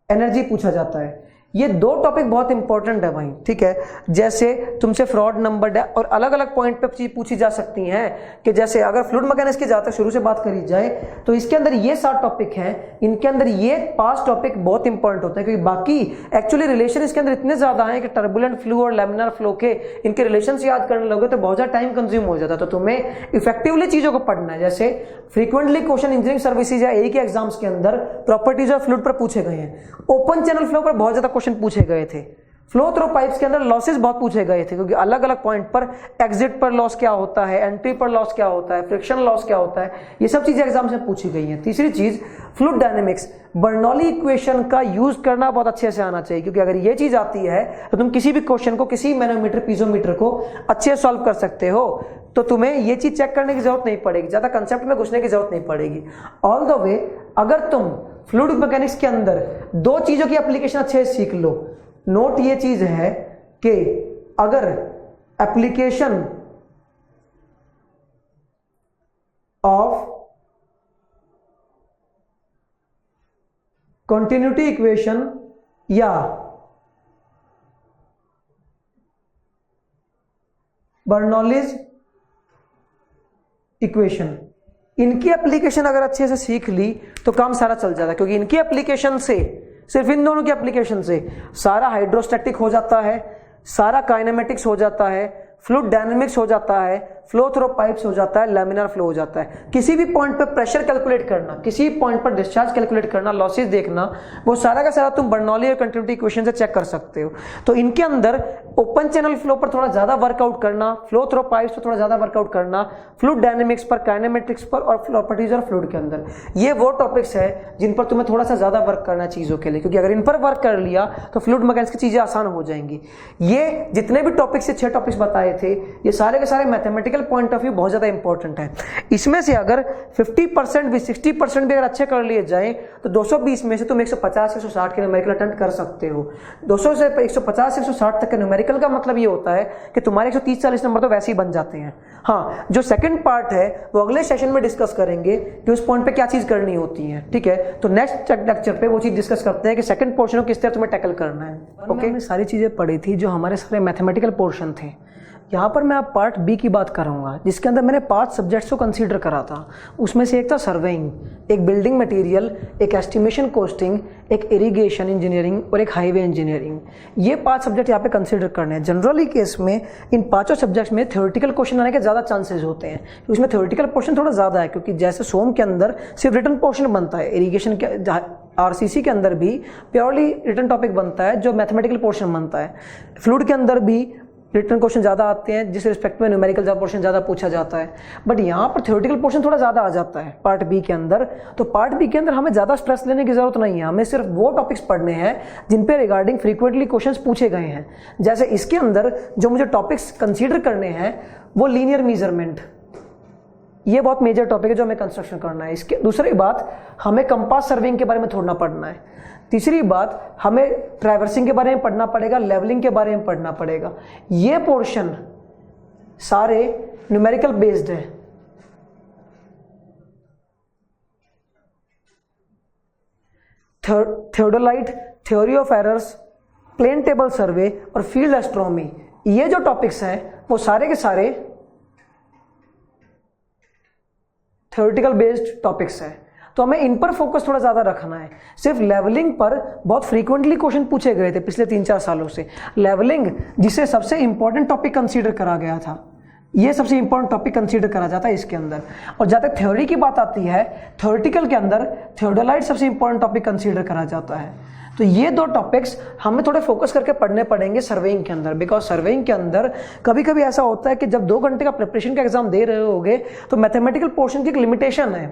एनर्जी पूछा जाता है। ये दो टॉपिक बहुत इंपॉर्टेंट है भाई, ठीक है। जैसे तुमसे फ्रॉड नंबर और अलग अलग पॉइंट पे चीज पूछी जा सकती हैं कि जैसे अगर फ्लूइड मैकेनिक्स की जाता शुरू से बात करी जाए तो इसके अंदर ये 7 टॉपिक हैं, इनके अंदर ये 5 टॉपिक बहुत इंपॉर्टेंट होते हैं, क्योंकि बाकी एक्चुअली रिलेशन इसके अंदर इतने ज्यादा हैं कि टर्बुलेंट फ्लो और लैमिनार फ्लो के इनके रिलेशन याद करने लगे तो बहुत ज्यादा टाइम कंज्यूम हो जाता है। तो तुम्हें इफेक्टिवली चीजों को पढ़ना है। जैसे फ्रीक्वेंटली क्वेश्चन इंजीनियरिंग सर्विसेज या ए के एग्जाम्स के अंदर प्रॉपर्टीज ऑफ फ्लूइड पर पूछे गए हैं, ओपन चैनल फ्लो पर बहुत ज्यादा क्वेश्चन पूछे गए थे, फ्लो थ्रू पाइप्स के अंदर लॉसेस बहुत पूछे गए थे, क्योंकि अलग अलग पॉइंट पर एग्जिट पर लॉस क्या होता है, एंट्री पर लॉस क्या होता है, फ्रिक्शन लॉस क्या होता है, ये सब चीजें एग्जाम में पूछी गई हैं। तीसरी चीज फ्लूइड डायनेमिक्स, बर्नौली इक्वेशन का यूज करना बहुत अच्छे से आना चाहिए, क्योंकि अगर ये चीज आती है तो तुम किसी भी क्वेश्चन को, किसी मैनोमीटर पीजोमीटर को अच्छे से सॉल्व कर सकते हो। तो तुम्हें ये चीज चेक करने की जरूरत नहीं पड़ेगी, ज्यादा कंसेप्ट में घुसने की जरूरत नहीं पड़ेगी। ऑल द वे अगर तुम फ्लूइड मैकेनिक्स के अंदर 2 चीजों की एप्लीकेशन अच्छे से सीख लो, नोट ये चीज है कि अगर एप्लीकेशन ऑफ कंटिन्यूटी इक्वेशन या बर्नौलीज इक्वेशन, इनकी एप्लीकेशन अगर अच्छे से सीख ली तो काम सारा चल जाता है, क्योंकि इनकी एप्लीकेशन से, सिर्फ इन दोनों की एप्लीकेशन से सारा हाइड्रोस्टैटिक हो जाता है, सारा काइनेमेटिक्स हो जाता है, फ्लूइड डायनेमिक्स हो जाता है, फ्लो थ्रू पाइप्स हो जाता है, लैमिनार फ्लो हो जाता है। किसी भी पॉइंट पर प्रेशर कैलकुलेट करना, किसी पॉइंट पर डिस्चार्ज कैलकुलेट करना, लॉसेस देखना, वो सारा का सारा तुम बर्नौली और कंटिन्यूटी इक्वेशन से चेक कर सकते हो। तो इनके अंदर ओपन चैनल फ्लो पर थोड़ा ज्यादा वर्कआउट करना, फ्लो थ्रू पाइप्स पर थोड़ा ज्यादा वर्कआउट करना, फ्लूइड डायनेमिक्स पर, काइनेमेटिक्स पर और प्रॉपर्टीज और फ्लूइड के अंदर, ये वो टॉपिक्स है जिन पर तुम्हें थोड़ा सा ज्यादा वर्क करना है चीजों के लिए, क्योंकि अगर इन पर वर्क कर लिया तो फ्लूइड मैकेनिक्स की चीजें आसान हो जाएंगी। ये जितने भी टॉपिक्स, 6 टॉपिक्स बताए थे, ये सारे के सारे मैथमेटिकल पॉइंट ऑफ व्यू बहुत ज्यादा इंपॉर्टेंट है। इसमें से अगर 50% भी, 60% भी अगर अच्छे कर लिए जाए तो 220 में से तुम 150 से 160 के न्यूमेरिकल अटेम्प्ट कर सकते हो। 200 से 150 से 160 तक के न्यूमेरिकल का मतलब ये होता है कि तुम्हारे 130-40 नंबर तो वैसे ही बन जाते हैं। हाँ, जो सेकंड पार्ट है वो अगले सेशन में डिस्कस करेंगे कि उस पॉइंट पे क्या चीज करनी होती है, ठीक है। तो नेक्स्ट लेक्चर पे वो चीज डिस्कस करते हैं कि सेकंड पोर्शन को किस तरह तुम्हें टैकल करना है। ओके, हमने सारी चीजें पढ़ी थी जो हमारे सारे मैथमेटिकल पोर्शन थे। यहाँ पर मैं अब पार्ट बी की बात करूँगा, जिसके अंदर मैंने 5 सब्जेक्ट्स को कंसीडर करा था। उसमें से एक था सर्वेइंग, एक बिल्डिंग मटेरियल, एक एस्टिमेशन कोस्टिंग, एक इरिगेशन इंजीनियरिंग और एक हाईवे इंजीनियरिंग। ये 5 सब्जेक्ट यहाँ पे कंसीडर करने हैं। जनरली केस में इन 5 सब्जेक्ट्स में थ्योरेटिकल क्वेश्चन आने के ज़्यादा चांसेस होते हैं, उसमें थ्योरेटिकल पोर्शन थोड़ा ज़्यादा है, क्योंकि जैसे सोम के अंदर सिर्फ रिटन पोर्शन बनता है, इरिगेशन के आरसीसी के अंदर भी प्योरली रिटन टॉपिक बनता है जो मैथमेटिकल पोर्शन बनता है, फ्लूइड के अंदर भी रिटर्न क्वेश्चन ज़्यादा आते हैं, जिस रिस्पेक्ट में न्यूमेरिकल पोर्शन ज़्यादा पूछा जाता है। बट यहाँ पर थ्योरेटिकल पोर्शन थोड़ा ज़्यादा आ जाता है पार्ट बी के अंदर। तो पार्ट बी के अंदर हमें ज़्यादा स्ट्रेस लेने की ज़रूरत नहीं है, हमें सिर्फ वो टॉपिक्स पढ़ने हैं जिन पे रिगार्डिंग फ्रीक्वेंटली क्वेश्चंस पूछे गए हैं। जैसे इसके अंदर जो मुझे टॉपिक्स कंसीडर करने हैं वो लीनियर मेजरमेंट, ये बहुत मेजर टॉपिक है जो हमें कंस्ट्रक्शन करना है। इसके दूसरी बात, हमें कंपास सर्विंग के बारे में थोड़ा पढ़ना है। तीसरी बात, हमें ट्रैवर्सिंग के बारे में पढ़ना पड़ेगा, लेवलिंग के बारे में पढ़ना पड़ेगा। ये पोर्शन सारे न्यूमेरिकल बेस्ड है। Theodolite, theory of errors, plane table survey और फील्ड एस्ट्रोनॉमी, ये जो टॉपिक्स हैं वो सारे के सारे थ्योरेटिकल बेस्ड टॉपिक्स हैं। तो हमें इन पर फोकस थोड़ा ज़्यादा रखना है। सिर्फ लेवलिंग पर बहुत फ्रीक्वेंटली क्वेश्चन पूछे गए थे पिछले 3-4 सालों से। लेवलिंग जिसे सबसे इंपॉर्टेंट टॉपिक कंसीडर करा गया था, ये सबसे इंपॉर्टेंट टॉपिक कंसीडर करा जाता है इसके अंदर। और जहाँ तक थ्योरी की बात आती है, थ्योरेटिकल के अंदर थियोडोलाइट सबसे इंपॉर्टेंट टॉपिक कंसीडर करा जाता है। तो ये दो टॉपिक्स हमें थोड़े फोकस करके पढ़ने पड़ेंगे सर्वेइंग के अंदर, बिकॉज सर्वेइंग के अंदर कभी कभी ऐसा होता है कि जब 2 घंटे का प्रिपरेशन का एग्जाम दे रहे होगे तो मैथमेटिकल पोर्शन की एक लिमिटेशन है।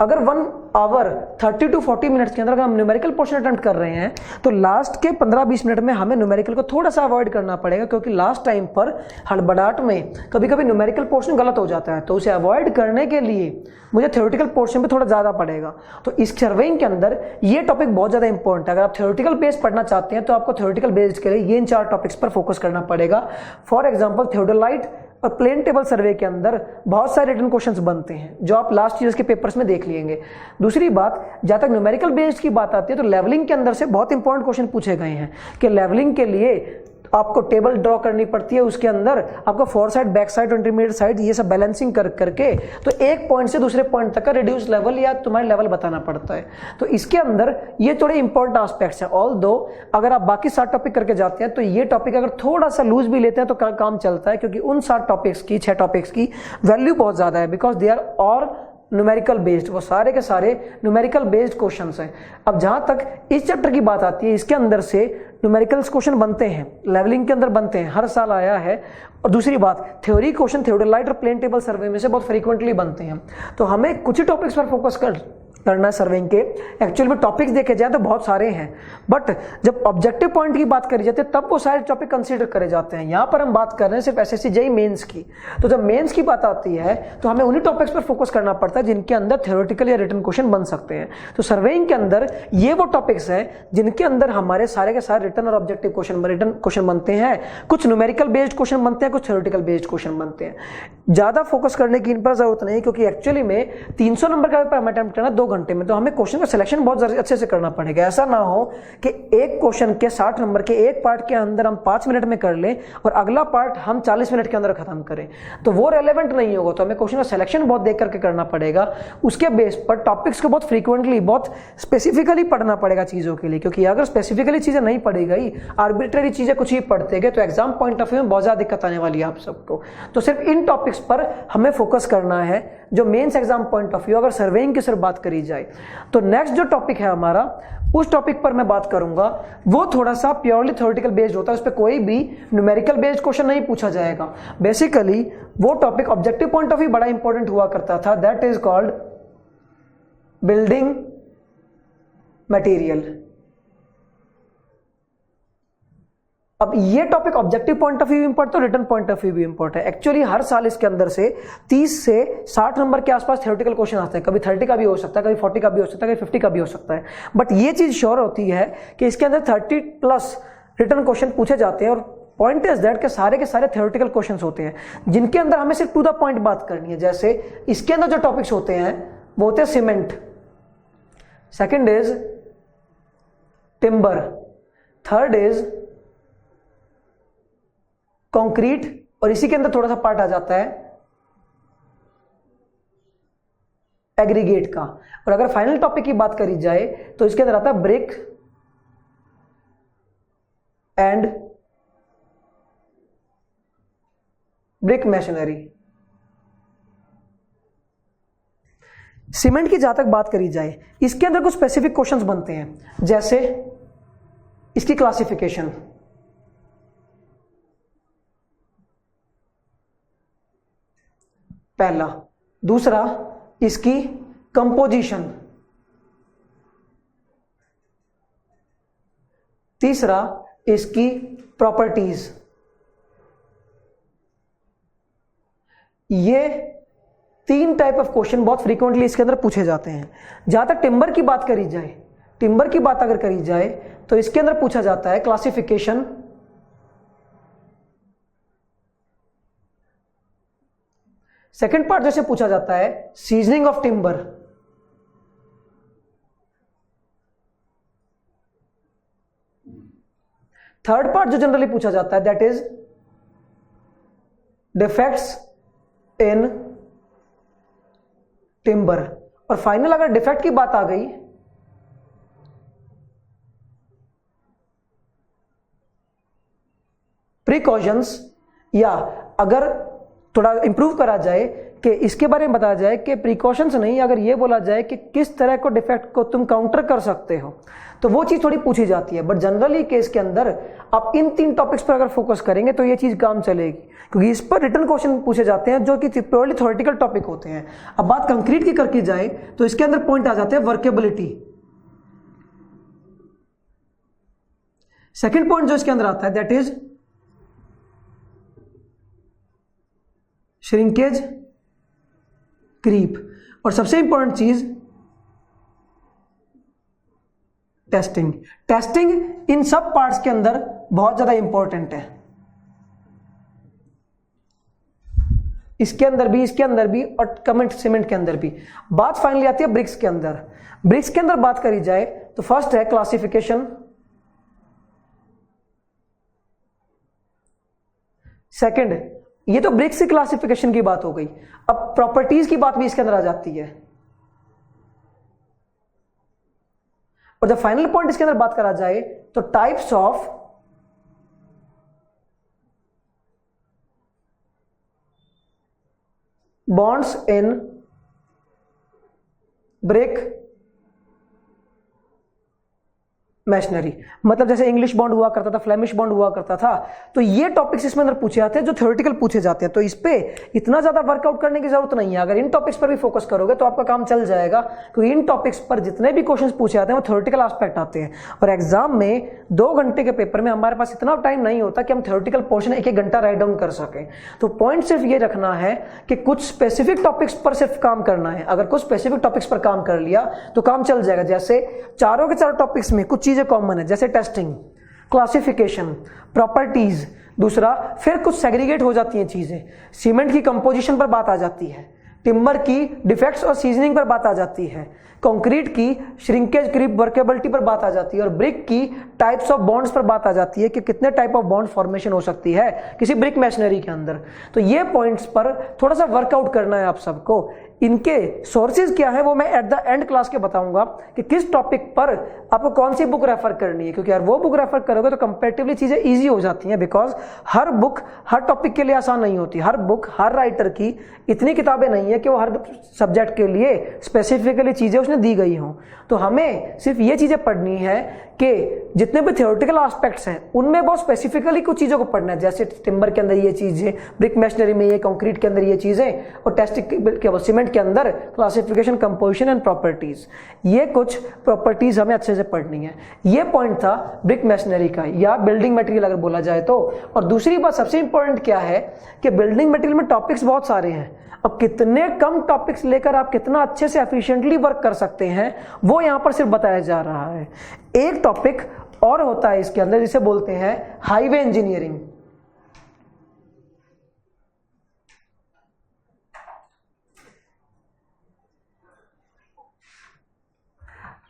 अगर 1 आवर 30 to 40 मिनट्स के अंदर अगर हम न्यूमेरिकल पोर्शन अटेम्प्ट कर रहे हैं तो लास्ट के 15-20 मिनट में हमें न्यूमेरिकल को थोड़ा सा अवॉइड करना पड़ेगा, क्योंकि लास्ट टाइम पर हड़बड़ाहट में कभी कभी न्यूमेरिकल पोर्शन गलत हो जाता है। तो उसे अवॉइड करने के लिए मुझे थ्योरेटिकल पोर्शन पे थोड़ा ज़्यादा पड़ेगा। तो इस सर्वेइंग के अंदर ये टॉपिक बहुत ज़्यादा इंपॉर्टेंट है। अगर आप थ्योरेटिकल बेस पढ़ना चाहते हैं तो आपको थ्योरेटिकल बेस्ड के लिए ये इन 4 टॉपिक्स पर फोकस करना पड़ेगा। फॉर एग्जांपल, थियोडोलाइट और प्लेन टेबल सर्वे के अंदर बहुत सारे रिटन क्वेश्चंस बनते हैं जो आप लास्ट ईयर्स के पेपर्स में देख लेंगे। दूसरी बात, जहाँ तक न्यूमेरिकल बेस्ड की बात आती है तो लेवलिंग के अंदर से बहुत इंपॉर्टेंट क्वेश्चन पूछे गए हैं कि लेवलिंग के लिए आपको टेबल ड्रॉ करनी पड़ती है, उसके अंदर आपको four side, back side, intermediate side, ये सब बैलेंसिंग करके तो एक पॉइंट से दूसरे पॉइंट तक का रिड्यूस लेवल या तुम्हारे लेवल बताना पड़ता है। तो इसके अंदर ये थोड़े इंपॉर्टेंट एस्पेक्ट्स हैं। ऑल दो अगर आप बाकी 7 टॉपिक करके जाते हैं तो ये टॉपिक अगर थोड़ा सा लूज भी लेते हैं तो काम चलता है, क्योंकि उन 7 टॉपिक्स की 6 टॉपिक्स की वैल्यू बहुत ज्यादा है, बिकॉज दे आर और न्यूमेरिकल बेस्ड, वो सारे के सारे न्यूमेरिकल बेस्ड क्वेश्चंस हैं। अब जहां तक इस चैप्टर की बात आती है, इसके अंदर से न्यूमेरिकल्स क्वेश्चन बनते हैं, लेवलिंग के अंदर बनते हैं, हर साल आया है। और दूसरी बात, थ्योरी क्वेश्चन थियोडोलाइट और प्लेन टेबल सर्वे में से बहुत फ्रीक्वेंटली बनते हैं। तो हमें कुछ ही टॉपिक्स पर फोकस करना है सर्वेइंग के। एक्चुअली में टॉपिक्स देखे जाए तो बहुत सारे हैं, बट जब ऑब्जेक्टिव पॉइंट की बात करी जाती है तब वो सारे टॉपिक कंसीडर करे जाते हैं। यहाँ पर हम बात कर रहे हैं सिर्फ एसएससी जेईई मेंस की। तो जब मेंस की बात आती है तो हमें उन्हीं टॉपिक्स पर फोकस करना पड़ता है जिनके अंदर थ्योरेटिकल या रिटन क्वेश्चन बन सकते हैं। तो सर्वेइंग के अंदर ये वो टॉपिक्स हैं जिनके अंदर हमारे सारे के सारे रिटन और ऑब्जेक्टिव रिटन क्वेश्चन बनते हैं। कुछ न्यूमेरिकल बेस्ड क्वेश्चन बनते हैं, कुछ थ्योरेटिकल बेस्ड क्वेश्चन बनते हैं। ज्यादा फोकस करने की इन पर जरूरत नहीं, क्योंकि एक्चुअली में 300 नंबर का पेपर हम अटेम्प्ट करना 2 घंटे में, तो हमें क्वेश्चन का सिलेक्शन बहुत अच्छे से करना पड़ेगा। ऐसा ना हो कि एक क्वेश्चन के 60 नंबर के एक पार्ट के अंदर हम 5 मिनट में कर लें और अगला पार्ट हम 40 मिनट के अंदर खत्म करें, तो वो रेलेवेंट नहीं होगा। तो हमें क्वेश्चन का सिलेक्शन बहुत देख करके करना पड़ेगा। उसके बेस पर टॉपिक्स को बहुत फ्रीक्वेंटली, बहुत स्पेसिफिकली पढ़ना पड़ेगा चीजों के लिए, क्योंकि अगर स्पेसिफिकली चीजें नहीं पढ़ी गई, आर्बिट्ररी चीजें कुछ ही पढ़ते गए, तो एग्जाम पॉइंट ऑफ व्यू में बहुत ज्यादा दिक्कत आने वाली है आप सबको। तो सिर्फ इन टॉपिक्स पर हमें फोकस करना है जो mains exam point of view, अगर सर्वेइंग की सिर्फ बात करी जाए। तो नेक्स्ट जो टॉपिक है हमारा, उस टॉपिक पर मैं बात करूंगा, वो थोड़ा सा प्योरली थ्योरेटिकल बेस्ड होता है। उस पर कोई भी न्यूमेरिकल बेस्ड क्वेश्चन नहीं पूछा जाएगा। बेसिकली वो topic objective point of view बड़ा इंपॉर्टेंट हुआ करता था, that is called building material. अब ये topic objective point of view important है, रिटन पॉइंट ऑफ व्यू भी इंपॉर्टेंट है। एक्चुअली हर साल इसके अंदर से 30 से 60 नंबर के आसपास थ्योरेटिकल क्वेश्चन आते हैं। कभी 30 का भी हो सकता है, कभी 40 का भी हो सकता है, कभी 50 का भी हो सकता है। बट ये चीज श्योर होती है कि इसके अंदर 30+ रिटन क्वेश्चन पूछे जाते हैं। और पॉइंट इज दैट के सारे थ्योरेटिकल क्वेश्चंस होते हैं जिनके अंदर हमें सिर्फ टू द पॉइंट बात करनी है। जैसे इसके अंदर जो टॉपिक्स होते हैं वो होते हैं cement, second is timber, third is concrete, और इसी के अंदर थोड़ा सा पार्ट आ जाता है एग्रीगेट का। और अगर फाइनल टॉपिक की बात करी जाए तो इसके अंदर आता है brick and brick machinery. Cement की जहां तक बात करी जाए, इसके अंदर कुछ स्पेसिफिक क्वेश्चंस बनते हैं, जैसे इसकी क्लासिफिकेशन, पहला, दूसरा इसकी कंपोजिशन, तीसरा इसकी प्रॉपर्टीज। ये 3 टाइप ऑफ क्वेश्चन बहुत फ्रीक्वेंटली इसके अंदर पूछे जाते हैं। जहां तक टिम्बर की बात करी जाए, टिम्बर की बात अगर करी जाए तो इसके अंदर पूछा जाता है क्लासिफिकेशन, सेकंड पार्ट जैसे पूछा जाता है seasoning of timber, third part जो जनरली पूछा जाता है that is defects in timber, और फाइनल अगर डिफेक्ट की बात आ गई प्रिकॉशंस, या अगर थोड़ा इंप्रूव करा जाए कि इसके बारे में बताया जाए कि प्रिकॉशंस नहीं, अगर ये बोला जाए कि किस तरह को डिफेक्ट को तुम काउंटर कर सकते हो, तो वो चीज थोड़ी पूछी जाती है। बट जनरली केस के अंदर आप इन 3 टॉपिक्स पर अगर फोकस करेंगे तो ये चीज काम चलेगी, क्योंकि इस पर रिटन क्वेश्चन पूछे जाते हैं जो कि प्योरली थ्योरेटिकल टॉपिक होते हैं। अब बात कंक्रीट की करके जाए तो इसके अंदर पॉइंट आ जाते हैं वर्केबिलिटी। सेकेंड पॉइंट जो इसके अंदर आता है दैट इज श्रिंकेज, क्रीप, और सबसे इंपॉर्टेंट चीज टेस्टिंग। टेस्टिंग इन सब पार्ट्स के अंदर बहुत ज्यादा इंपॉर्टेंट है, इसके अंदर भी और कमेंट सीमेंट के अंदर भी। बात फाइनली आती है ब्रिक्स के अंदर। ब्रिक्स के अंदर बात करी जाए तो फर्स्ट है क्लासिफिकेशन, सेकंड, ये तो ब्रिक्स की क्लासिफिकेशन की बात हो गई। अब प्रॉपर्टीज की बात भी इसके अंदर आ जाती है, और जब फाइनल पॉइंट इसके अंदर बात करा जाए तो types of bonds in brick machinery, मतलब जैसे इंग्लिश बॉन्ड हुआ करता था, फ्लेमिश बॉन्ड हुआ करता था, तो ये टॉपिक्स इसमें अंदर पूछे जाते हैं जो थ्योरेटिकल पूछे जाते हैं। तो इस पे इतना ज्यादा वर्कआउट करने की जरूरत नहीं है, अगर इन टॉपिक्स पर भी फोकस करोगे तो आपका काम चल जाएगा, क्योंकि इन टॉपिक्स पर जितने भी क्वेश्चंस पूछे जाते हैं वो थ्योरेटिकल एस्पेक्ट आते हैं। और एग्जाम में 2 घंटे के पेपर में हमारे पास इतना टाइम नहीं होता कि हम थ्योरेटिकल पोर्शन 1-1 घंटा राइट डाउन कर सकें। तो पॉइंट सिर्फ ये रखना है कि कुछ स्पेसिफिक टॉपिक्स पर सिर्फ काम करना है। अगर कुछ स्पेसिफिक टॉपिक्स पर काम कर लिया तो काम चल जाएगा। जैसे चारों के चारों टॉपिक्स में कुछ चीजें कॉमन है, जैसे टेस्टिंग, क्लासिफिकेशन, प्रॉपर्टीज, दूसरा फिर कुछ सेग्रीगेट हो जाती हैं चीजें, सीमेंट की कंपोजिशन पर बात आ जाती है, टिम्बर की डिफेक्ट्स और सीजनिंग पर बात आ जाती है, कंक्रीट की श्रिंकेज, क्रीप, वर्केबिलिटी पर बात आ जाती है, और ब्रिक की टाइप्स ऑफ बॉन्ड्स पर बात आ जाती है कि कितने टाइप ऑफ बॉन्ड फॉर्मेशन हो सकती है किसी ब्रिक मैशनरी के अंदर। तो ये पॉइंट्स पर थोड़ा सा वर्कआउट करना है आप सबको। इनके सोर्सेज क्या है वो मैं एट द एंड क्लास के बताऊंगा कि किस टॉपिक पर आपको कौन सी बुक रेफर करनी है, क्योंकि यार वो बुक रेफर करोगे तो कंपैरेटिवली चीजें इजी हो जाती हैं, because her book her topic के लिए आसान नहीं होती। हर बुक, हर राइटर की इतनी किताबें नहीं है कि वो हर सब्जेक्ट के लिए स्पेसिफिकली चीजें उसने दी गई हों। तो हमें सिर्फ ये चीजें पढ़नी है कि जितने भी थ्योरेटिकल एस्पेक्ट्स हैं उनमें बहुत स्पेसिफिकली कुछ चीजों को पढ़ना है, जैसे टिम्बर के अंदर ये चीजें, ब्रिक मैशनरी में ये, कंक्रीट के अंदर ये चीजें, और टेस्टिंग सीमेंट के अंदर क्लासिफिकेशन, कंपोजिशन एंड प्रॉपर्टीज। ये कुछ प्रॉपर्टीज हमें अच्छे से पढ़नी है। ये पॉइंट था ब्रिक मैशनरी का या बिल्डिंग मटेरियल अगर बोला जाए तो। और दूसरी बात सबसे इंपॉर्टेंट क्या है कि बिल्डिंग मटेरियल में टॉपिक्स बहुत सारे हैं। अब कितने कम टॉपिक्स लेकर आप कितना अच्छे से एफिशिएंटली वर्क कर सकते हैं वो यहां पर सिर्फ बताया जा रहा है। एक टॉपिक और होता है इसके अंदर जिसे बोलते हैं हाईवे इंजीनियरिंग।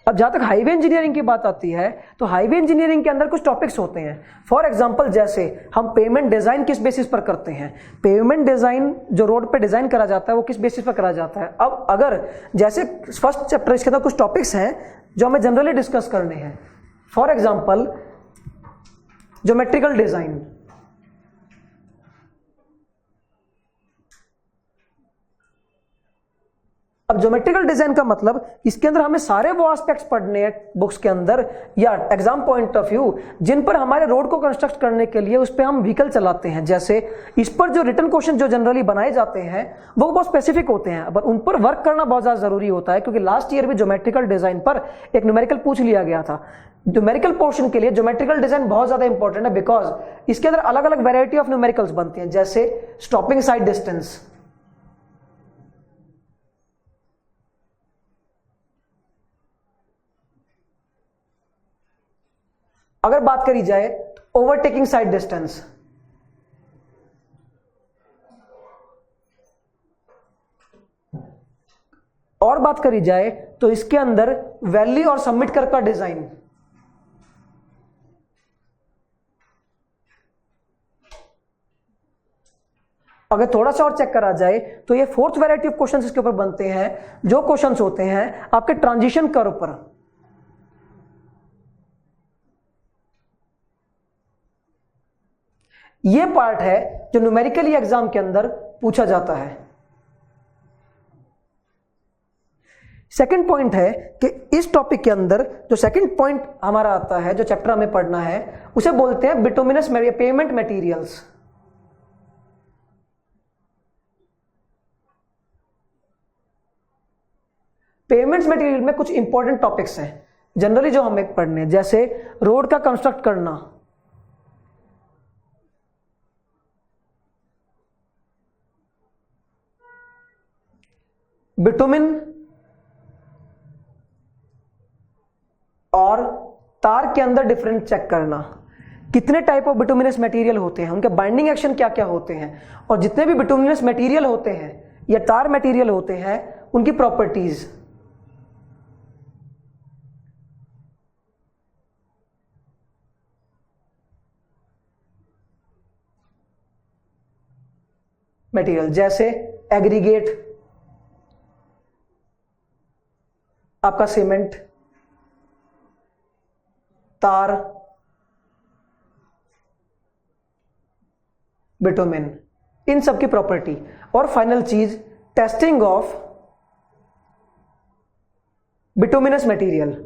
अब जहां तक हाईवे इंजीनियरिंग की बात आती है तो हाईवे इंजीनियरिंग के अंदर कुछ टॉपिक्स होते हैं। फॉर एग्जांपल जैसे हम पेमेंट डिजाइन किस बेसिस पर करते हैं, पेमेंट डिजाइन जो रोड पे डिजाइन करा जाता है वो किस बेसिस पर करा जाता है। अब अगर जैसे फर्स्ट चैप्टर इसके अंदर कुछ टॉपिक्स हैं जो हमें जनरली डिस्कस करने हैं। फॉर एग्जांपल ज्योमेट्रिकल डिजाइन, अब ज्योमेट्रिकल डिजाइन का मतलब इसके अंदर हमें सारे वो एस्पेक्ट्स पढ़ने हैं बुक्स के अंदर या एग्जाम पॉइंट ऑफ व्यू जिन पर हमारे रोड को कंस्ट्रक्ट करने के लिए उस पर हम व्हीकल चलाते हैं। जैसे इस पर जो रिटन क्वेश्चन जो जनरली बनाए जाते हैं वो बहुत स्पेसिफिक होते हैं, पर उन पर वर्क करना बहुत ज्यादा जरूरी होता है, क्योंकि लास्ट ईयर भी ज्योमेट्रिकल डिजाइन पर एक न्यूमेरिकल पूछ लिया गया था। न्यूमेरिकल पोर्शन के लिए ज्योमेट्रिकल डिजाइन बहुत ज्यादा इंपॉर्टेंट है, बिकॉज इसके अंदर अलग अलग वेराइटी ऑफ न्यूमेरिकल्स बनते हैं, जैसे स्टॉपिंग साइड डिस्टेंस, अगर बात करी जाए तो ओवरटेकिंग साइड डिस्टेंस, और बात करी जाए तो इसके अंदर वैली और सबमिट कर का डिजाइन, अगर थोड़ा सा और चेक करा जाए तो ये फोर्थ वैरायटी ऑफ क्वेश्चंस इसके ऊपर बनते हैं, जो क्वेश्चंस होते हैं आपके ट्रांजिशन कर्व पर। ये पार्ट है जो न्यूमेरिकली एग्जाम के अंदर पूछा जाता है। सेकंड पॉइंट है कि इस टॉपिक के अंदर जो सेकंड पॉइंट हमारा आता है, जो चैप्टर हमें पढ़ना है, उसे बोलते हैं bituminous payment materials. Payments material में कुछ इंपॉर्टेंट टॉपिक्स हैं जनरली जो हमें पढ़ने, जैसे रोड का कंस्ट्रक्ट करना, बिटुमिन और तार के अंदर डिफरेंट चेक करना, कितने टाइप ऑफ बिटुमिनस मटेरियल होते हैं, उनके बाइंडिंग एक्शन क्या क्या होते हैं, और जितने भी बिटुमिनस मटेरियल होते हैं या तार मटेरियल होते हैं उनकी प्रॉपर्टीज। मटेरियल जैसे एग्रीगेट, आपका सीमेंट, तार, बिटुमिन, इन सब की प्रॉपर्टी। और फाइनल चीज टेस्टिंग ऑफ बिटुमिनस मटेरियल।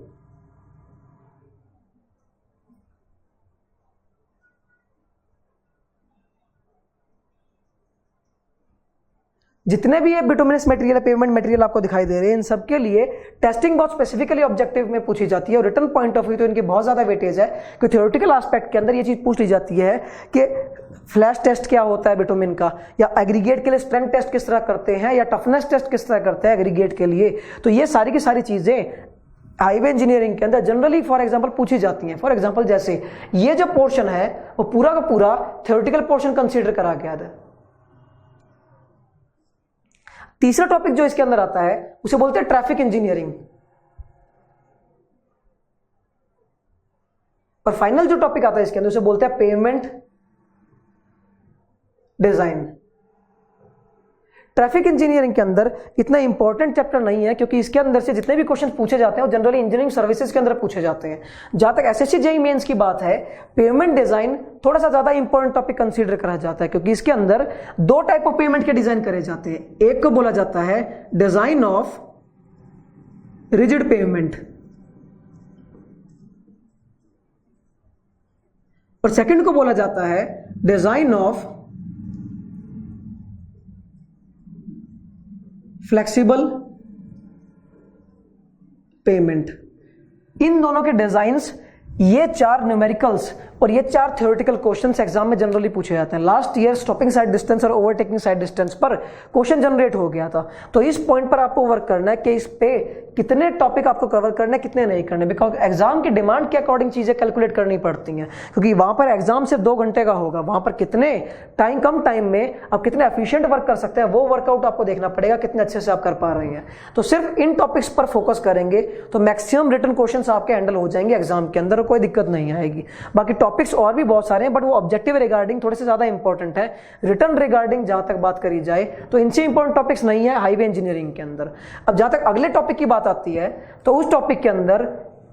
जितने भी ये बिटुमिनस मटेरियल पेमेंट मटेरियल आपको दिखाई दे रहे हैं, इन सब के लिए टेस्टिंग बहुत स्पेसिफिकली ऑब्जेक्टिव में पूछी जाती है, और रिटन पॉइंट ऑफ व्यू तो इनकी बहुत ज्यादा वेटेज है कि थ्योरेटिकल एस्पेक्ट के अंदर ये चीज पूछ ली जाती है कि फ्लैश टेस्ट क्या होता है बिटुमिन का, या एग्रीगेट के लिए स्ट्रेंथ टेस्ट किस तरह करते हैं, या टफनेस टेस्ट किस तरह करते हैं एग्रीगेट के लिए। तो ये सारी की सारी चीजें हाईवे इंजीनियरिंग के अंदर जनरली फॉर एग्जांपल पूछी जाती हैं। फॉर एग्जांपल जैसे ये जो पोर्शन है वो पूरा का पूरा थ्योरेटिकल पोर्शन कंसीडर करा गया है। तीसरा टॉपिक जो इसके अंदर आता है उसे बोलते हैं ट्रैफिक इंजीनियरिंग, और फाइनल जो टॉपिक आता है इसके अंदर उसे बोलते हैं पेमेंट डिजाइन। ट्रैफिक इंजीनियरिंग के अंदर इतना इंपॉर्टेंट चैप्टर नहीं है, क्योंकि इसके अंदर से जितने भी क्वेश्चन पूछे जाते हैं वो जनरली इंजीनियरिंग सर्विसेज के अंदर पूछे जाते हैं। जहां तक एसएससी जेईई मेंस की बात है, पेमेंट डिजाइन थोड़ा सा ज्यादा इंपॉर्टेंट टॉपिक कंसीडर करा जाता है, क्योंकि इसके अंदर दो टाइप ऑफ पेमेंट के डिजाइन करे जाते हैं। एक को बोला जाता है डिजाइन ऑफ रिजिड पेमेंट, और सेकंड को बोला जाता है डिजाइन ऑफ फ्लेक्सिबल पेमेंट। इन दोनों के डिजाइन्स, ये चार न्यूमेरिकल्स और ये चार थ्योरेटिकल क्वेश्चंस एग्जाम में जनरली पूछे जाते हैं। Last year stopping side distance और ओवरटेकिंग साइड डिस्टेंस पर क्वेश्चन जनरेट हो गया था, तो इस पॉइंट पर आपको वर्क करना है कि इस पे कितने टॉपिक आपको कवर करना है, कितने नहीं करने, बिकॉज एग्जाम की डिमांड के अकॉर्डिंग चीजें कैलकुलेट करनी पड़ती हैं, क्योंकि वहां पर एग्जाम सिर्फ 2 घंटे का होगा, वहां पर कितने कम टाइम में आप कितने एफिशिएंट वर्क कर सकते हैं वो वर्कआउट आपको देखना पड़ेगा, कितने अच्छे से आप कर पा रहे हैं। तो सिर्फ इन टॉपिक्स पर फोकस करेंगे तो मैक्सिमम रिटन क्वेश्चंस आपके हैंडल हो जाएंगे एग्जाम के अंदर, कोई दिक्कत नहीं आएगी। बाकी टॉपिक्स और भी बहुत सारे हैं, बट वो ऑब्जेक्टिव रिगार्डिंग थोड़े से ज्यादा इंपॉर्टेंट है। रिटर्न रिगार्डिंग जहां तक बात करी जाए तो इनसे इंपॉर्टेंट टॉपिक्स नहीं है हाईवे इंजीनियरिंग के अंदर। अब जहां तक अगले टॉपिक की बात आती है तो उस टॉपिक के अंदर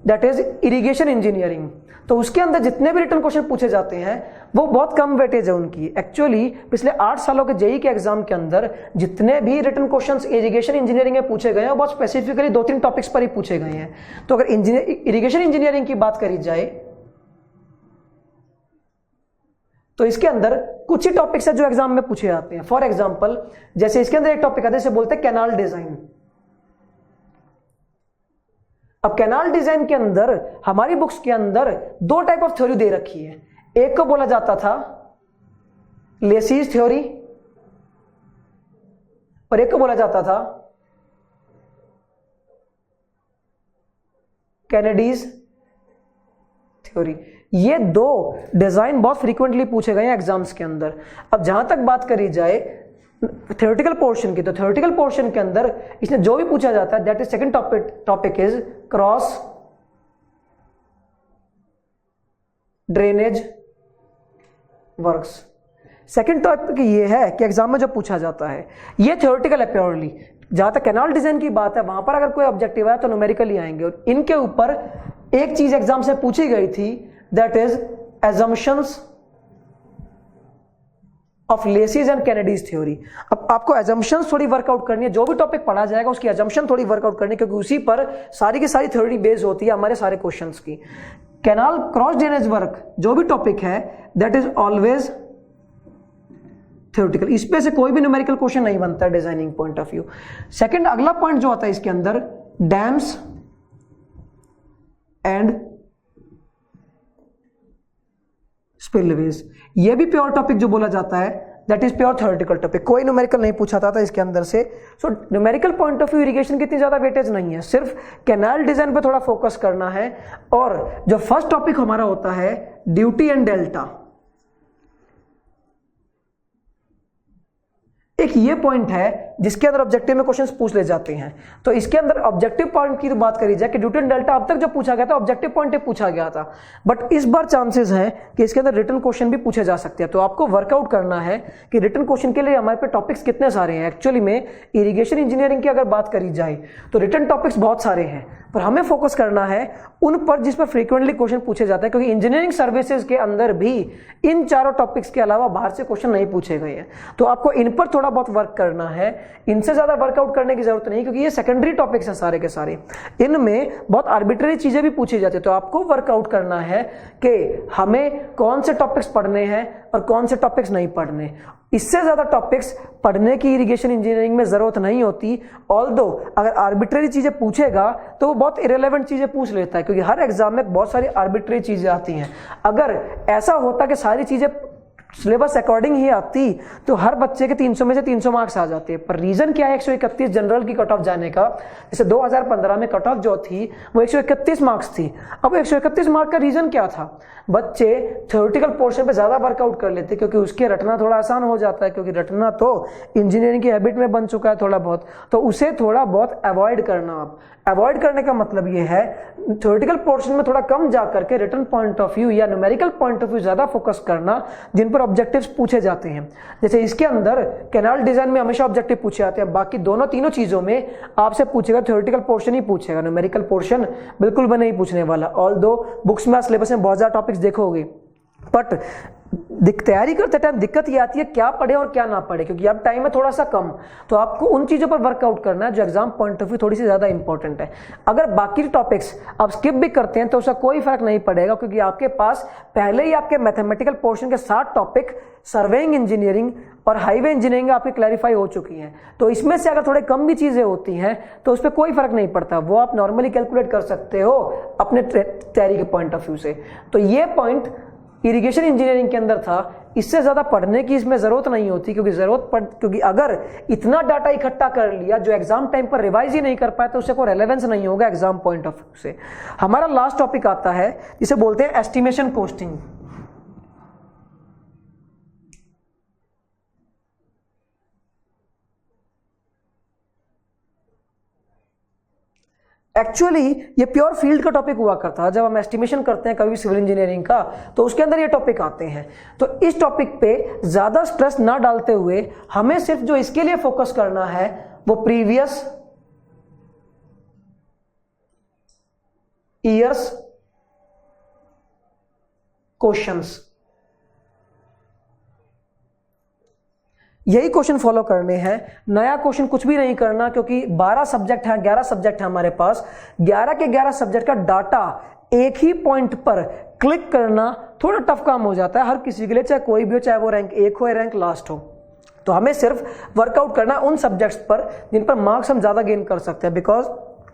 दैट इज इरिगेशन इंजीनियरिंग। तो उसके अंदर जितने भी रिटन क्वेश्चन पूछे जाते हैं वो बहुत कम वेटेज है उनकी। एक्चुअली पिछले 8 सालों के जेईई के एग्जाम के अंदर जितने भी रिटन क्वेश्चंस इरिगेशन इंजीनियरिंग में पूछे गए हैं बहुत स्पेसिफिकली 2-3 टॉपिक्स पर ही पूछे गए हैं। तो अगर इरिगेशन इंजीनियरिंग की बात करी जाए तो इसके अंदर कुछ ही टॉपिक्स है जो एग्जाम में पूछे जाते हैं। फॉर एग्जाम्पल जैसे इसके अंदर एक टॉपिक आता है, जिसे बोलते हैं कैनाल डिजाइन। अब कैनाल डिजाइन के अंदर हमारी बुक्स के अंदर 2 टाइप ऑफ थ्योरी दे रखी है। एक को बोला जाता था लेसीज थ्योरी और एक को बोला जाता था केनेडीज थ्योरी। ये 2 डिजाइन बहुत फ्रीक्वेंटली पूछे गए हैं एग्जाम्स के अंदर। अब जहां तक बात करी जाए थ्योरेटिकल पोर्शन की, तो थ्योरेटिकल पोर्शन के अंदर इसने जो भी पूछा जाता है that is second topic is cross drainage works. Second topic ये है कि एग्जाम में जो पूछा जाता है ये थ्योरेटिकल है प्योरली। जहां तक कैनाल डिजाइन की बात है वहां पर अगर कोई ऑब्जेक्टिव आया तो न्यूमेरिकली आएंगे। और इनके ऊपर एक चीज एग्जाम से पूछी गई थी that is assumptions of Lacey's and Kennedy's theory. अब आपको एजम्पशंस थोड़ी वर्कआउट करनी है, जो भी टॉपिक पढ़ा जाएगा उसकी एजम्पशन थोड़ी वर्कआउट करनी है, क्योंकि उसी पर सारी की सारी थ्योरी बेस होती है हमारे सारे क्वेश्चंस की। कैनाल क्रॉस ड्रेनेज वर्क जो भी टॉपिक है दैट इज ऑलवेज थ्योरेटिकल। इस पे से कोई भी न्यूमेरिकल क्वेश्चन नहीं बनता है designing point of view. Second अगला पॉइंट जो आता है इसके अंदर डैम्स एंड स्पिलवेज। ये भी प्योर टॉपिक जो बोला जाता है that is pure theoretical topic. कोई न्यूमेरिकल नहीं पूछा था इसके अंदर से। So numerical point of view irrigation की इतनी ज्यादा वेटेज नहीं है, सिर्फ कैनाल डिजाइन पे थोड़ा फोकस करना है। और जो फर्स्ट टॉपिक हमारा होता है ड्यूटी एंड डेल्टा, एक ये पॉइंट है जिसके अंदर ऑब्जेक्टिव में क्वेश्चंस पूछ ले जाते हैं। तो इसके अंदर ऑब्जेक्टिव पॉइंट की बात करी जाए कि ड्यूटी एंड डेल्टा अब तक जो पूछा गया था ऑब्जेक्टिव पॉइंट पे पूछा गया था, बट इस बार चांसेस हैं कि इसके अंदर रिटन क्वेश्चन भी पूछे जा सकते हैं। तो आपको वर्कआउट करना है कि रिटन क्वेश्चन के लिए हमारे पे टॉपिक्स कितने सारे हैं। एक्चुअली में इरिगेशन इंजीनियरिंग की अगर बात करी जाए तो रिटन टॉपिक्स बहुत सारे हैं, पर हमें फोकस करना है उन पर जिस पर फ्रीक्वेंटली क्वेश्चन पूछे जाते हैं, क्योंकि इंजीनियरिंग सर्विसेज के अंदर भी इन चारों टॉपिक्स के अलावा बाहर से क्वेश्चन नहीं पूछे गए हैं। तो आपको इन पर थोड़ा बहुत वर्क करना है, इनसे ज्यादा वर्कआउट करने की जरूरत नहीं, क्योंकि ये सेकेंडरी टॉपिक्स हैं सारे के सारे। इनमें बहुत आर्बिट्ररी चीजें भी पूछी जाती है। तो आपको वर्कआउट करना है कि हमें कौन से टॉपिक्स पढ़ने हैं और कौन से टॉपिक्स नहीं पढ़ने। इससे ज्यादा टॉपिक्स पढ़ने की इरिगेशन इंजीनियरिंग में जरूरत नहीं होती। ऑल्दो अगर आर्बिट्ररी चीजें पूछेगा तो वो बहुत इरेलेवेंट चीजें पूछ लेता है, क्योंकि हर एग्जाम में बहुत सारी आर्बिट्ररी चीजें आती हैं। अगर ऐसा होता कि सारी चीजें सिलेबस अकॉर्डिंग ही आती तो हर बच्चे के 300 में से 300 मार्क्स आ जाते हैं। पर रीजन क्या है 131 जनरल की कट ऑफ जाने का? जैसे 2015 में कट ऑफ जो थी वो 131 मार्क्स थी। अब 131 मार्क का रीजन क्या था? बच्चे थ्योरेटिकल पोर्शन पे ज्यादा वर्कआउट कर लेते क्योंकि उसके रटना थोड़ा आसान हो जाता है, क्योंकि रटना तो इंजीनियरिंग की हैबिट में बन चुका है थोड़ा बहुत, तो उसे थोड़ा बहुत अवॉइड करना। आप अवॉइड करने का मतलब ये है थ्योरेटिकल पोर्शन में थोड़ा कम जा करके रिटन पॉइंट ऑफ व्यू या न्यूमेरिकल पॉइंट ऑफ व्यू ज्यादा फोकस करना जिन पर ऑब्जेक्टिव्स पूछे जाते हैं। जैसे इसके अंदर कैनाल डिजाइन में हमेशा ऑब्जेक्टिव पूछे जाते हैं, बाकी दोनों तीनों चीजों में आपसे पूछेगा थ्योरेटिकल पोर्शन ही पूछेगा, न्यूमेरिकल पोर्शन बिल्कुल भी नहीं पूछने वाला। ऑल्दो बुक्स में सिलेबस में बहुत ज्यादा टॉपिक्स देखोगे, बट तैयारी करते टाइम दिक्कत ये आती है क्या पढ़े और क्या ना पढ़े, क्योंकि अब टाइम है थोड़ा सा कम। तो आपको उन चीजों पर वर्कआउट करना है जो एग्जाम पॉइंट ऑफ व्यू थोड़ी सी ज्यादा इंपॉर्टेंट है। अगर बाकी टॉपिक्स आप स्किप भी करते हैं तो उसका कोई फर्क नहीं पड़ेगा, क्योंकि आपके पास पहले ही आपके मैथमेटिकल पोर्शन के 7 टॉपिक सर्वेइंग इंजीनियरिंग और हाईवे इंजीनियरिंग आपकी क्लैरिफाई हो चुकी हैं। तो इसमें से अगर थोड़े कम भी चीजें होती हैं तो उस पर कोई फर्क नहीं पड़ता, वो आप नॉर्मली कैलकुलेट कर सकते हो अपने तैयारी के पॉइंट ऑफ व्यू से। तो ये पॉइंट इरिगेशन इंजीनियरिंग के अंदर था, इससे ज्यादा पढ़ने की इसमें जरूरत नहीं होती, क्योंकि अगर इतना डाटा इकट्ठा कर लिया जो एग्जाम टाइम पर रिवाइज ही नहीं कर पाए तो उससे कोई रेलेवेंस नहीं होगा एग्जाम पॉइंट ऑफ व्यू से। हमारा लास्ट टॉपिक आता है जिसे बोलते हैं एस्टिमेशन कॉस्टिंग। एक्चुअली ये प्योर फील्ड का टॉपिक हुआ करता है। जब हम एस्टिमेशन करते हैं कभी भी सिविल इंजीनियरिंग का तो उसके अंदर ये टॉपिक आते हैं। तो इस टॉपिक पे ज्यादा स्ट्रेस ना डालते हुए हमें सिर्फ जो इसके लिए फोकस करना है वो प्रीवियस ईयर्स क्वेश्चंस, यही क्वेश्चन फॉलो करने हैं। नया क्वेश्चन कुछ भी नहीं करना, क्योंकि 12 सब्जेक्ट हैं, 11 सब्जेक्ट हैं हमारे पास। 11 के 11 सब्जेक्ट का डाटा एक ही पॉइंट पर क्लिक करना थोड़ा टफ काम हो जाता है हर किसी के लिए, चाहे कोई भी हो, चाहे वो रैंक 1 हो या रैंक लास्ट हो। तो हमें सिर्फ वर्कआउट करना है उन सब्जेक्ट्स पर जिन पर मार्क्स हम ज़्यादा गेन कर सकते हैं, बिकॉज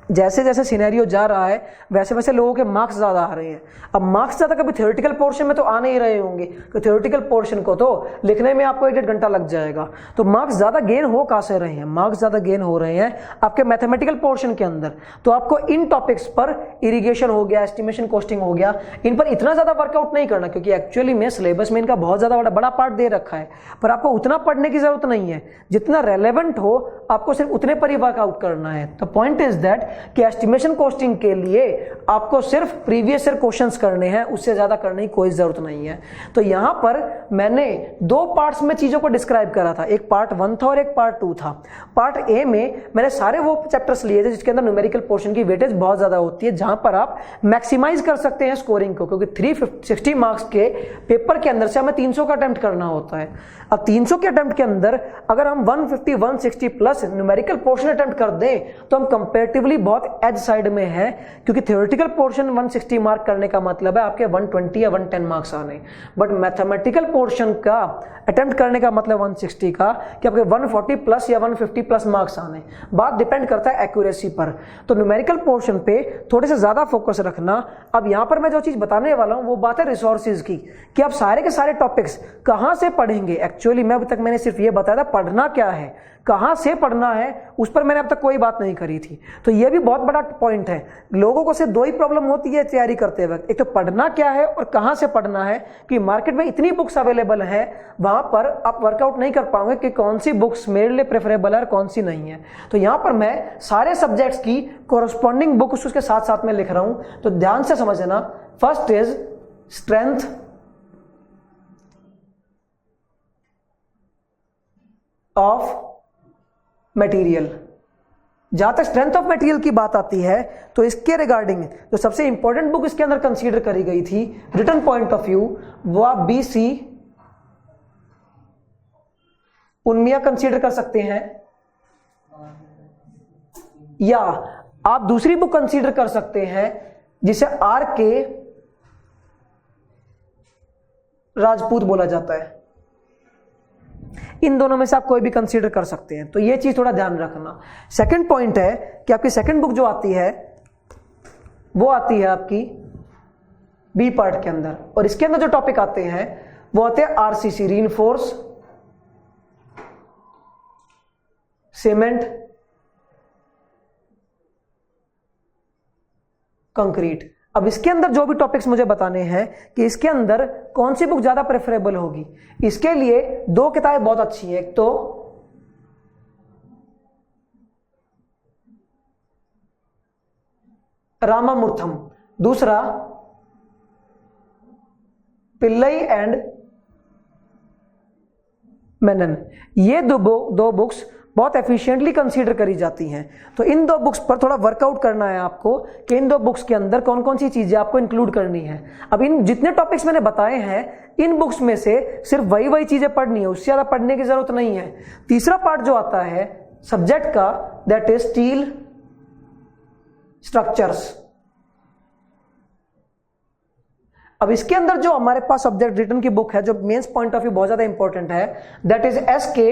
जैसे जैसे सिनेरियो जा रहा है वैसे वैसे लोगों के मार्क्स ज़्यादा आ रहे हैं। अब मार्क्स ज़्यादा कभी थ्योरेटिकल पोर्शन में तो आने ही रहे होंगे, तो थ्योरेटिकल पोर्शन को तो लिखने में आपको 1-1.5 घंटा लग जाएगा। तो मार्क्स ज़्यादा गेन हो कहाँ से रहे हैं? मार्क्स ज़्यादा गेन हो रहे हैं आपके मैथमेटिकल पोर्शन के अंदर। तो आपको इन टॉपिक्स पर, इरिगेशन हो गया, एस्टिमेशन कॉस्टिंग हो गया, इन पर इतना ज़्यादा वर्कआउट नहीं करना, क्योंकि एक्चुअली में सिलेबस में इनका बहुत ज़्यादा बड़ा पार्ट दे रखा है। पर आपको उतना पढ़ने की ज़रूरत नहीं है, जितना रेलेवेंट हो आपको सिर्फ उतने पर ही वर्कआउट करना है। तो पॉइंट इज दैट कि एस्टिमेशन कॉस्टिंग के लिए आपको सिर्फ प्रीवियस ईयर क्वेश्चंस करने हैं, उससे ज्यादा करने की कोई जरूरत नहीं है। तो यहां पर मैंने 2 पार्ट्स में चीजों को डिस्क्राइब करा था, एक पार्ट 1 था और एक पार्ट 2 था। पार्ट ए में मैंने सारे वो चैप्टर्स लिए थे जिसके अंदर न्यूमेरिकल पोर्शन की वेटेज बहुत ज्यादा होती है, जहां पर आप मैक्सिमाइज कर सकते हैं स्कोरिंग को, क्योंकि 360 मार्क्स के पेपर के अंदर से हमें 300 का अटेम्प्ट करना होता है। अब 300 के अटेम्प्ट के अंदर अगर हम 150 160 प्लस न्यूमेरिकल पोर्शन अटेम्प्ट कर दें तो हम कंपैरेटिवली बहुत एज साइड में है, क्योंकि थ्योरेटिकल पोर्शन 160 मार्क करने का मतलब है आपके 120 या 110 मार्क्स आने, बट मैथमेटिकल पोर्शन का अटेम्प्ट करने का मतलब 160 का कि आपके 140 प्लस या 150 प्लस मार्क्स आने। बात डिपेंड करता है एक्यूरेसी पर। तो न्यूमेरिकल पोर्शन पे थोड़े से ज्यादा फोकस रखना। अब यहां पर मैं जो चीज बताने वाला हूं वो बात है रिसोर्सेज की, कि आप सारे के सारे टॉपिक्स कहां से पढ़ेंगे। एक्चुअली मैं अभी तक मैंने सिर्फ ये बताया था पढ़ना क्या है, कहां से पढ़ना है उस पर मैंने अब तक कोई बात नहीं करी थी। तो ये भी बहुत बड़ा पॉइंट है। लोगों को सिर्फ 2 ही प्रॉब्लम होती है तैयारी करते वक्त, एक तो पढ़ना क्या है और कहां से पढ़ना है, कि मार्केट में इतनी बुक्स अवेलेबल है, वहां पर आप वर्कआउट नहीं कर पाओगे कि कौन सी बुक्स मेरे लिए प्रेफरेबल है और कौन सी नहीं है। तो यहां पर मैं सारे सब्जेक्ट्स की कोरस्पॉन्डिंग बुक्स उसके साथ साथ में लिख रहा हूं, तो ध्यान से समझना। First is strength of material. जहां तक स्ट्रेंथ ऑफ मटेरियल की बात आती है तो इसके रिगार्डिंग जो सबसे इंपॉर्टेंट बुक इसके अंदर कंसीडर करी गई थी रिटन पॉइंट ऑफ व्यू, वो आप BC उन्मिया कंसीडर कर सकते हैं, या आप दूसरी बुक कंसीडर कर सकते हैं जिसे RK राजपूत बोला जाता है। इन दोनों में से आप कोई भी कंसीडर कर सकते हैं। तो ये चीज थोड़ा ध्यान रखना। सेकंड पॉइंट है कि आपकी सेकंड बुक जो आती है वो आती है आपकी B पार्ट के अंदर, और इसके अंदर जो टॉपिक आते हैं वो आते हैं RCC, रीइंफोर्स सीमेंट कंक्रीट। अब इसके अंदर जो भी टॉपिक्स मुझे बताने हैं कि इसके अंदर कौन सी बुक ज्यादा प्रेफरेबल होगी, इसके लिए 2 किताबें बहुत अच्छी हैं। एक तो रामामूर्थम, दूसरा पिल्लई एंड मेनन। ये दो बुक्स बहुत एफिशिएंटली कंसीडर करी जाती हैं। तो इन 2 बुक्स पर थोड़ा वर्कआउट करना है आपको कि इन 2 बुक्स के अंदर कौन कौन सी चीजें आपको इंक्लूड करनी है। अब इन जितने टॉपिक्स मैंने बताए हैं इन बुक्स में से सिर्फ वही चीजें पढ़नी है, उससे ज्यादा पढ़ने की जरूरत नहीं है। तीसरा पार्ट जो आता है सब्जेक्ट का, दैट इज स्टील स्ट्रक्चर्स। अब इसके अंदर जो हमारे पास सब्जेक्ट रिटन की बुक है जो मेंस पॉइंट ऑफ व्यू बहुत ज्यादा इंपॉर्टेंट है, दैट इज SK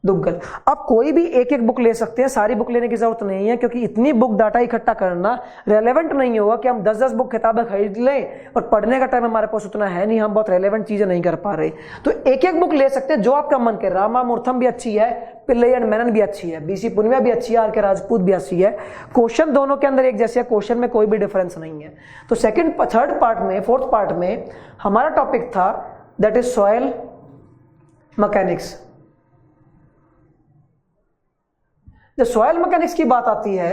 दुग्गल। आप कोई भी एक एक बुक ले सकते हैं, सारी बुक लेने की जरूरत नहीं है, क्योंकि इतनी बुक डाटा इकट्ठा करना रेलेवेंट नहीं होगा कि हम 10-10 बुक किताबें खरीद लें और पढ़ने का टाइम हमारे पास उतना है नहीं, हम बहुत रेलेवेंट चीजें नहीं कर पा रहे। तो एक एक बुक ले सकते हैं जो आपका मन करे। रामामूर्थम भी अच्छी है, पिल्लई एंड मेनन भी अच्छी है, BC पुन्निया भी अच्छी है, RK राजपूत भी अच्छी है। क्वेश्चन दोनों के अंदर एक जैसे है, क्वेश्चन में कोई भी डिफरेंस नहीं है। तो थर्ड पार्ट में, फोर्थ पार्ट में हमारा टॉपिक था दैट इज सॉइल मैकेनिक्स। जब सॉइल मैकेनिक्स की बात आती है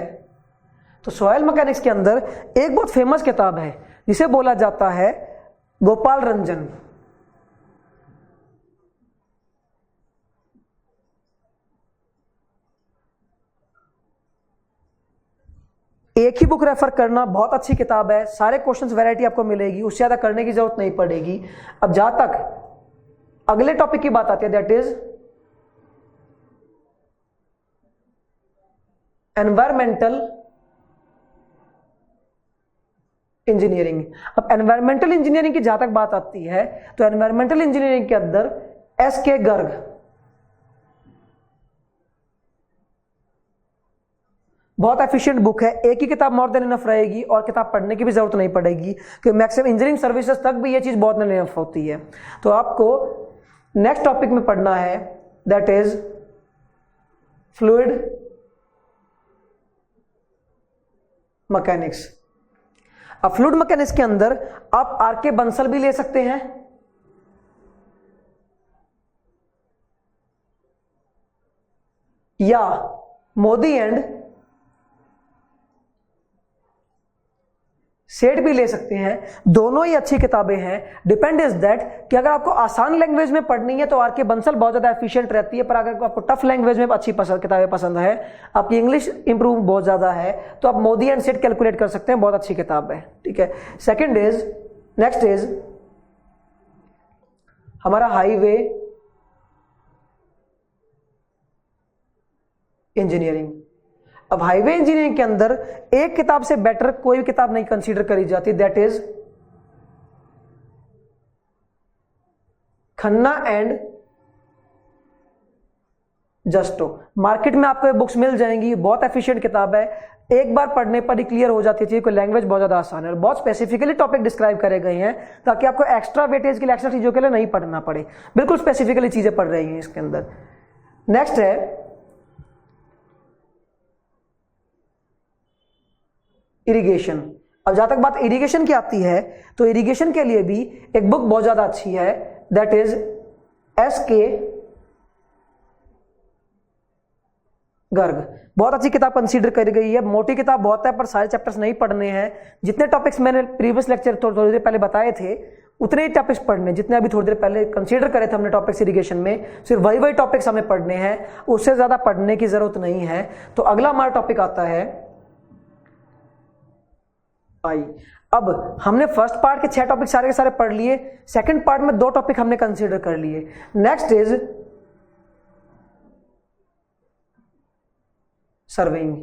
तो सॉइल मैकेनिक्स के अंदर एक बहुत फेमस किताब है जिसे बोला जाता है गोपाल रंजन। एक ही बुक रेफर करना, बहुत अच्छी किताब है, सारे क्वेश्चंस वैरायटी आपको मिलेगी, उससे ज़्यादा करने की जरूरत नहीं पड़ेगी। अब जहां तक अगले टॉपिक की बात आती है, दैट इज एनवायरमेंटल इंजीनियरिंग। अब एनवायरमेंटल इंजीनियरिंग की जहां तक बात आती है तो एनवायरमेंटल इंजीनियरिंग के अंदर एस.के. गर्ग बहुत एफिशिएंट बुक है, एक ही किताब मोर देन इनफ रहेगी और किताब पढ़ने की भी जरूरत नहीं पड़ेगी, क्योंकि मैक्सिमम इंजीनियरिंग सर्विसेज तक भी ये चीज बहुत इनफ होती है। तो आपको नेक्स्ट टॉपिक में पढ़ना है, दैट इज फ्लूइड मैकेनिक्स। अब फ्लूइड मैकेनिक्स के अंदर आप आर.के. बंसल भी ले सकते हैं, या मोदी एंड सेठ भी ले सकते हैं। दोनों ही अच्छी किताबें हैं। डिपेंड इज दैट कि अगर आपको आसान लैंग्वेज में पढ़नी है तो आर.के. बंसल बहुत ज्यादा एफिशिएंट रहती है, पर अगर आपको टफ लैंग्वेज में अच्छी किताबें पसंद है, आपकी इंग्लिश इंप्रूव बहुत ज्यादा है, तो आप मोदी एंड सेठ कैलकुलेट कर सकते हैं, बहुत अच्छी किताब है। ठीक है। सेकंड इज, नेक्स्ट इज हमारा हाईवे इंजीनियरिंग। अब हाईवे इंजीनियरिंग के अंदर एक किताब से बेटर कोई भी किताब नहीं कंसीडर करी जाती, that is Khanna and जस्टो। Market में आपको ये बुक्स मिल जाएंगी, बहुत एफिशिएंट किताब है, एक बार पढ़ने पर ही क्लियर हो जाती है, कोई लैंग्वेज बहुत ज्यादा आसान है और बहुत स्पेसिफिकली टॉपिक डिस्क्राइब करे गए हैं ताकि आपको एक्स्ट्रा वेटेज के लिए, एक्स्ट्रा चीजों के लिए नहीं पढ़ना पड़े, बिल्कुल स्पेसिफिकली चीजें पढ़ रही हैं इसके अंदर। नेक्स्ट है इरिगेशन। अब जहां तक बात इरिगेशन की आती है तो इरिगेशन के लिए भी एक बुक बहुत ज्यादा अच्छी है, दैट इज एस.के. गर्ग। बहुत अच्छी किताब कंसीडर करी गई है, मोटी किताब बहुत है पर सारे चैप्टर्स नहीं पढ़ने हैं। जितने टॉपिक्स मैंने प्रीवियस लेक्चर थोड़ी देर पहले बताए थे उतने ही टॉपिक्स पढ़ने, जितने अभी थोड़ी देर पहले कंसीडर करे थे हमने टॉपिक्स इरिगेशन में, सिर्फ वही टॉपिक्स हमें पढ़ने हैं, उससे ज्यादा पढ़ने की जरूरत नहीं है। तो अगला हमारा टॉपिक आता है आई। अब हमने फर्स्ट पार्ट के 6 टॉपिक सारे के सारे पढ़ लिए, सेकंड पार्ट में 2 टॉपिक हमने कंसीडर कर लिए। Next is surveying.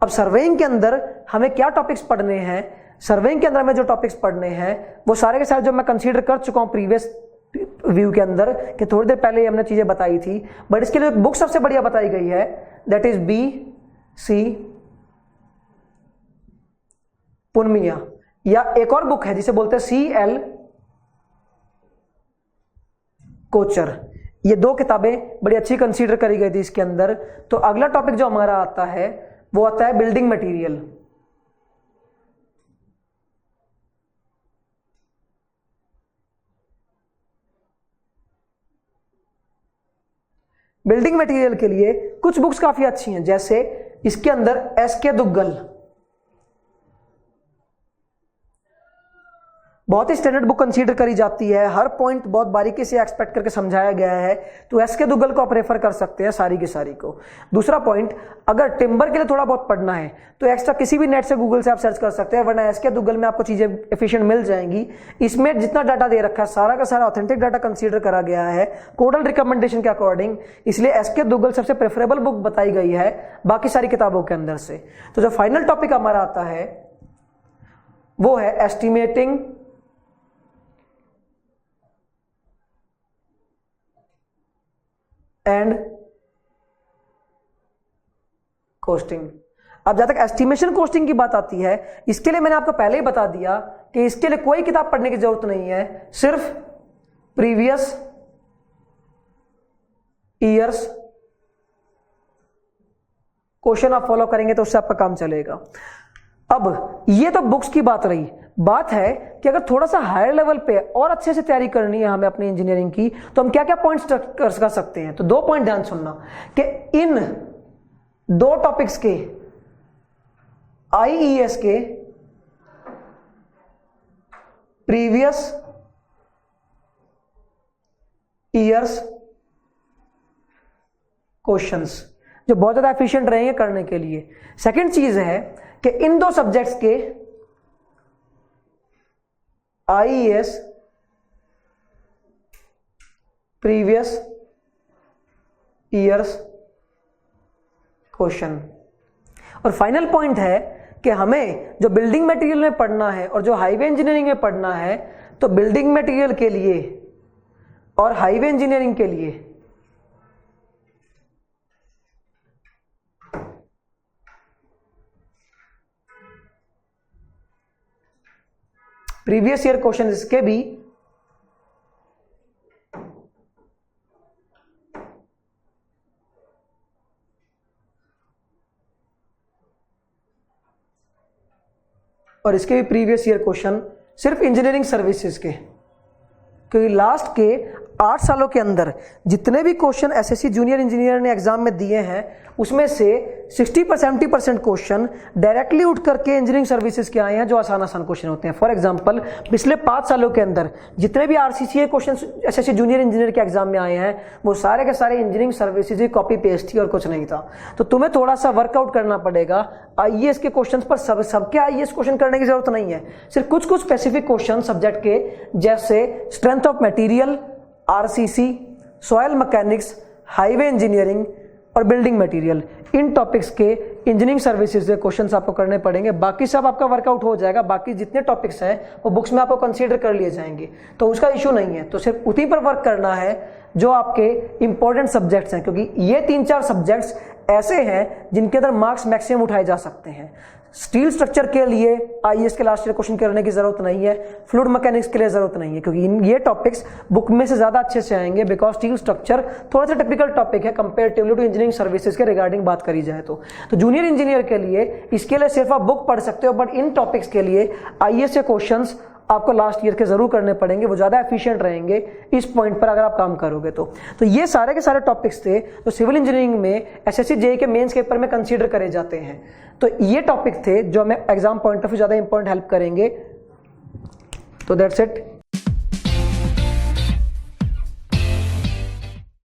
अब सर्वेइंग के अंदर हमें क्या टॉपिक्स पढ़ने हैं? सर्वेइंग के अंदर हमें जो टॉपिक्स पढ़ने हैं वो सारे के सारे जो मैं कंसीडर कर चुका हूं प्रीवियस व्यू के अंदर, कि थोड़ी देर पहले हमने चीजें बताई थी, बट इसके लिए बुक सबसे बढ़िया बताई गई है, दैट इज B.C. पुनमिया, या एक और बुक है जिसे बोलते हैं C.L. कोचर। ये 2 किताबें बड़ी अच्छी कंसीडर करी गई थी इसके अंदर। तो अगला टॉपिक जो हमारा आता है वो आता है बिल्डिंग मटेरियल। बिल्डिंग मटेरियल के लिए कुछ बुक्स काफी अच्छी हैं, जैसे इसके अंदर एस.के. दुग्गल, बहुत ही स्टैंडर्ड बुक कंसीडर करी जाती है, हर पॉइंट बहुत बारीकी से एक्सपेक्ट करके समझाया गया है, तो एस.के. दुग्गल को आप रेफर कर सकते हैं सारी की सारी को। दूसरा पॉइंट, अगर टिम्बर के लिए थोड़ा बहुत पढ़ना है तो एक्स्ट्रा किसी भी नेट से गूगल से आप सर्च कर सकते हैं, वरना एस.के. दुग्गल में आपको चीजें एफिशिएंट मिल जाएंगी। इसमें जितना डाटा दे रखा है सारा का सारा ऑथेंटिक डाटा कंसीडर करा गया है कोडल रिकमेंडेशन के अकॉर्डिंग, इसलिए एस.के. दुग्गल सबसे प्रेफरेबल बुक बताई गई है बाकी सारी किताबों के अंदर से। तो जो फाइनल टॉपिक हमारा आता है वो है एस्टिमेटिंग एंड कोस्टिंग। अब जहां तक एस्टिमेशन कोस्टिंग की बात आती है, इसके लिए मैंने आपको पहले ही बता दिया कि इसके लिए कोई किताब पढ़ने की जरूरत नहीं है, सिर्फ प्रीवियस ईयर्स क्वेश्चन आप फॉलो करेंगे तो उससे आपका काम चलेगा। अब ये तो बुक्स की बात रही, बात है कि अगर थोड़ा सा हायर लेवल पे और अच्छे से तैयारी करनी है हमें अपनी इंजीनियरिंग की, तो हम क्या क्या पॉइंट्स कर सकते हैं। तो 2 पॉइंट ध्यान सुनना कि इन 2 टॉपिक्स के IES के प्रीवियस ईयर्स क्वेश्चंस जो बहुत ज्यादा एफिशिएंट रहेंगे करने के लिए। सेकंड चीज है कि इन दो सब्जेक्ट्स के IES प्रीवियस ईयर्स क्वेश्चन। और फाइनल पॉइंट है कि हमें जो बिल्डिंग मटेरियल में पढ़ना है और जो हाईवे इंजीनियरिंग में पढ़ना है, तो बिल्डिंग मटेरियल के लिए और हाईवे इंजीनियरिंग के लिए प्रीवियस ईयर क्वेश्चन इसके भी और इसके भी प्रीवियस ईयर क्वेश्चन सिर्फ इंजीनियरिंग सर्विसेज के, क्योंकि लास्ट के 8 सालों के अंदर जितने भी क्वेश्चन एसएससी जूनियर इंजीनियर ने एग्जाम में दिए हैं उसमें से 60-70% क्वेश्चन डायरेक्टली उठ करके इंजीनियरिंग सर्विसेज के आए हैं, जो आसान क्वेश्चन होते हैं। फॉर एग्जांपल पिछले 5 सालों के अंदर जितने भी आरसीसीए क्वेश्चन एसएससी जूनियर इंजीनियर के एग्जाम में आए हैं वो सारे के सारे इंजीनियरिंग सर्विसेज की कॉपी पेस्ट थी और कुछ नहीं था। तो तुम्हें थोड़ा सा वर्कआउट करना पड़ेगा। आईएएस के क्वेश्चन पर सबके आईएएस क्वेश्चन करने की जरूरत नहीं है, सिर्फ कुछ स्पेसिफिक क्वेश्चन सब्जेक्ट के, जैसे strength of material, RCC, soil mechanics, highway engineering और बिल्डिंग मटेरियल, इन टॉपिक्स के इंजीनियरिंग सर्विसेज के क्वेश्चंस आपको करने पड़ेंगे। बाकी सब आपका वर्कआउट हो जाएगा, बाकी जितने टॉपिक्स हैं वो बुक्स में आपको कंसीडर कर लिए जाएंगे, तो उसका इशू नहीं है। तो सिर्फ उसी पर वर्क करना है जो आपके इंपॉर्टेंट सब्जेक्ट्स हैं, क्योंकि ये 3-4 सब्जेक्ट्स ऐसे हैं जिनके अंदर मार्क्स मैक्सिमम उठाए जा सकते हैं। स्टील स्ट्रक्चर के लिए आईएएस के लास्ट ईयर क्वेश्चन करने की जरूरत नहीं है, फ्लूइड मैकेनिक्स के लिए जरूरत नहीं है, क्योंकि ये टॉपिक्स बुक में से ज्यादा अच्छे से आएंगे, बिकॉज स्टील स्ट्रक्चर थोड़ा सा टिपिकल टॉपिक है कंपेरेटिवली टू इंजीनियरिंग सर्विसेज के रिगार्डिंग बात करी जाए तो जूनियर इंजीनियर के लिए इसके लिए सिर्फ आप बुक पढ़ सकते हो, बट इन टॉपिक्स के लिए आईएएस के क्वेश्चंस आपको लास्ट ईयर के जरूर करने पड़ेंगे, वो ज्यादा एफिशिएंट रहेंगे इस पॉइंट पर अगर आप काम करोगे तो ये सारे के सारे टॉपिक्स थे जो सिविल इंजीनियरिंग में एसएससी जेईई के मेंस पेपर में कंसीडर करे जाते हैं। तो ये टॉपिक थे जो हमें एग्जाम पॉइंट ऑफ व्यू ज्यादा इंपॉर्टेंट हेल्प करेंगे। तो दैट्स इट।